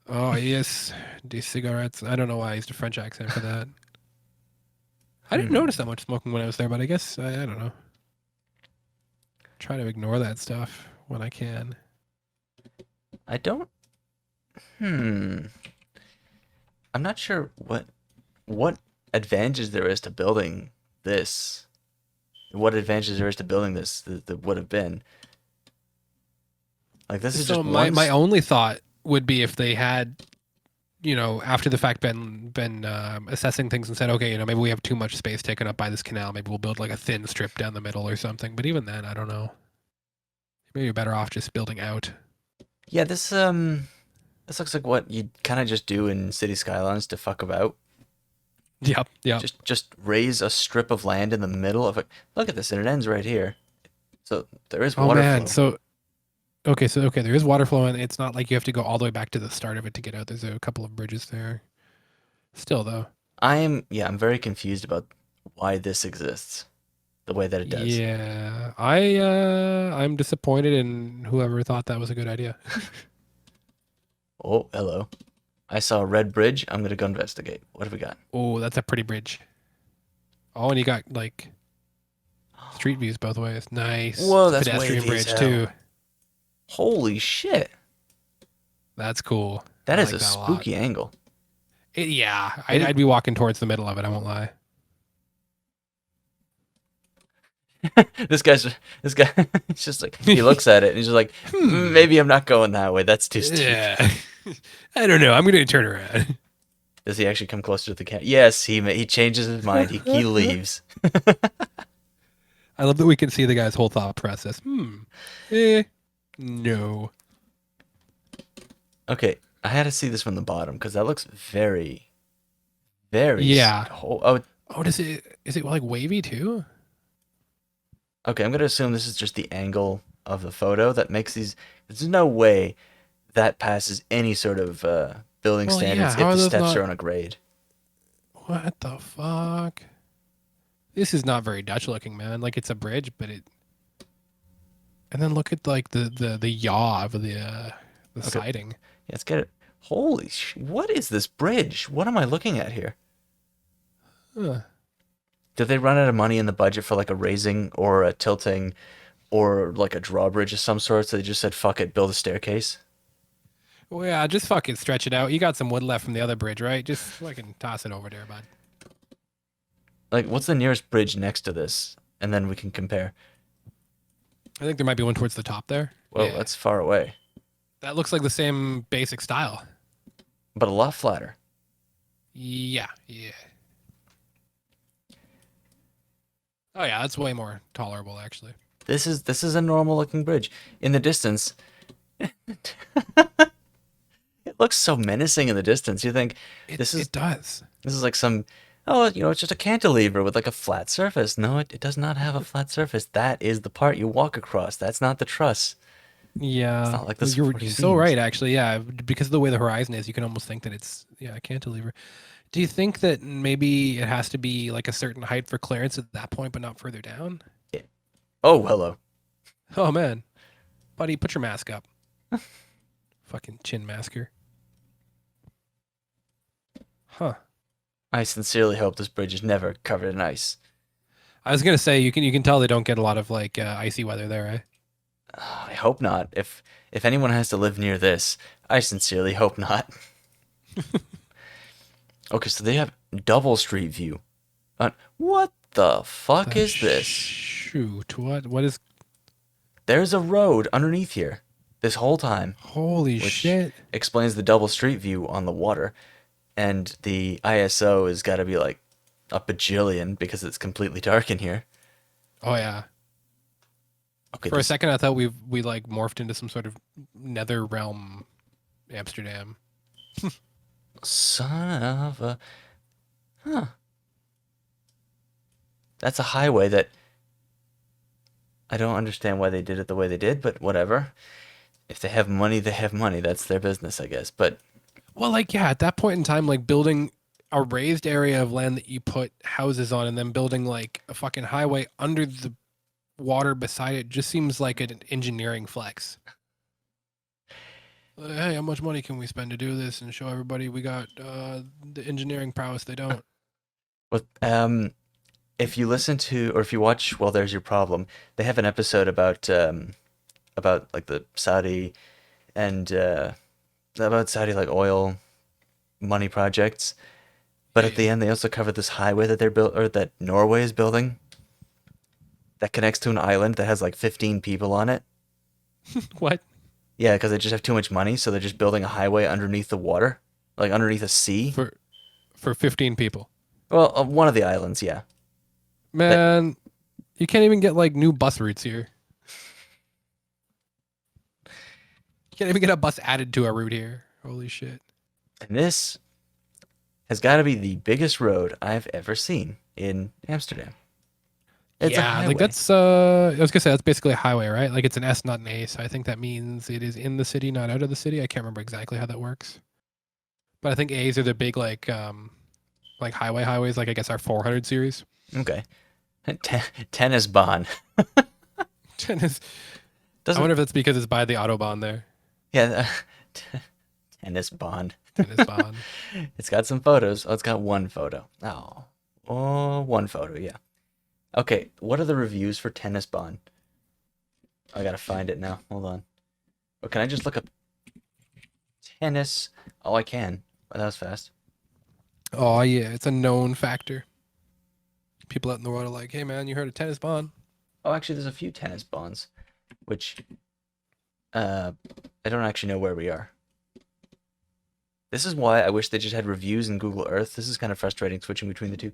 Oh yes, these cigarettes. I don't know why I used a French accent for that. I didn't notice that much smoking when I was there, but I guess I don't know. Try to ignore that stuff when I can. I don't. I'm not sure what advantages there is to building this. What advantages there is to building this that would have been. Like, this is So just my only thought would be if they had, after the fact been assessing things and said, okay, maybe we have too much space taken up by this canal. Maybe we'll build like a thin strip down the middle or something. But even then, I don't know. Maybe you're better off just building out. Yeah, this looks like what you'd kind of just do in city skylines to fuck about. Yep. Just raise a strip of land in the middle of it. Look at this, and it ends right here. So there is Oh water man, flow. okay, there is water flow, and it's not like you have to go all the way back to the start of it to get out. There's a couple of bridges there. Still though. I'm very confused about why this exists the way that it does. Yeah, I'm disappointed in whoever thought that was a good idea. Oh, hello. I saw a red bridge. I'm gonna go investigate. What have we got? Oh, that's a pretty bridge. Oh, and you got like street views both ways. Nice. Whoa, that's pedestrian wavy as bridge hell. too. Holy shit. That's cool. That I is like a that lot. spooky angle. Yeah, I'd be walking towards the middle of it. I won't lie. This guy, he's just like, he looks at it and he's just like, maybe I'm not going that way. That's too steep. Yeah. I don't know. I'm gonna turn around. Does he actually come closer to the cat? Yes, he changes his mind. He leaves. I love that we can see the guy's whole thought process. No. Okay, I had to see this from the bottom because that looks very, very. Yeah. Oh, Oh, is it like wavy too? okay. I'm gonna assume this is just the angle of the photo that makes these. There's no way that passes any sort of building Well, yeah, standards how are if the those steps not- are on a grade. What the fuck? This is not very Dutch looking, man. Like it's a bridge, but it. And then look at like the yaw of the siding. Yeah, let's get it. Holy what is this bridge? What am I looking at here? Huh. Did they run out of money in the budget for like a raising or a tilting or like a drawbridge of some sort? So they just said, fuck it, build a staircase? Well, yeah, just fucking stretch it out. You got some wood left from the other bridge, right? Just fucking toss it over there, bud. Like, what's the nearest bridge next to this? And then we can compare. I think there might be one towards the top there. Whoa, Yeah. that's far away, That looks like the same basic style. but a lot flatter. Yeah, yeah. Oh yeah, that's way more tolerable actually. This is a normal looking bridge. In the distance, it looks so menacing in the distance. You think It this is it does. this is like some, oh, it's just a cantilever with like a flat surface. No, it does not have a flat surface. That is the part you walk across. That's not the truss. It's Yeah, not like the well, you're supporting so beams. right actually. Yeah, because of the way the horizon is, you can almost think that it's a cantilever. Do you think that maybe it has to be like a certain height for clearance at that point, but not further down? Yeah. Oh, hello. Oh man, buddy, put your mask up. Fucking chin masker. Huh. I sincerely hope this bridge is never covered in ice. I was gonna say you can tell they don't get a lot of like icy weather there, eh? I hope not. If anyone has to live near this, I sincerely hope not. Okay, so they have double street view. What the fuck is this? Shoot, what is? There's a road underneath here this whole time, Holy which shit! explains the double street view on the water. And the ISO has got to be like a bajillion because it's completely dark in here. Oh yeah. Okay, For a this second, I thought we like morphed into some sort of nether realm, Amsterdam. son of a, huh? That's a highway that I don't understand why they did it the way they did, but whatever. If they have money, they have money. That's their business, I guess. But Well, like yeah, at that point in time, like building a raised area of land that you put houses on, and then building like a fucking highway under the water beside it, just seems like an engineering flex. Hey, how much money can we spend to do this and show everybody we got the engineering prowess they don't? with if you listen to or if you watch, well, there's your problem. They have an episode about like the Saudi and about Saudi like oil money projects. But Yeah, at the end, they also cover this highway that they're built or that Norway is building that connects to an island that has like 15 people on it. yeah. What? Yeah, because they just have too much money, so they're just building a highway underneath the water, like underneath a sea. For 15 people. Well, one of the islands, yeah. That Man, you can't even get like new bus routes here. You can't even get a bus added to a route here. Holy shit. and this has got to be the biggest road I've ever seen in Amsterdam. It's a Yeah, like highway. that's I was gonna say that's basically a highway, right? Like it's an S, not an A, so I think that means it is in the city, not out of the city. I can't remember exactly how that works. But I think A's are the big like highways, like I guess our 400 series. Okay. Tennis bond. Tennis. I Doesn't wonder if that's because it's by the Autobahn there. yeah. Tennis bond. Tennis Bahn. It's got some photos. Oh, it's got one photo. Oh, one photo. Yeah. Okay. What are the reviews for Tennis Bond? I gotta find it now. Hold on. Or can I just look up tennis? Oh, I can. Oh, that was fast. Oh yeah, it's a known factor. People out in the world are like, "Hey man, you heard of Tennis Bahn?" Oh, actually, there's a few tennis bonds, which I don't actually know where we are. This is why I wish they just had reviews in Google Earth. This is kind of frustrating switching between the two.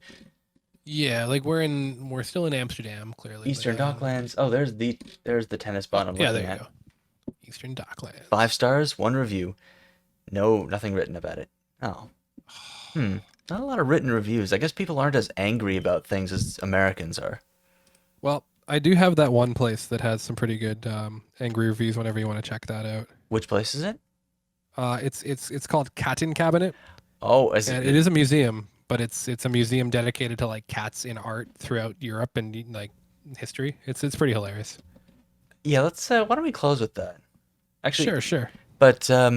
Yeah, like we're still in Amsterdam, clearly. Eastern But, Docklands. Oh, there's the tennis oh, bond I'm yeah, looking there you at. go. Eastern Docklands. 5 stars, one review. No, nothing written about it. Oh, not a lot of written reviews. I guess people aren't as angry about things as Americans are. Well, I do have that one place that has some pretty good angry reviews. Whenever you want to check that out, Which place is it? it's called Katten Cabinet, Oh, is and it? it is a museum, but it's a museum dedicated to like cats in art throughout Europe and like history. It's pretty hilarious. Yeah, let's. Why don't we close with that? Actually, Sure, sure. but I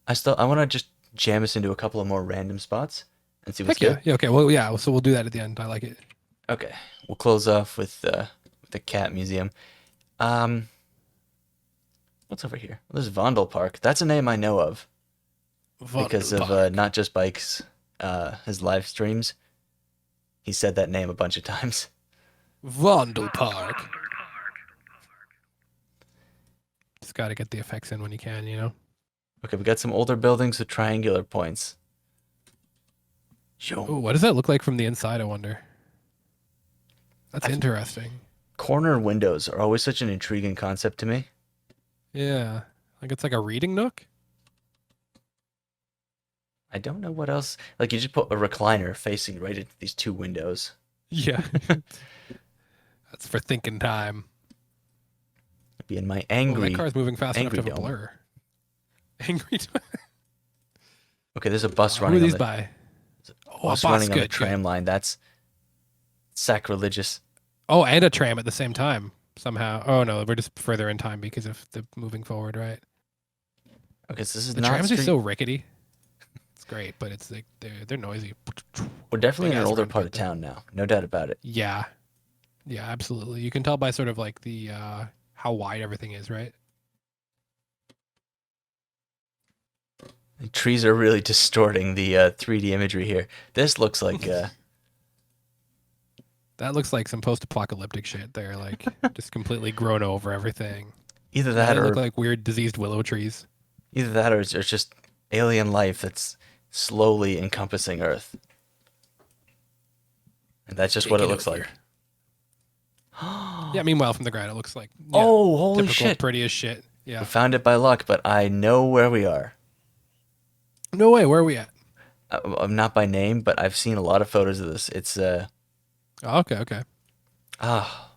want to just jam us into a couple of more random spots and see what's Heck yeah, good. yeah. Okay, well, yeah. So we'll do that at the end. I like it. Okay, we'll close off with the cat museum. Um, what's over here? Well, there's Vondel Park. That's a name I know of because of Vondelpark. Not Just Bikes, his live streams. He said that name a bunch of times. Vondel Park. Just got to get the effects in when you can, you know? Okay, we got some older buildings with triangular points. Ooh, what does that look like from the inside, I wonder? That's interesting. Corner windows are always such an intriguing concept to me. Yeah. Like it's like a reading nook? I don't know what else. Like you just put a recliner facing right into these two windows. Yeah. That's for thinking time. Be in my Oh, angry. that car's moving fast enough to have a dome. blur. Angry. Okay, there's a bus Who are running on these the by? Oh, bus a bus. running on the Good, tram line. That's sacrilegious. Oh, and a tram at the same time somehow. Oh no, we're just further in time because of the moving forward, right? Okay, so this is The not trams are street. so rickety. It's great, but it's like they're noisy. We're definitely in an Big-ass older rims part right of there. town now. No doubt about it. Yeah, yeah, absolutely. You can tell by sort of like the how wide everything is, right? The trees are really distorting the 3D imagery here. This looks like That looks like some post-apocalyptic shit. They're like just completely grown over everything. either Yeah, that they or look like weird diseased willow trees. it's just alien life that's slowly encompassing Earth. And that's just what it Taking looks like. over. Yeah, meanwhile from the ground it looks like Oh, holy typical shit. pretty as shit. We Yeah. found it by luck, but I know where we are. No way, where are we at? I'm not by name, but I've seen a lot of photos of this. It's Oh, okay. ah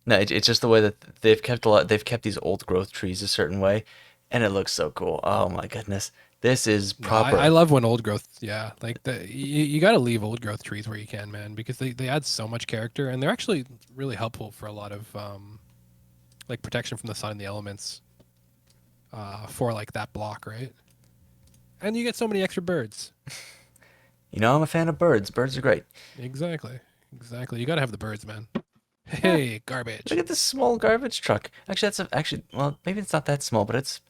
no, it's just the way that they've kept they've kept these old growth trees a certain way, and it looks so cool. Oh my goodness. This is No, proper. I love when old growth, yeah, like you got to leave old growth trees where you can, man, because they add so much character and they're actually really helpful for a lot of like protection from the sun and the elements for like that block, right? And you get so many extra birds. You know, I'm a fan of birds. Birds are great. Exactly. You got to have the birds, man. Hey, garbage. Look at this small garbage truck. Actually, actually, well, maybe it's not that small, but it's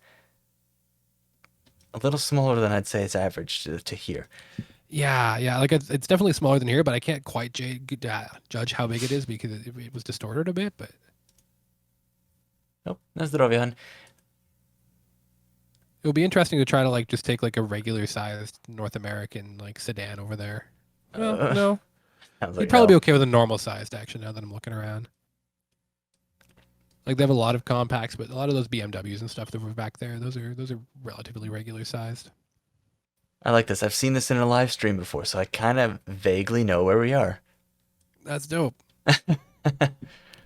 a little smaller than I'd say it's average to here. Yeah, like it's definitely smaller than here, but I can't quite judge how big it is because it was distorted a bit, but Nope, na zdrowie, hon. it would be interesting to try to like just take like a regular sized North American like sedan over there. Well, no, I was you'd like, probably be no. okay with a normal sized actually. Now that I'm looking around, like they have a lot of compacts, but a lot of those BMWs and stuff that were back there, those are relatively regular sized. I like this. I've seen this in a live stream before, so I kind of vaguely know where we are. That's dope.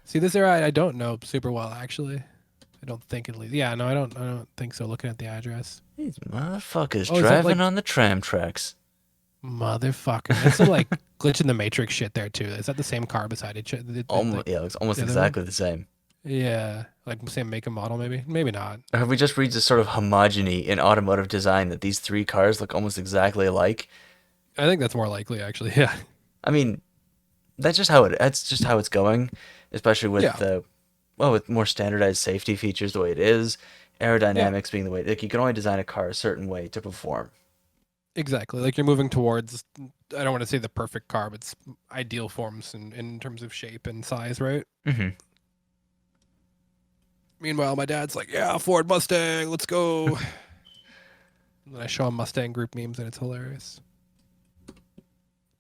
See, this area I don't know super well actually. I don't think at least. Yeah, no, I don't think so. Looking at the address, These motherfuckers Oh, is that driving like- on the tram tracks. motherfucker. There's some like glitch in the matrix shit there too. Is that the same car beside each other? Yeah, it looks almost the other exactly the same. Yeah, like same make and model, maybe not. Or have we just reached a sort of homogeny in automotive design that these three cars look almost exactly alike? I think that's more likely, actually. Yeah, I mean, that's just how it's going, especially with Yeah. with more standardized safety features the way it is, aerodynamics being the way, like you can only design a car a certain way to perform. exactly. Like you're moving towards. I don't want to say the perfect car, but it's ideal forms in terms of shape and size, right? Mm-hmm. Meanwhile, my dad's like, "Yeah, Ford Mustang, let's go." And then I show him Mustang group memes, and it's hilarious.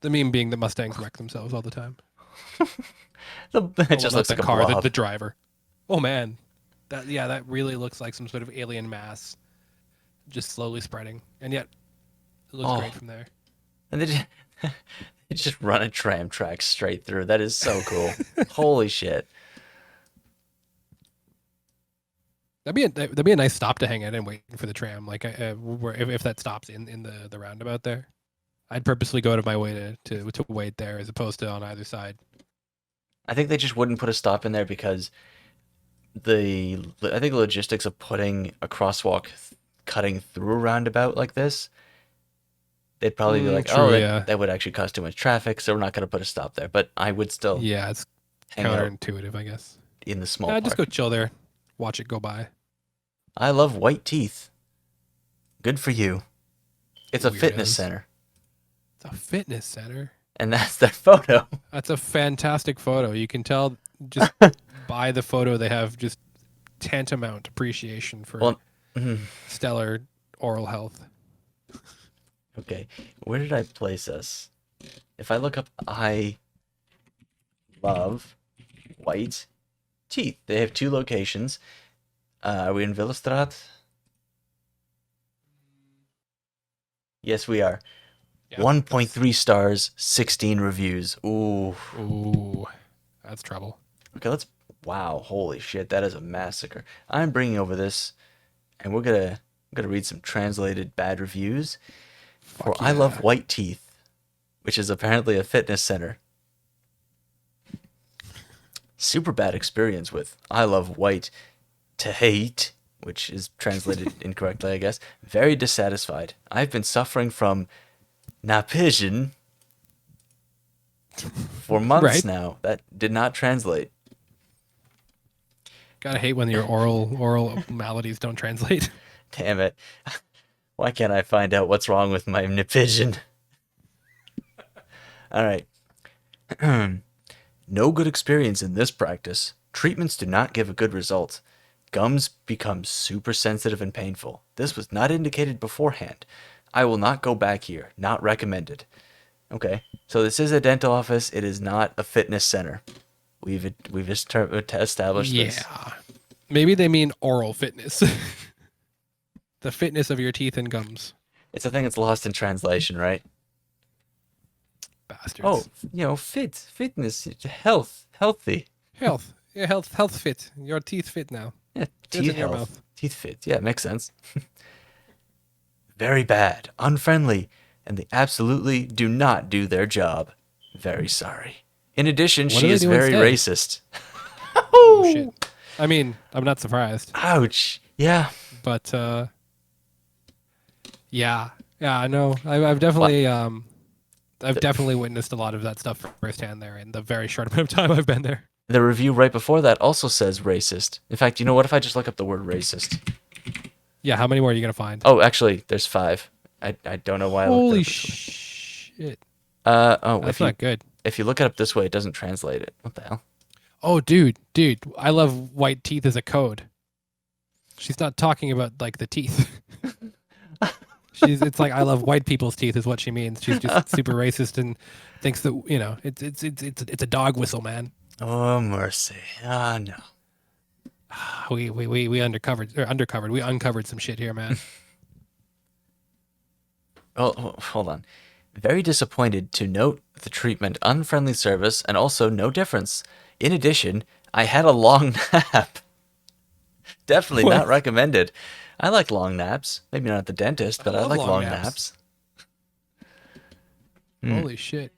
The meme being that Mustangs wreck themselves all the time. It just not looks the like a car, blob. the driver. Oh man, that really looks like some sort of alien mass, just slowly spreading, and yet it looks great from there. And they just run a tram track straight through. That is so cool. Holy shit. That'd be a nice stop to hang out and wait for the tram. Like if that stops in the roundabout there, I'd purposely go to my way to wait there as opposed to on either side. I think they just wouldn't put a stop in there because I think the logistics of putting a crosswalk cutting through a roundabout like this, they'd probably be like, true, oh, yeah. that would actually cause too much traffic, so we're not going to put a stop there. But I would still Yeah, it's hang out counterintuitive, I guess. in the small Yeah, park. just go chill there, watch it go by. I love white teeth. Good for you. It's a fitness Weirdos. center. It's a fitness center. And that's their photo. That's a fantastic photo. You can tell just by the photo they have just tantamount appreciation for Well, mhm. stellar oral health. Okay, where did I place us? If I look up I love white teeth. They have 2 locations. Are we in Villestraat? Yes, we are. Yeah, 1.3 stars, 16 reviews. Ooh. Ooh, that's trouble. Okay, let's. Wow, holy shit, that is a massacre. I'm bringing over this, and we're gonna read some translated bad reviews for Fuck I yeah. Love White Teeth, which is apparently a fitness center. Super bad experience with I Love White to hate, which is translated incorrectly, I guess. Very dissatisfied. I've been suffering from napision for months Right? now. That did not translate. Gotta hate when your oral maladies don't translate. Damn it. Why can't I find out what's wrong with my napision? All right. No good experience in this practice. Treatments do not give a good result. Gums become super sensitive and painful. This was not indicated beforehand. I will not go back here. Not recommended. Okay. So this is a dental office. It is not a fitness center. We've established this. Yeah. Maybe they mean oral fitness. The fitness of your teeth and gums. It's a thing that's lost in translation, right? Bastards. Oh, fitness, healthy. Health. Yeah, health fit. Your teeth fit now. Yeah, Fit teeth in your health. mouth. Teeth fit. Yeah, makes sense. Very bad, unfriendly, and they absolutely do not do their job. Very sorry. In addition, What she do they is do very instead? racist. Oh shit. I mean, I'm not surprised. Ouch. Yeah. But yeah. Yeah, I know. I've What? definitely witnessed a lot of that stuff firsthand there in the very short amount of time I've been there. The review right before that also says racist. In fact, you know what? If I just look up the word racist. Yeah, how many more are you gonna find? Oh, actually, there's 5. I don't know why I looked it Holy up this way. shit. Oh, That's not good. if you look it up this way, it doesn't translate it. What the hell? Oh, dude, I love white teeth as a code. She's not talking about like the teeth. It's like I love white people's teeth is what she means. She's just super racist and thinks that it's a dog whistle, man. Oh mercy. Ah no. We uncovered. We uncovered some shit here, man. Oh, hold on. Very disappointed to note the treatment, unfriendly service, and also no difference. In addition, I had a long nap. Definitely not What? recommended. I like long naps. Maybe not at the dentist, but I love like long long naps. naps. Holy shit.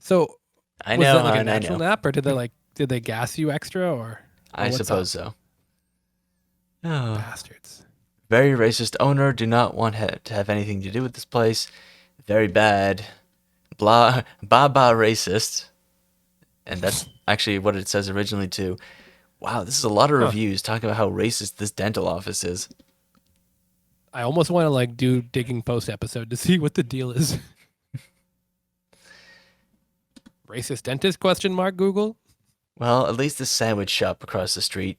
So I was know, that like a hon, I natural know. nap, or did they gas you extra, or I what's suppose so. Oh. bastards? Very racist owner. Do not want to have anything to do with this place. Very bad. Blah, baba racist. And that's actually what it says originally too. Wow, this is a lot of Huh. reviews talking about how racist this dental office is. I almost want to like do digging post episode to see what the deal is. Racist dentist question mark Google? Well, at least this sandwich shop across the street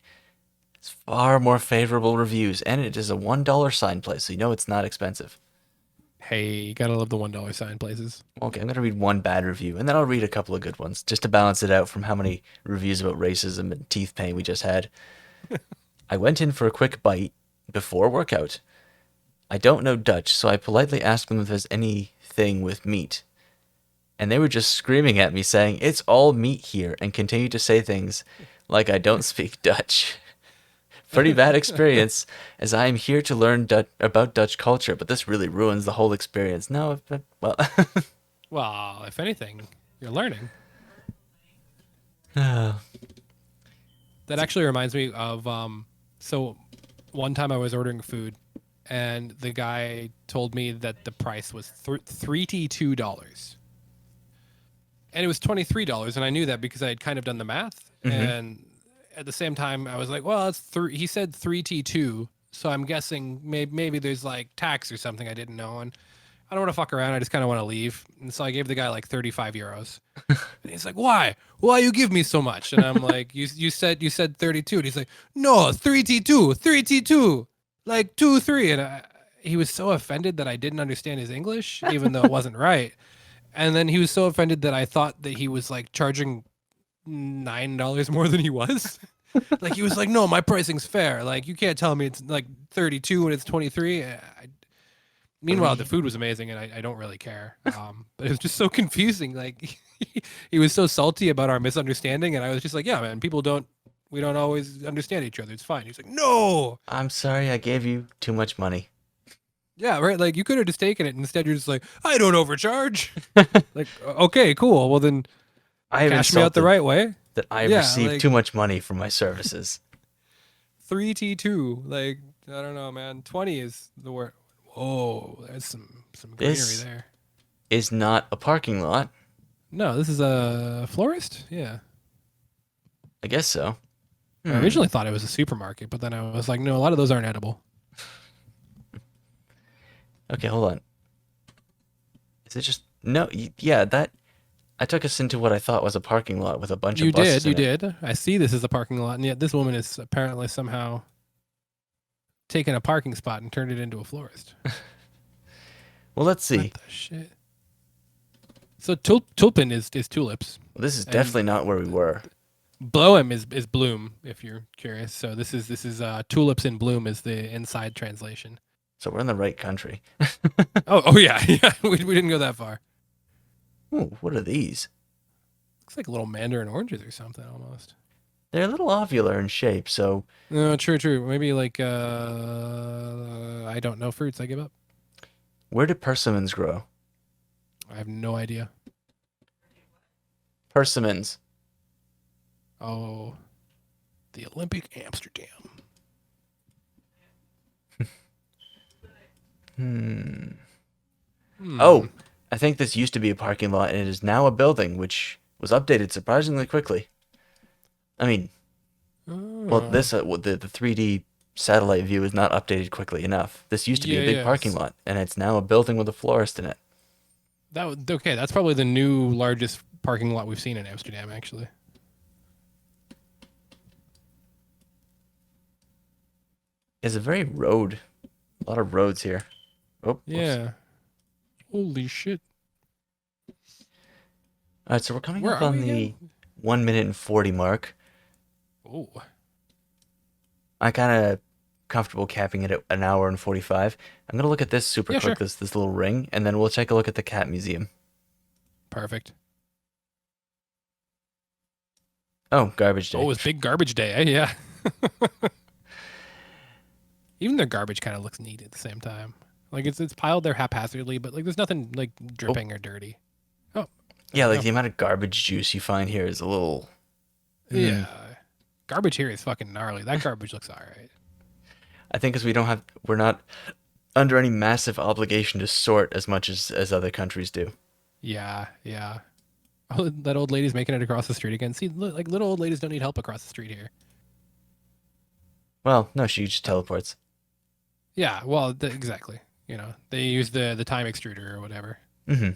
has far more favorable reviews, and it is a $1 sign place, so you know it's not expensive. Hey, you gotta love the $1 sign places. Okay, I'm gonna read one bad review, and then I'll read a couple of good ones, just to balance it out from how many reviews about racism and teeth pain we just had. I went in for a quick bite before workout. I don't know Dutch, so I politely asked them if there's anything with meat. And they were just screaming at me saying, "It's all meat here," and continued to say things like I don't speak Dutch. Pretty bad experience, as I am here to learn about Dutch culture, but this really ruins the whole experience. No, well, Well, if anything, you're learning. oh, That actually reminds me of so one time I was ordering food and the guy told me that the price was $32. And it was $23, and I knew that because I had kind of done the math. And at the same time, I was like, "Well, it's He said 3T2, so I'm guessing maybe there's like tax or something I didn't know." And don't want to fuck around. I just kind of want to leave. And so I gave the guy like 35 euros. And he's like, why? Why you give me so much? And I'm like, you said 32. And he's like, no, 3T2, 3T2, like 2, 3. And he was so offended that I didn't understand his English, even though it wasn't right. And then he was so offended that I thought that he was like charging $9 more than he was. Like he was like, no, my pricing's fair. Like you can't tell me it's like 32 and it's 23. Meanwhile, the food was amazing, and I don't really care. But it was just so confusing. Like he was so salty about our misunderstanding, and I was just like, yeah, man, we don't always understand each other. It's fine. He's like, no. I'm sorry I gave you too much money. Yeah, right. Like you could have just taken it. Instead, you're just like, I don't overcharge. Like, okay, cool. Well, then I cash me out the right way. That I Yeah, received like- too much money for my services. 3T2. Like I don't know, man. 20 is the word. Whoa, there's some greenery This- there. Is not a parking lot. No, this is a florist. Yeah. I guess so. I originally thought it was a supermarket, but then I was like, no, a lot of those aren't edible. Okay, hold on. Is it just no? Yeah, that I took us into what I thought was a parking lot with a bunch You of buses. did, you in it. did. I see this is a parking lot, and yet this woman is apparently somehow taken a parking spot and turned it into a florist. Well, let's see. What the shit? So tulpen is tulips. Well, this is definitely not where we were. Bloem is bloom, if you're curious. So this is tulips in bloom is the inside translation. So we're in the right country. Oh yeah, yeah. We didn't go that far. Ooh, what are these? Looks like little mandarin oranges or something almost. They're a little ovular in shape, so No, true. Maybe like I don't know fruits. I give up. where do persimmons grow? I have no idea. Persimmons. Oh, the Olympic Amsterdam. Hmm. Hmm. Oh, I think this used to be a parking lot, and it is now a building, which was updated surprisingly quickly. I mean, well, Oh. this the 3D satellite view is not updated quickly enough. This used to be a big parking lot, and it's now a building with a florist in it. Okay. That's probably the new largest parking lot we've seen in Amsterdam, actually. It's a very a lot of roads here. Oh, whoops. Yeah. Holy shit. All right, so we're coming Where up are on we the again? 1 minute and 40 mark. Oh. I kind of comfortable capping it at an hour and 45. I'm gonna look at this super Yeah, quick, sure. this little ring, and then we'll take a look at the cat museum. Perfect. Oh, garbage day. Oh, it's big garbage day. Yeah. Even their garbage kind of looks neat at the same time. Like it's piled there haphazardly, but like there's nothing like dripping or dirty. Oh. Yeah, like Oh. the amount of garbage juice you find here is a little. Yeah. Garbage here is fucking gnarly. That garbage looks all right. I think because we're not under any massive obligation to sort as much as other countries do. Yeah. Oh, that old lady's making it across the street again. See, like little old ladies don't need help across the street here. Well, no, she just teleports. Yeah, well, exactly. You know, they use the time extruder or whatever. Mm-hmm.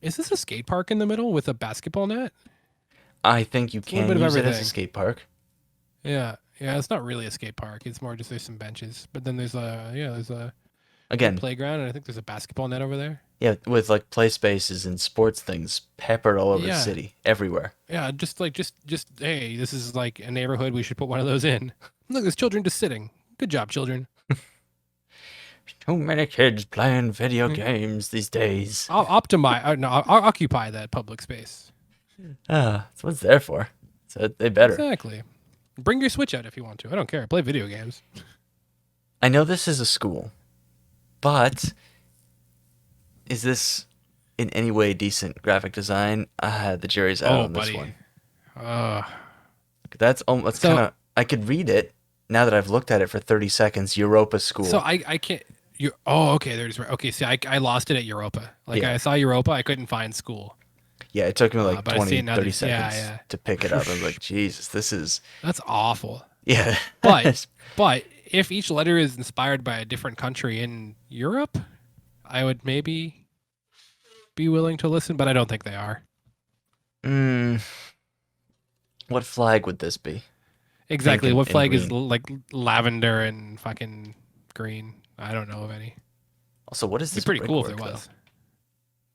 Is this a skate park in the middle with a basketball net? I think you a little can bit of use it as a everything. skate park. Yeah, it's not really a skate park. It's more just there's some benches, but then there's a Again, playground, and I think there's a basketball net over there. yeah, with like play spaces and sports things peppered all over the Yeah. city, everywhere. Yeah, just hey, this is like a neighborhood. We should put one of those in. Look, there's children just sitting. Good job, children. Too many kids playing video Mm. games these days. I'll occupy that public space. That's what it's there for. So they better. Exactly. Bring your Switch out if you want to. I don't care. Play video games. I know this is a school, but is this in any way decent graphic design? The jury's out on this one. That's almost So- kind of. I could read it now that I've looked at it for 30 seconds. Europa School. So I can't. Okay. There's okay. See, I lost it at Europa. Like Yeah. I saw Europa, I couldn't find school. Yeah, it took me like but I see 20, it now 30 that- yeah, seconds yeah. to pick it up. I was like, Jesus, this is. That's awful. Yeah. But if each letter is inspired by a different country in Europe, I would maybe be willing to listen, but I don't think they are. Mm, what flag would this be? Pink Exactly. and, What and flag is green. like lavender and fucking green? I don't know of any. Also, what is It'd be this pretty cool if there brickwork though? was.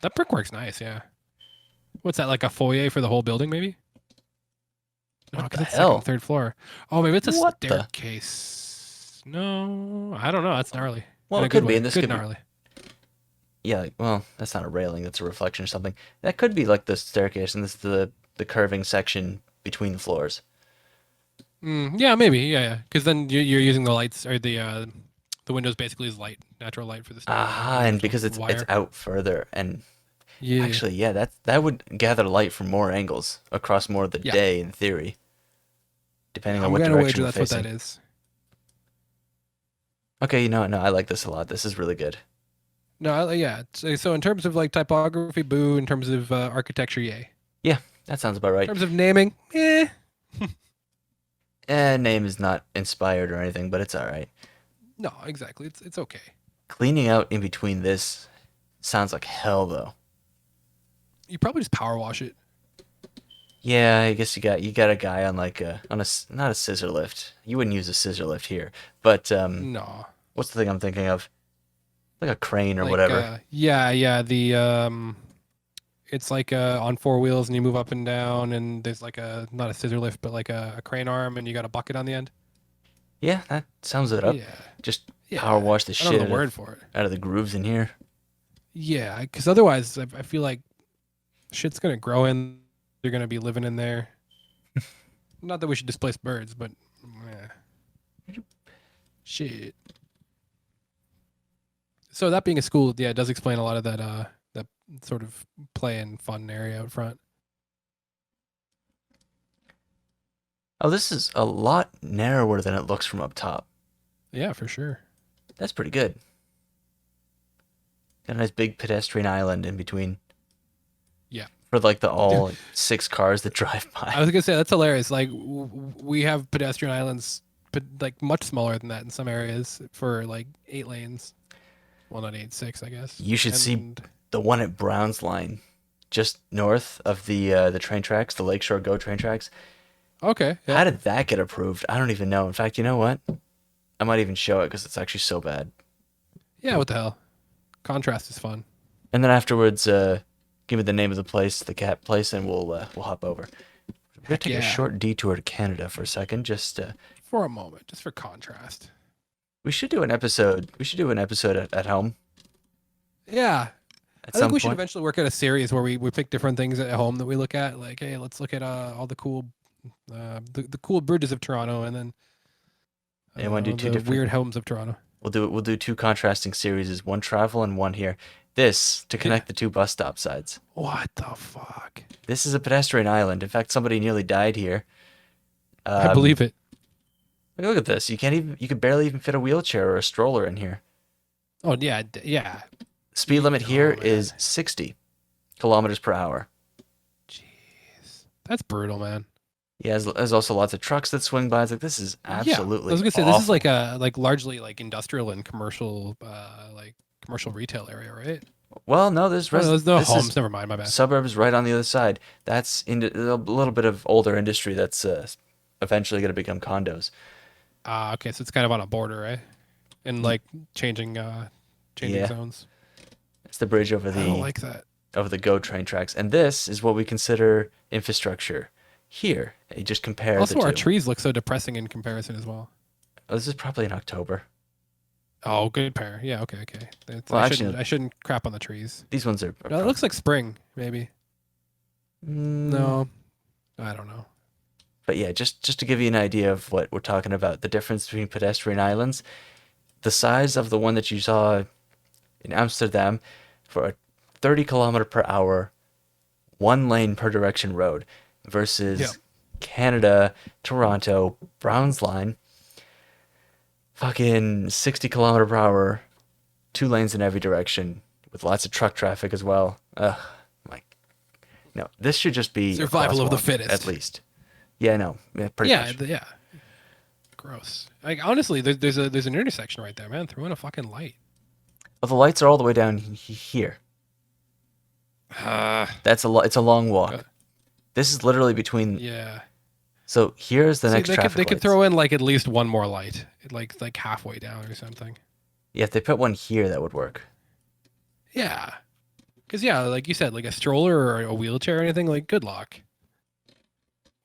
That brickwork's nice, yeah. What's that, like a foyer for the whole building, maybe? No, What the because it's second and hell? third floor. Oh, maybe it's a What the? staircase. No, I don't know. That's gnarly. Well, In a it good could be, way. and this Good could be. gnarly. Yeah, well, that's not a railing. That's a reflection or something. That could be like the staircase, and this is the curving section between the floors. Yeah, maybe. Yeah, yeah. Because then you're using the lights or the windows basically is light, natural light for the stairs, and then Aha, you and have to because it's wire. out further, and Yeah, actually, yeah, that would gather light from more angles across more of the yeah. day in theory, Yeah, depending on I'm what gonna direction wager we're that's what that facing. is. Okay, you know what? No, I like this a lot. This is really good. No, yeah. So in terms of like typography, boo. In terms of architecture, yay. Yeah, that sounds about In right. terms of naming, Name is not inspired or anything, but it's all right. no, exactly. It's okay. Cleaning out in between this sounds like hell, though. You probably just power wash it. Yeah, I guess you got a guy on like not a scissor lift. You wouldn't use a scissor lift here, but No, what's the thing I'm thinking of? Like a crane or like whatever. yeah. It's like on four wheels, and you move up and down, and there's like a not a scissor lift, but like a crane arm, and you got a bucket on the end. Yeah, that sums it up. Yeah, Just power yeah. wash the I don't know shit the word for it. out of the grooves in here. Yeah, because otherwise, I feel like shit's gonna grow in. They're gonna be living in there. Not that we should displace birds, but shit. So that being a school, yeah, it does explain a lot of that sort of play and fun area out front. Oh, this is a lot narrower than it looks from up top. Yeah, for sure. That's pretty good. Got a nice big pedestrian island in between Yeah. for like the all like, 6 cars that drive I by. was gonna say that's hilarious. Like we have pedestrian islands, but like much smaller than that in some areas for like 8 lanes. Well, not 8, 6, I guess. You should see And the one at Browns Line, just north of the train tracks, the Lakeshore Go train tracks. okay, yeah, How did that get approved? I don't even know. In fact, you know what? I might even show it because it's actually so bad. yeah. What the hell? Contrast is fun. And then afterwards, give me the name of the place, the cat place, and we'll hop over. We're gonna Heck take a yeah. short detour to Canada for a second. Just For a moment, just for contrast. we should do an episode. We should do an episode at home Yeah, at I think some we should point. eventually work out a series where we pick different things at home that we look at. Like, hey, let's look at all the cool, the cool bridges of Toronto, and then And want to do two the different. weird homes of Toronto. We'll do two contrasting series, one travel and one here. This to Yeah. connect the two bus stop sides. What the fuck? This is a pedestrian island. In fact, somebody nearly died here. I believe it. Look at this. You could barely even fit a wheelchair or a stroller in here. Oh yeah, yeah. Speed limit here Oh, man. is 60 kilometers per hour. Jeez, that's brutal, man. Yeah, there's also lots of trucks that swing by. It's like this is Yeah, I absolutely was gonna say this is awful. like a largely like industrial and commercial, like commercial retail area, right? Well, no, Oh, no, there's no this homes. is Never mind, my bad. suburbs right on the other side. That's a little bit of older industry that's eventually going to become condos. Okay, so it's kind of on a border, right? And like changing Yeah. zones. It's the bridge over I don't the like that. GO train tracks, and this is what we consider infrastructure here. You just compare Also, the our two. trees look so depressing in comparison as well. Oh, this is probably in October. Oh, good pair. Yeah, okay, okay. Well, I actually, shouldn't crap on the trees. these ones are. No, it looks like spring, maybe. Mm, No, I don't know. But yeah, just to give you an idea of what we're talking about, the difference between pedestrian islands, the size of the one that you saw in Amsterdam for a 30 kilometer per hour, 1 lane per direction road versus Yeah. Canada, Toronto, Browns Line, fucking 60 kilometer per hour, 2 lanes in every direction with lots of truck traffic as well. Ugh, like, no, this should just be a Survival of the crosswalk, fittest. at least. Yeah, no, yeah, pretty Yeah, much. yeah. Gross. Like honestly, there's an intersection right there, man. Throw in a fucking light. Oh, the lights are all the way down here. That's it's a long walk. This is literally between. Yeah. So here's the See, next traffic they could lights. throw in like at least one more light, like halfway down or something. Yeah, if they put one here, that would work. Yeah. Because yeah, like you said, like a stroller or a wheelchair or anything, like good luck.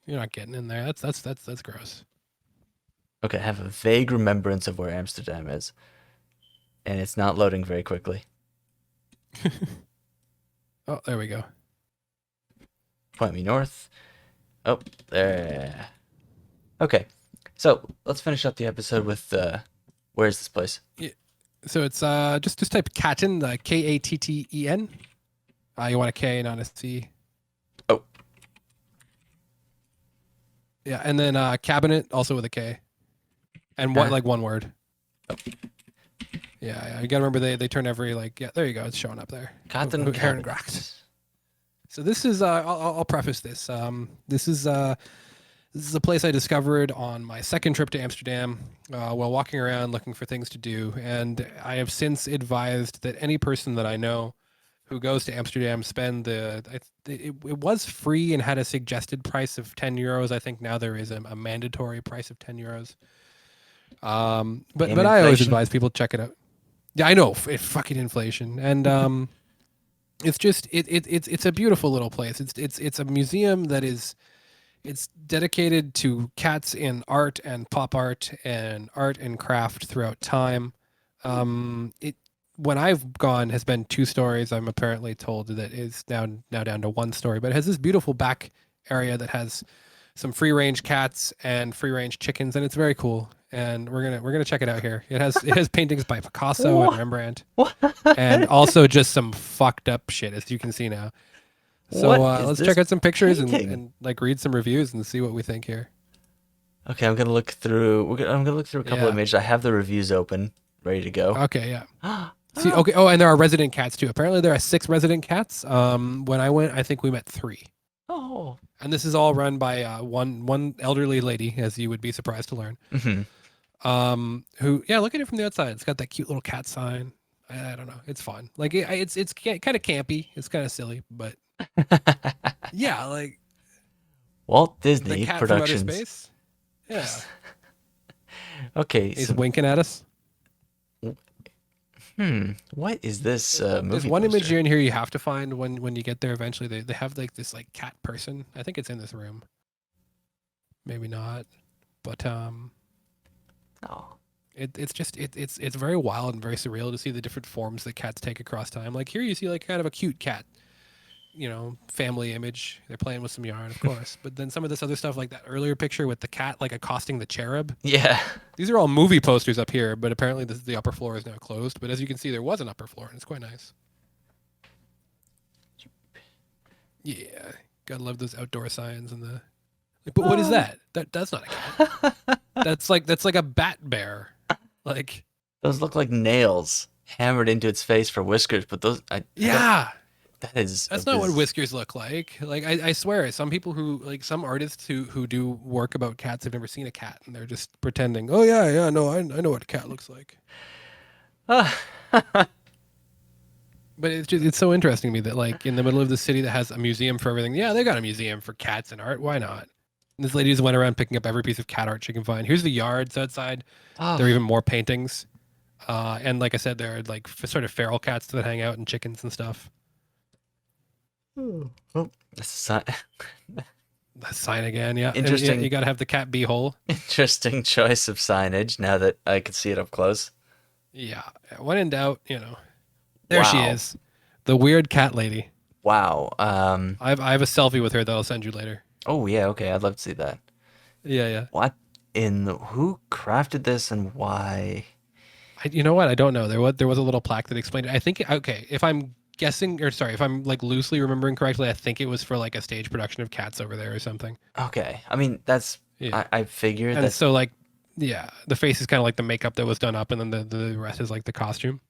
You're not getting in there. That's gross. Okay, I have a vague remembrance of where Amsterdam is, and it's not loading very quickly. Oh, there we go. Point me north. Oh, there. Okay, so let's finish up the episode with where is this place? Yeah. So it's just type Katten, Katten. You want a K, not a C. Oh. Yeah, and then cabinet also with a K. And what like one word. Oh. Yeah, you gotta remember they turn every like there you go, it's showing up there. Cotton Herrengracht. So this is I'll preface this. This is a place I discovered on my second trip to Amsterdam while walking around looking for things to do, and I have since advised that any person that I know who goes to Amsterdam spend it was free and had a suggested price of 10 euros. I think now there is a mandatory price of 10 euros. But I always advise people check it out. Yeah, I know, fucking inflation, and it's just it's a beautiful little place. It's a museum that is it's dedicated to cats in art and pop art and craft throughout time. It when I've gone has been 2 stories. I'm apparently told that is now down to 1 story, but it has this beautiful back area that has some free range cats and free range chickens, and it's very cool. And we're gonna check it out here. It has paintings by Picasso and Rembrandt, and also just some fucked up shit, as you can see now. So let's check out some pictures and like read some reviews and see what we think here. Okay, I'm gonna look through. I'm gonna look through a couple of images. I have the reviews open, ready to go. Okay, yeah. See, okay. Oh, and there are resident cats too. Apparently, there are 6 resident cats. When I went, I think we met 3. Oh. And this is all run by one elderly lady, as you would be surprised to learn. Mm-hmm. Who, yeah, look at it from the outside. It's got that cute little cat sign. I don't know. It's fun. Like it's kind of campy. It's kind of silly, but yeah, like Walt Disney the cat Productions. from outer space. Yeah. Okay. He's winking at us. What is this movie? There's one poster? image in here you have to find when you get there eventually. They have like this like cat person. I think it's in this room. Maybe not. But Oh. It's very wild and very surreal to see the different forms that cats take across time. Like here you see like kind of a cute cat, family image. They're playing with some yarn, of course. But then some of this other stuff, like that earlier picture with the cat like accosting the cherub. Yeah. These are all movie posters up here, but apparently the upper floor is now closed. But as you can see, there was an upper floor, and it's quite nice. Yeah, gotta love those outdoor signs and the. But what is that? That's not a cat. that's like a bat bear. Like those look like nails hammered into its face for whiskers, but those that's not what whiskers look like. Like I swear, some people who like some artists who do work about cats have never seen a cat and they're just pretending. Oh yeah, no, I know what a cat looks like. But it's so interesting to me that like in the middle of the city that has a museum for everything. Yeah, they got a museum for cats and art. Why not? And this lady just went around picking up every piece of cat art she can find. Here's the yards outside. There are even more paintings. And like I said, there are like sort of feral cats that hang out and chickens and stuff. Oh, that's a sign. That sign again, yeah. Interesting. You got to have the cat bee hole. Interesting choice of signage. Now that I can see it up close. Yeah. When in doubt, there she is, the weird cat lady. Wow. I have a selfie with her that I'll send you later. Oh yeah. Okay. I'd love to see that. Yeah. What who crafted this and why? You know what? I don't know. There was a little plaque that explained it. I think if I'm guessing if I'm like loosely remembering correctly, I think it was for like a stage production of Cats over there or something. Okay. I mean, that's I figured and that. So like the face is kind of like the makeup that was done up, and then the rest is like the costume.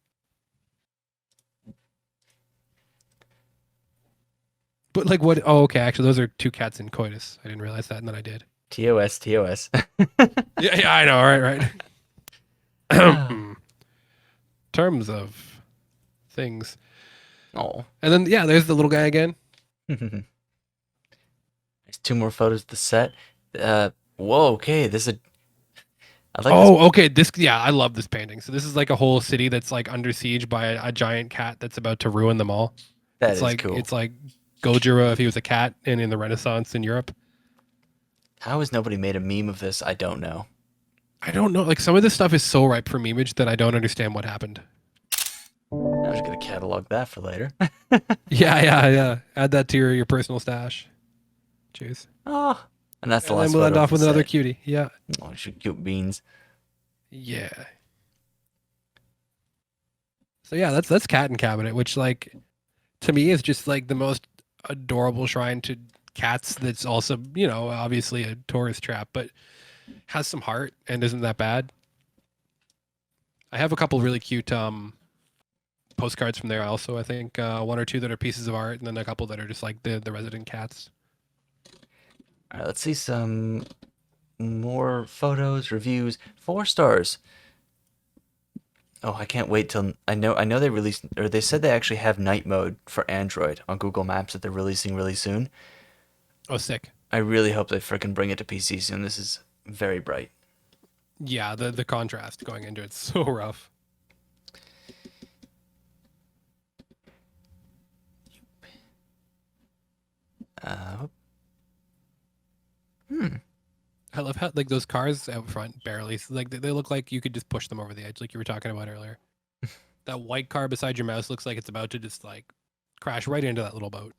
But like what? Oh, okay. Actually, those are 2 cats in coitus. I didn't realize that, and then I did. TOS. Yeah, I know. Right. Terms of things. Oh. And then yeah, there's the little guy again. There's 2 more photos of the set. Whoa, okay. I like this. Oh, okay. This, yeah, I love this painting. So this is like a whole city that's like under siege by a giant cat that's about to ruin them all. That It's is like cool. it's like Gojira if he was a cat and in the Renaissance in Europe. How has nobody made a meme of this? I don't know. I don't know. Like some of this stuff is so ripe for memeage that I don't understand what happened. I'm just gonna catalog that for later. Yeah. Add that to your personal stash. Cheers. Oh, and that's the And last then we'll photo end of off the with another set. cutie. Yeah. Oh, cute beans. Yeah. So yeah, that's Cat and Cabinet, which like to me is just like the most adorable shrine to cats that's also, obviously a tourist trap, but has some heart and isn't that bad. I have a couple really cute postcards from there also. I think 1 or 2 that are pieces of art and then a couple that are just like the resident cats. All right, let's see some more photos, reviews. 4 stars. Oh, I can't wait till I know they released, or they said they actually have night mode for Android on Google Maps that they're releasing really soon. Oh, sick. I really hope they frickin' bring it to PC soon. This is very bright. Yeah, the contrast going into it's so rough. Uh, I love how like those cars out front barely like they look like you could just push them over the edge like you were talking about earlier. That white car beside your mouse looks like it's about to just like crash right into that little boat.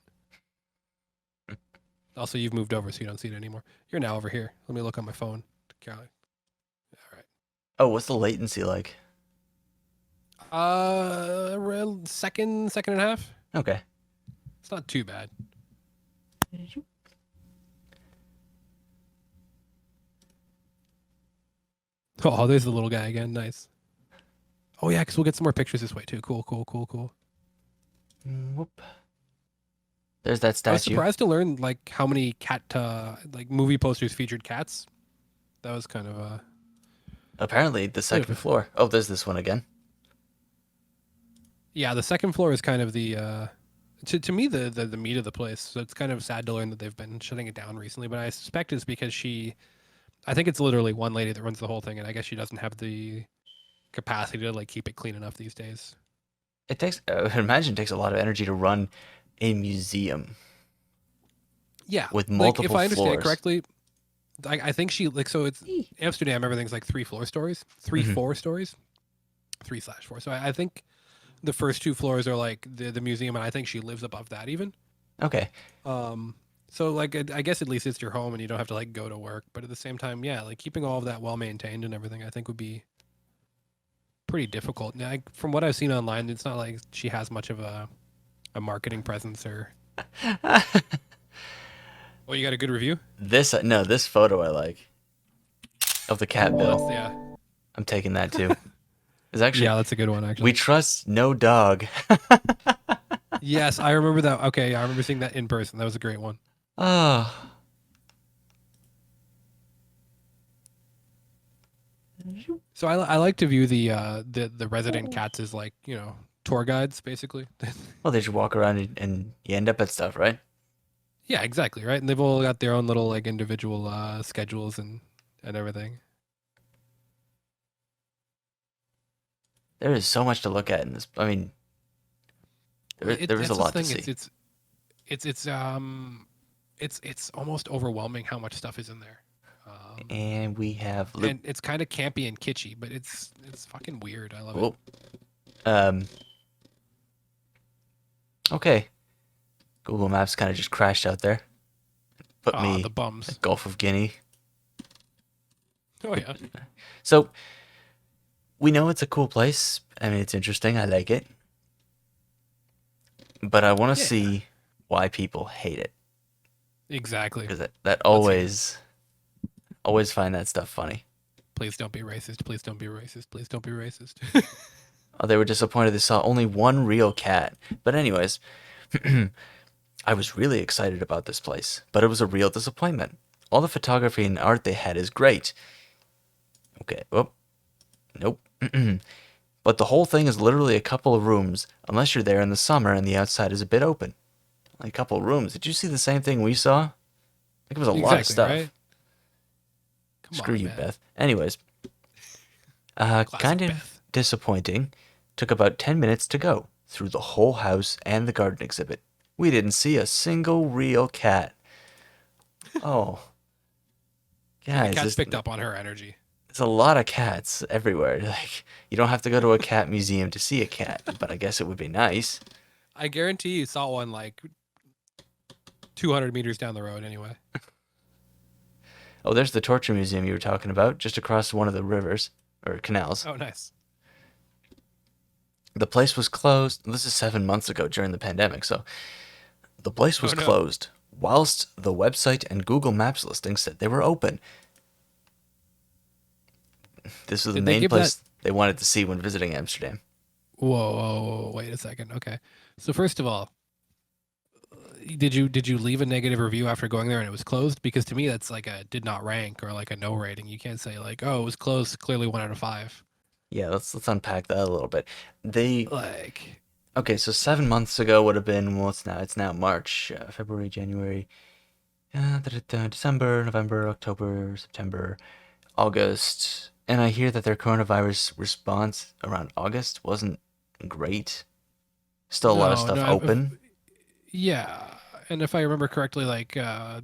Also, you've moved over so you don't see it anymore. You're now over here. Let me look on my phone. Caroline. All right. oh, what's the latency like? Around second and a half. Okay. It's not too bad. Oh, there's the little guy again. Nice. Oh yeah, because we'll get some more pictures this way too. Cool. Whoop. There's that I was statue. surprised to learn like how many cat like movie posters featured cats. That was kind of Apparently, the second floor. Oh, there's this one again. yeah. The second floor is kind of the to me the meat of the place. So it's kind of sad to learn that they've been shutting it down recently. But I suspect it's because I think it's literally one lady that runs the whole thing, and I guess she doesn't have the capacity to like keep it clean enough these days. It takes, I would imagine, it takes a lot of energy to run a museum Yeah, with like multiple if I understand floors. correctly, I think she like so it's Amsterdam. Everything's like 3 floor stories, 3 Mhm. 4 stories, 3/4. So I think the first 2 floors are like the museum, and I think she lives above that even. Okay. So like I guess at least it's your home, and you don't have to like go to work. But at the same time, yeah, like keeping all of that well maintained and everything, I think would be pretty difficult. Now, from what I've seen online, it's not like she has much of a marketing presence or. Oh, you got a good review? This photo I like of the cat bill. Yeah. I'm taking that too. It's actually Yeah, that's a good one actually. we trust no dog. Yes, I remember that. Okay, I remember seeing that in person. That was a great one. Oh. So I like to view the resident cats as like tour guides basically. Well, they just walk around and you end up at stuff, right? Yeah, exactly right. And they've all got their own little like individual schedules and everything. There is so much to look at in this. I mean, there is That's a the lot to thing. see. It's almost overwhelming how much stuff is in there. And we have And it's kind of campy and kitschy, but it's fucking weird. I love it. Whoa. Okay. Google Maps kind of just crashed out there. Put me The bums. Gulf of Guinea. Oh yeah. So we know it's a cool place. I mean, it's interesting. I like it. But I want to Yeah. see why people hate it. Exactly. Because that always find that stuff funny. Please don't be racist. Please don't be racist. Please don't be racist. Oh, they were disappointed they saw only one real cat. But anyways, I was really excited about this place, but it was a real disappointment. All the photography and art they had is great. Okay. Oh, nope. But the whole thing is literally a couple of rooms, unless you're there in the summer and the outside is a bit open. Like a couple of rooms. Did you see the same thing we saw? Like it was a lot of Exactly, stuff. right? Come Screw on, you, man. Beth. Anyways, Classic kind of Beth. disappointing. Took about 10 minutes to go through the whole house and the garden exhibit. We didn't see a single real cat. Oh, So the guys, cat's there's, picked up on her energy. there's a lot of cats everywhere. Like, you don't have to go to a cat museum to see a cat, but I guess it would be nice. I guarantee you saw one like 200 meters down the road anyway. Oh, there's the torture museum you were talking about, just across one of the rivers or canals. Oh, nice. The place was closed. This is 7 months ago during the pandemic, so the place Oh, was no. closed whilst the website and Google Maps listing said they were open. This was the Did they main give that? place they wanted to see when visiting Amsterdam. Whoa, wait a second. Okay. So first of all, did you leave a negative review after going there and it was closed? Because to me that's like a did not rank or like a no rating. You can't say like, oh, it was closed, clearly 1 out of 5. Yeah, let's unpack that a little bit. They Like, Okay, so 7 months ago would have been, well, it's now March, February, January, December, November, October, September, August, and I hear that their coronavirus response around August wasn't great. Still a lot of no, stuff no. open. Yeah, and if I remember correctly, like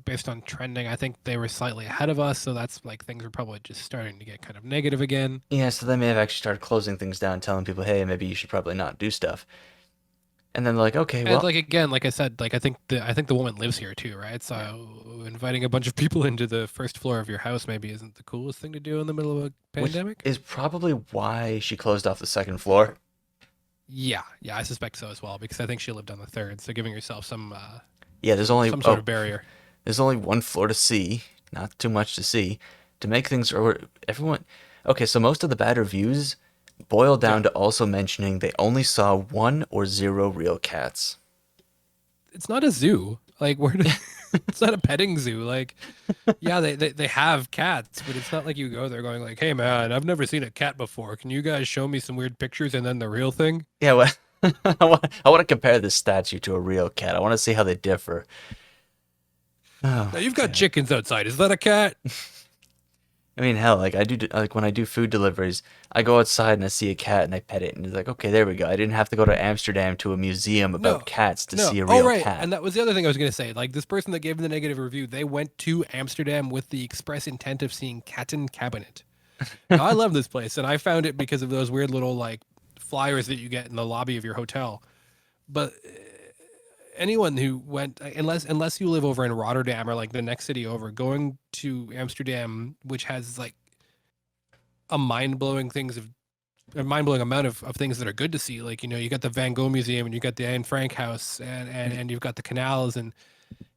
based on trending, I think they were slightly ahead of us. So that's like things were probably just starting to get kind of negative again. Yeah, so they may have actually started closing things down, telling people, hey, maybe you should probably not do stuff. And then like, okay, And well, like again, like I said, like I think the woman lives here too, right? So inviting a bunch of people into the first floor of your house maybe isn't the coolest thing to do in the middle of a which pandemic. is probably why she closed off the second floor. Yeah, yeah, I suspect so as well because I think she lived on the third, so giving herself Yeah, some sort of barrier. there's only one floor to see, not too much to see. To make things, or everyone, okay, so most of the bad reviews boil Yeah, down to also mentioning they only saw one or zero real cats. it's not a zoo. Like where? It's not a petting zoo. Like yeah, they have cats, but it's not like you go there going like, hey man, I've never seen a cat before. Can you guys show me some weird pictures and then the real thing? Yeah, well, I want to compare this statue to a real cat. I want to see how they differ. Now Oh you've got God. chickens outside. Is that a cat? I mean, hell, like like when I do food deliveries, I go outside and I see a cat and I pet it, and it's like, okay, there we go. I didn't have to go to Amsterdam to a museum about No, cats to no. see a Oh, real right. cat. And that was the other thing I was going to say. Like, this person that gave the negative review, they went to Amsterdam with the express intent of seeing Katten Cabinet. Now, I love this place, and I found it because of those weird little, like, flyers that you get in the lobby of your hotel. But anyone who went, unless you live over in Rotterdam or, like, the next city over, going to Amsterdam, which has, like, a mind-blowing things of a mind-blowing amount of things that are good to see. Like, you got the Van Gogh Museum and you got the Anne Frank House and you've got the canals and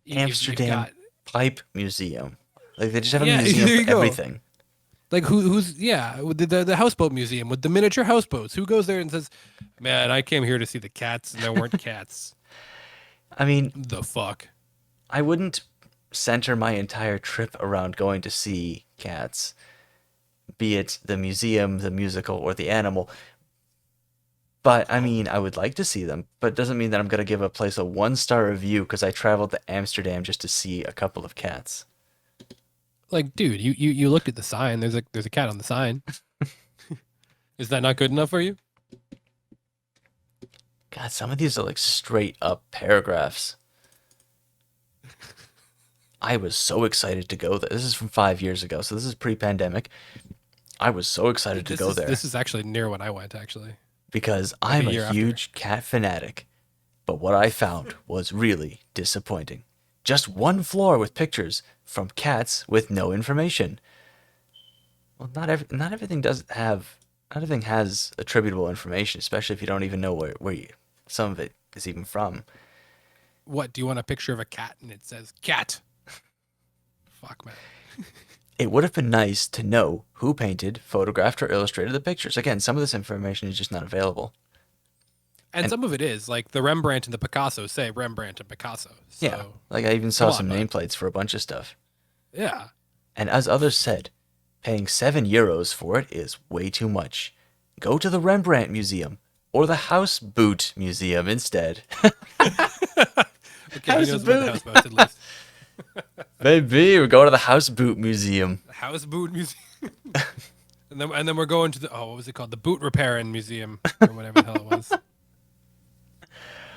you've Amsterdam got Pipe Museum. Like they just have a yeah, museum there for you go. everything. Like who's yeah, with the houseboat museum with the miniature houseboats. Who goes there and says, "Man, I came here to see the cats and there weren't cats." I mean, The fuck. I wouldn't center my entire trip around going to see cats, be it the museum, the musical, or the animal. But I Oh, mean, I would like to see them, but it doesn't mean that I'm going to give a place a 1-star review because I traveled to Amsterdam just to see a couple of cats. like dude, you looked at the sign. There's a cat on the sign. Is that not good enough for you? God, some of these are like straight up paragraphs. I was so excited to go there. This is from 5 years ago, so this is pre-pandemic. I was so excited to This go is there this is actually near when I went actually. because Like a I'm a year after. huge cat fanatic. But what I found was really disappointing. Just one floor with pictures from cats with no information. Well, not everything does have not everything has attributable information, especially if you don't even know some of it is even from. What, do you want a picture of a cat and it says cat? Fuck, man. It would have been nice to know who painted, photographed, or illustrated the pictures. Again, some of this information is just not available. And And some of it is like the Rembrandt and the Picasso say Rembrandt and Picasso. yeah, So like I even come saw on, some bud. nameplates for a bunch of stuff. Yeah. And as others said, paying €7 for it is way too much. go to the Rembrandt Museum or the Houseboat Museum instead. Okay, he knows about the Houseboat. houseboats at least. Maybe we go to the Houseboat Museum. The houseboat museum. And then we're going to the what was it called? The boot repairing museum or whatever the hell it was.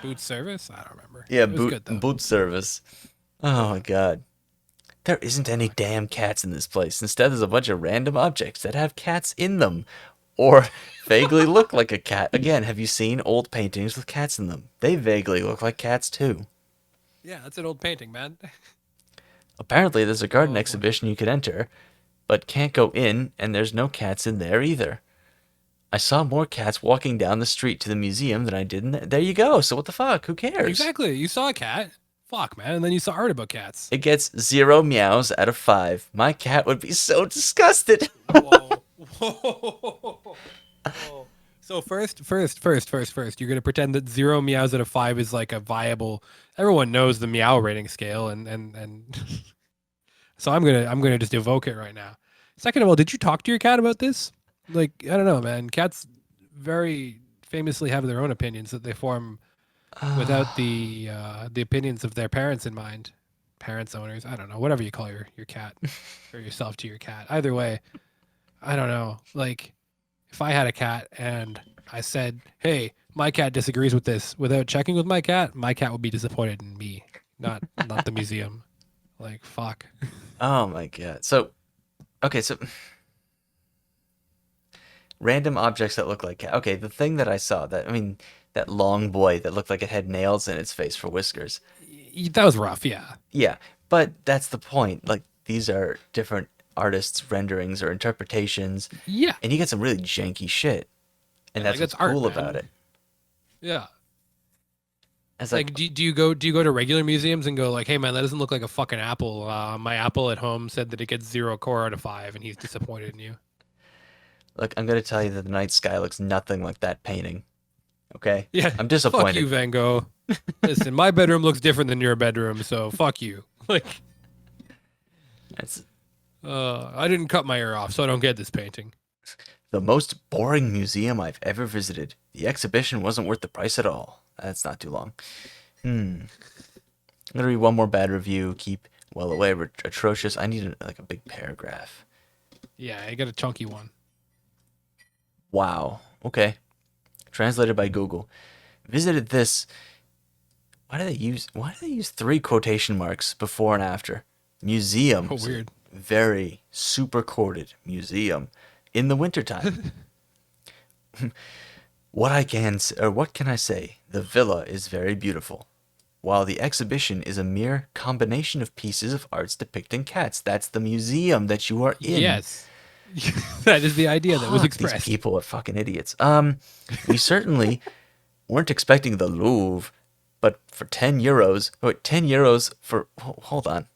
Boot service? I don't remember. Yeah, It was good though. boot service. Oh my god. There isn't any damn cats in this place. Instead, there's a bunch of random objects that have cats in them. Or vaguely look like a cat. Again, have you seen old paintings with cats in them? They vaguely look like cats too. Yeah, that's an old painting, man. Apparently, there's a garden Oh, boy. exhibition you could enter, but can't go in, and there's no cats in there either. I saw more cats walking down the street to the museum than I did in there you go. So what the fuck? Who cares? Exactly. You saw a cat. Fuck, man. And then you saw art about cats. It gets 0 meows out of 5. My cat would be so disgusted. Whoa. Whoa. Whoa. So first, you're gonna pretend that 0 meows out of 5 is like a viable. Everyone knows the meow rating scale, and so I'm gonna just evoke it right now. Second of all, did you talk to your cat about this? Like, I don't know, man. Cats very famously have their own opinions that they form without the opinions of their parents in mind. Parents, owners, I don't know, whatever you call your cat or yourself to your cat. Either way, I don't know. Like, if I had a cat and I said, "Hey, my cat disagrees with this," without checking with my cat would be disappointed in me, not the museum. Like, fuck. Oh my god. So, okay, so random objects that look like cat. Okay, the thing that I saw, that long boy that looked like it had nails in its face for whiskers. That was rough, yeah. Yeah, but that's the point. Like, these are different artists' renderings or interpretations, Yeah. and you get some really janky shit, and Yeah, that's like, what's that's art, cool man. about it. Yeah. It's Like, do you go to regular museums and go like, "Hey, man, that doesn't look like a fucking apple. My apple at home said that it gets 0 core out of 5, and he's disappointed in you." look, I'm gonna tell you that the night sky looks nothing like that painting. Okay, Yeah. I'm Fuck disappointed. you, Van Gogh. Listen, my bedroom looks different than your bedroom, so fuck you. Like, It's I didn't cut my ear off, so I don't get this painting. the most boring museum I've ever visited. The exhibition wasn't worth the price at all. That's not too long. I'm gonna read one more bad review. Keep well away. Atrocious. I need a big paragraph. Yeah, I got a chunky one. Wow. Okay. Translated by Google. Visited this. Why do they use 3 quotation marks before and after? Museum. Oh, weird. Very super corded museum in the wintertime. What can I say? The villa is very beautiful, while the exhibition is a mere combination of pieces of arts depicting cats. That's the museum that you are in. Yes. That is the idea that was Fuck, expressed. These people are fucking idiots. We certainly weren't expecting the Louvre, but for 10 euros, 10 euros for, hold on.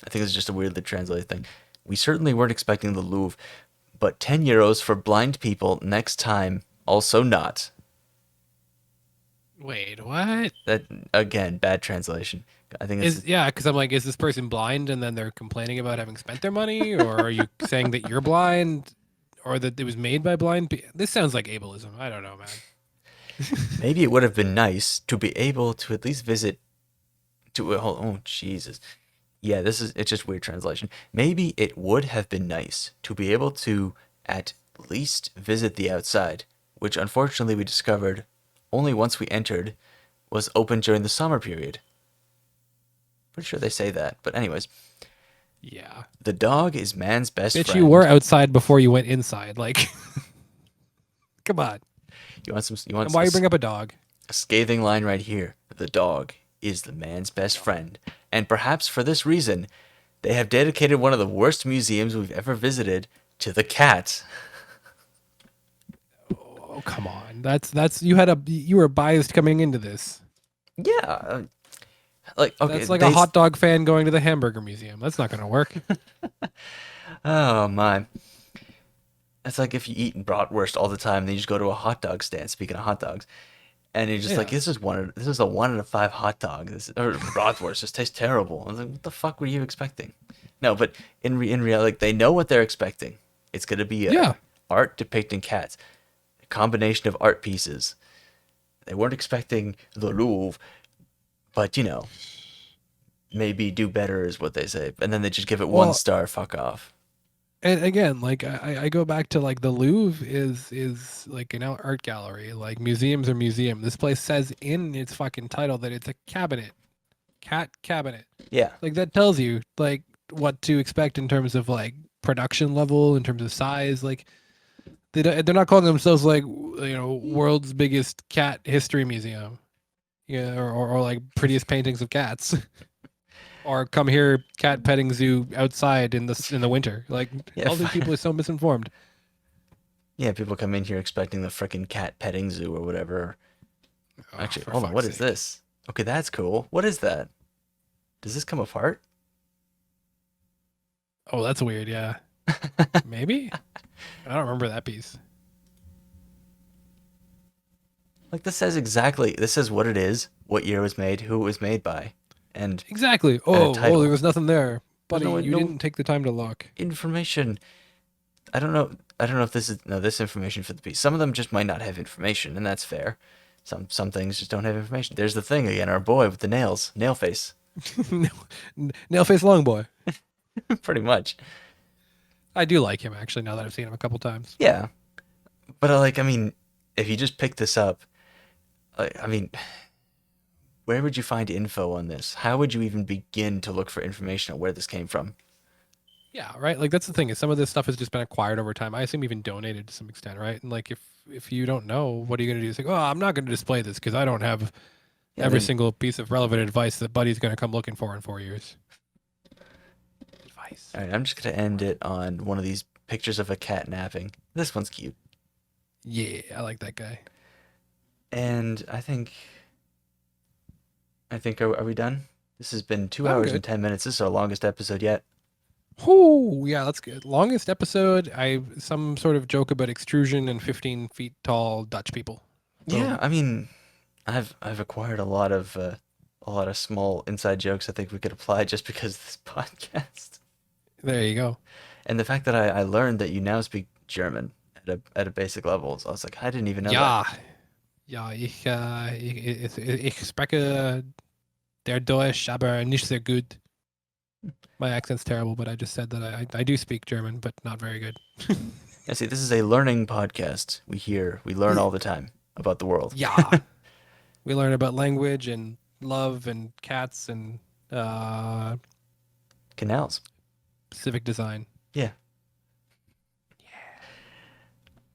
I think it's just a weirdly translated thing. We certainly weren't expecting the Louvre, but 10 euros for blind people next time, also not. Wait, what? That, again, bad translation. I think it's, Because I'm like, is this person blind and then they're complaining about having spent their money, or are you saying that you're blind, or that it was made by blind people? This sounds like ableism. I don't know, man. maybe it would have been nice to be able to at least visit oh, Jesus. Yeah, it's just weird translation. Maybe it would have been nice to be able to at least visit the outside, which unfortunately we discovered only once we entered was open during the summer period. Pretty sure they say that, but anyways. Yeah. The dog is man's best Bitch, friend. you were outside before you went inside. Like, come on. You want And why you bring up a dog? a scathing line right here. The dog is the man's best friend. And perhaps for this reason, they have dedicated one of the worst museums we've ever visited to the cat. Oh, come on. That's you were biased coming into this. Yeah. Okay. That's like a hot dog fan going to the hamburger museum. That's not going to work. Oh, my. It's like if you eat bratwurst all the time, then you just go to a hot dog stand, speaking of hot dogs, and you're just like, this is a 1 out of 5 hot dog. Or bratwurst. This tastes terrible. I was like, what the fuck were you expecting? No, but in reality, like, they know what they're expecting. It's going to be art depicting cats. combination of art pieces. They weren't expecting the Louvre, but maybe do better is what they say. And then they just give it one Well, star. Fuck off. and again, like I go back to like the Louvre is like an art gallery. Like museums are museum. This place says in its fucking title that it's a cabinet, cat cabinet. Yeah. Like that tells you like what to expect in terms of like production level, in terms of size. Like they're not calling themselves like world's biggest cat history museum, yeah, or like prettiest paintings of cats. Or come here cat petting zoo outside in the winter. Like Yeah. all these people are so misinformed. Yeah. People come in here expecting the frickin' cat petting zoo or whatever. Oh, Actually, for hold on. fuck's What is sake. this? Okay, that's cool. What is that? Does this come apart? Oh, that's weird. Yeah, maybe. I don't remember that piece. Like this says exactly. This says what it is, what year it was made, who it was made by, and Exactly. and a Oh, there title. was nothing there, There's buddy. You no didn't take the time to look. information. I don't know. I don't know if this is no this information for the piece. Some of them just might not have information, and that's fair. Some things just don't have information. There's the thing again. Our boy with the nails, nail face, Nail face long boy. pretty much. I do like him actually. Now that I've seen him a couple times. Yeah, but I mean, if you just pick this up, I mean, where would you find info on this? How would you even begin to look for information on where this came from? Yeah, right. Like that's the thing is some of this stuff has just been acquired over time. I assume even donated to some extent, right? And like if you don't know, what are you gonna do? It's like, oh, I'm not gonna display this because I don't have Yeah, every then single piece of relevant advice that Buddy's gonna come looking for in 4 years. Advice. all right, I'm just gonna end it on one of these pictures of a cat napping. This one's cute, Yeah, I like that guy. and I think are we done? This has been two I'm hours and good. 10 minutes. This is our longest episode yet. Oh, yeah, that's good. Longest episode. I some sort of joke about extrusion and 15 feet tall Dutch people. Yeah, Boom. I mean, I've acquired a lot of small inside jokes I think we could apply just because of this podcast. There you go. And the fact that I learned that you now speak German at a basic level. So I was like, I didn't even know that. Ja, ja, ich spreche der Deutsch, aber nicht sehr gut. My accent's terrible, but I just said that I do speak German, but not very good. Yeah, see, this is a learning podcast. We learn all the time about the world. Yeah. We learn about language and love and cats and Canals. civic design. Yeah.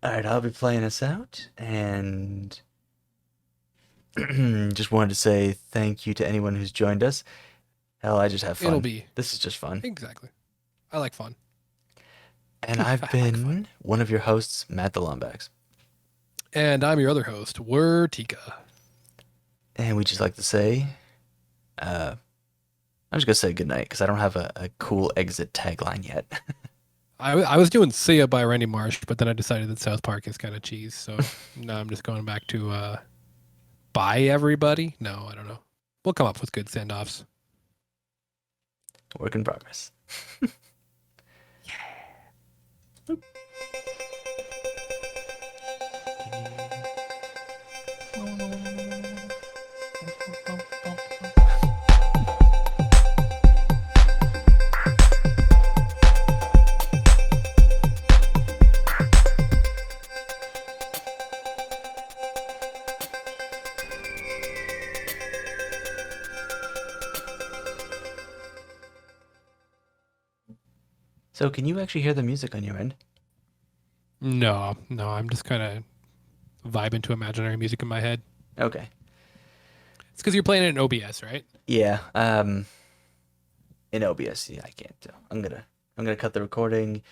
All right, I'll be playing us out, and just wanted to say thank you to anyone who's joined us. Hell, I just have fun. It'll be This is just fun. exactly. I like fun. And I I've like been fun. one of your hosts, Matt the Lombax. And I'm your other host, Wrrr. And we just like to say, I'm just gonna say goodnight because I don't have a cool exit tagline yet. I was doing "See Ya" by Randy Marsh, but then I decided that South Park is kind of cheese, so now I'm just going back to "Bye Everybody." No, I don't know. We'll come up with good send-offs. Work in progress. So, can you actually hear the music on your end? No, I'm just kind of vibing to imaginary music in my head. Okay. It's because you're playing it in OBS, right? Yeah. In OBS, yeah, I can't. I'm gonna cut the recording,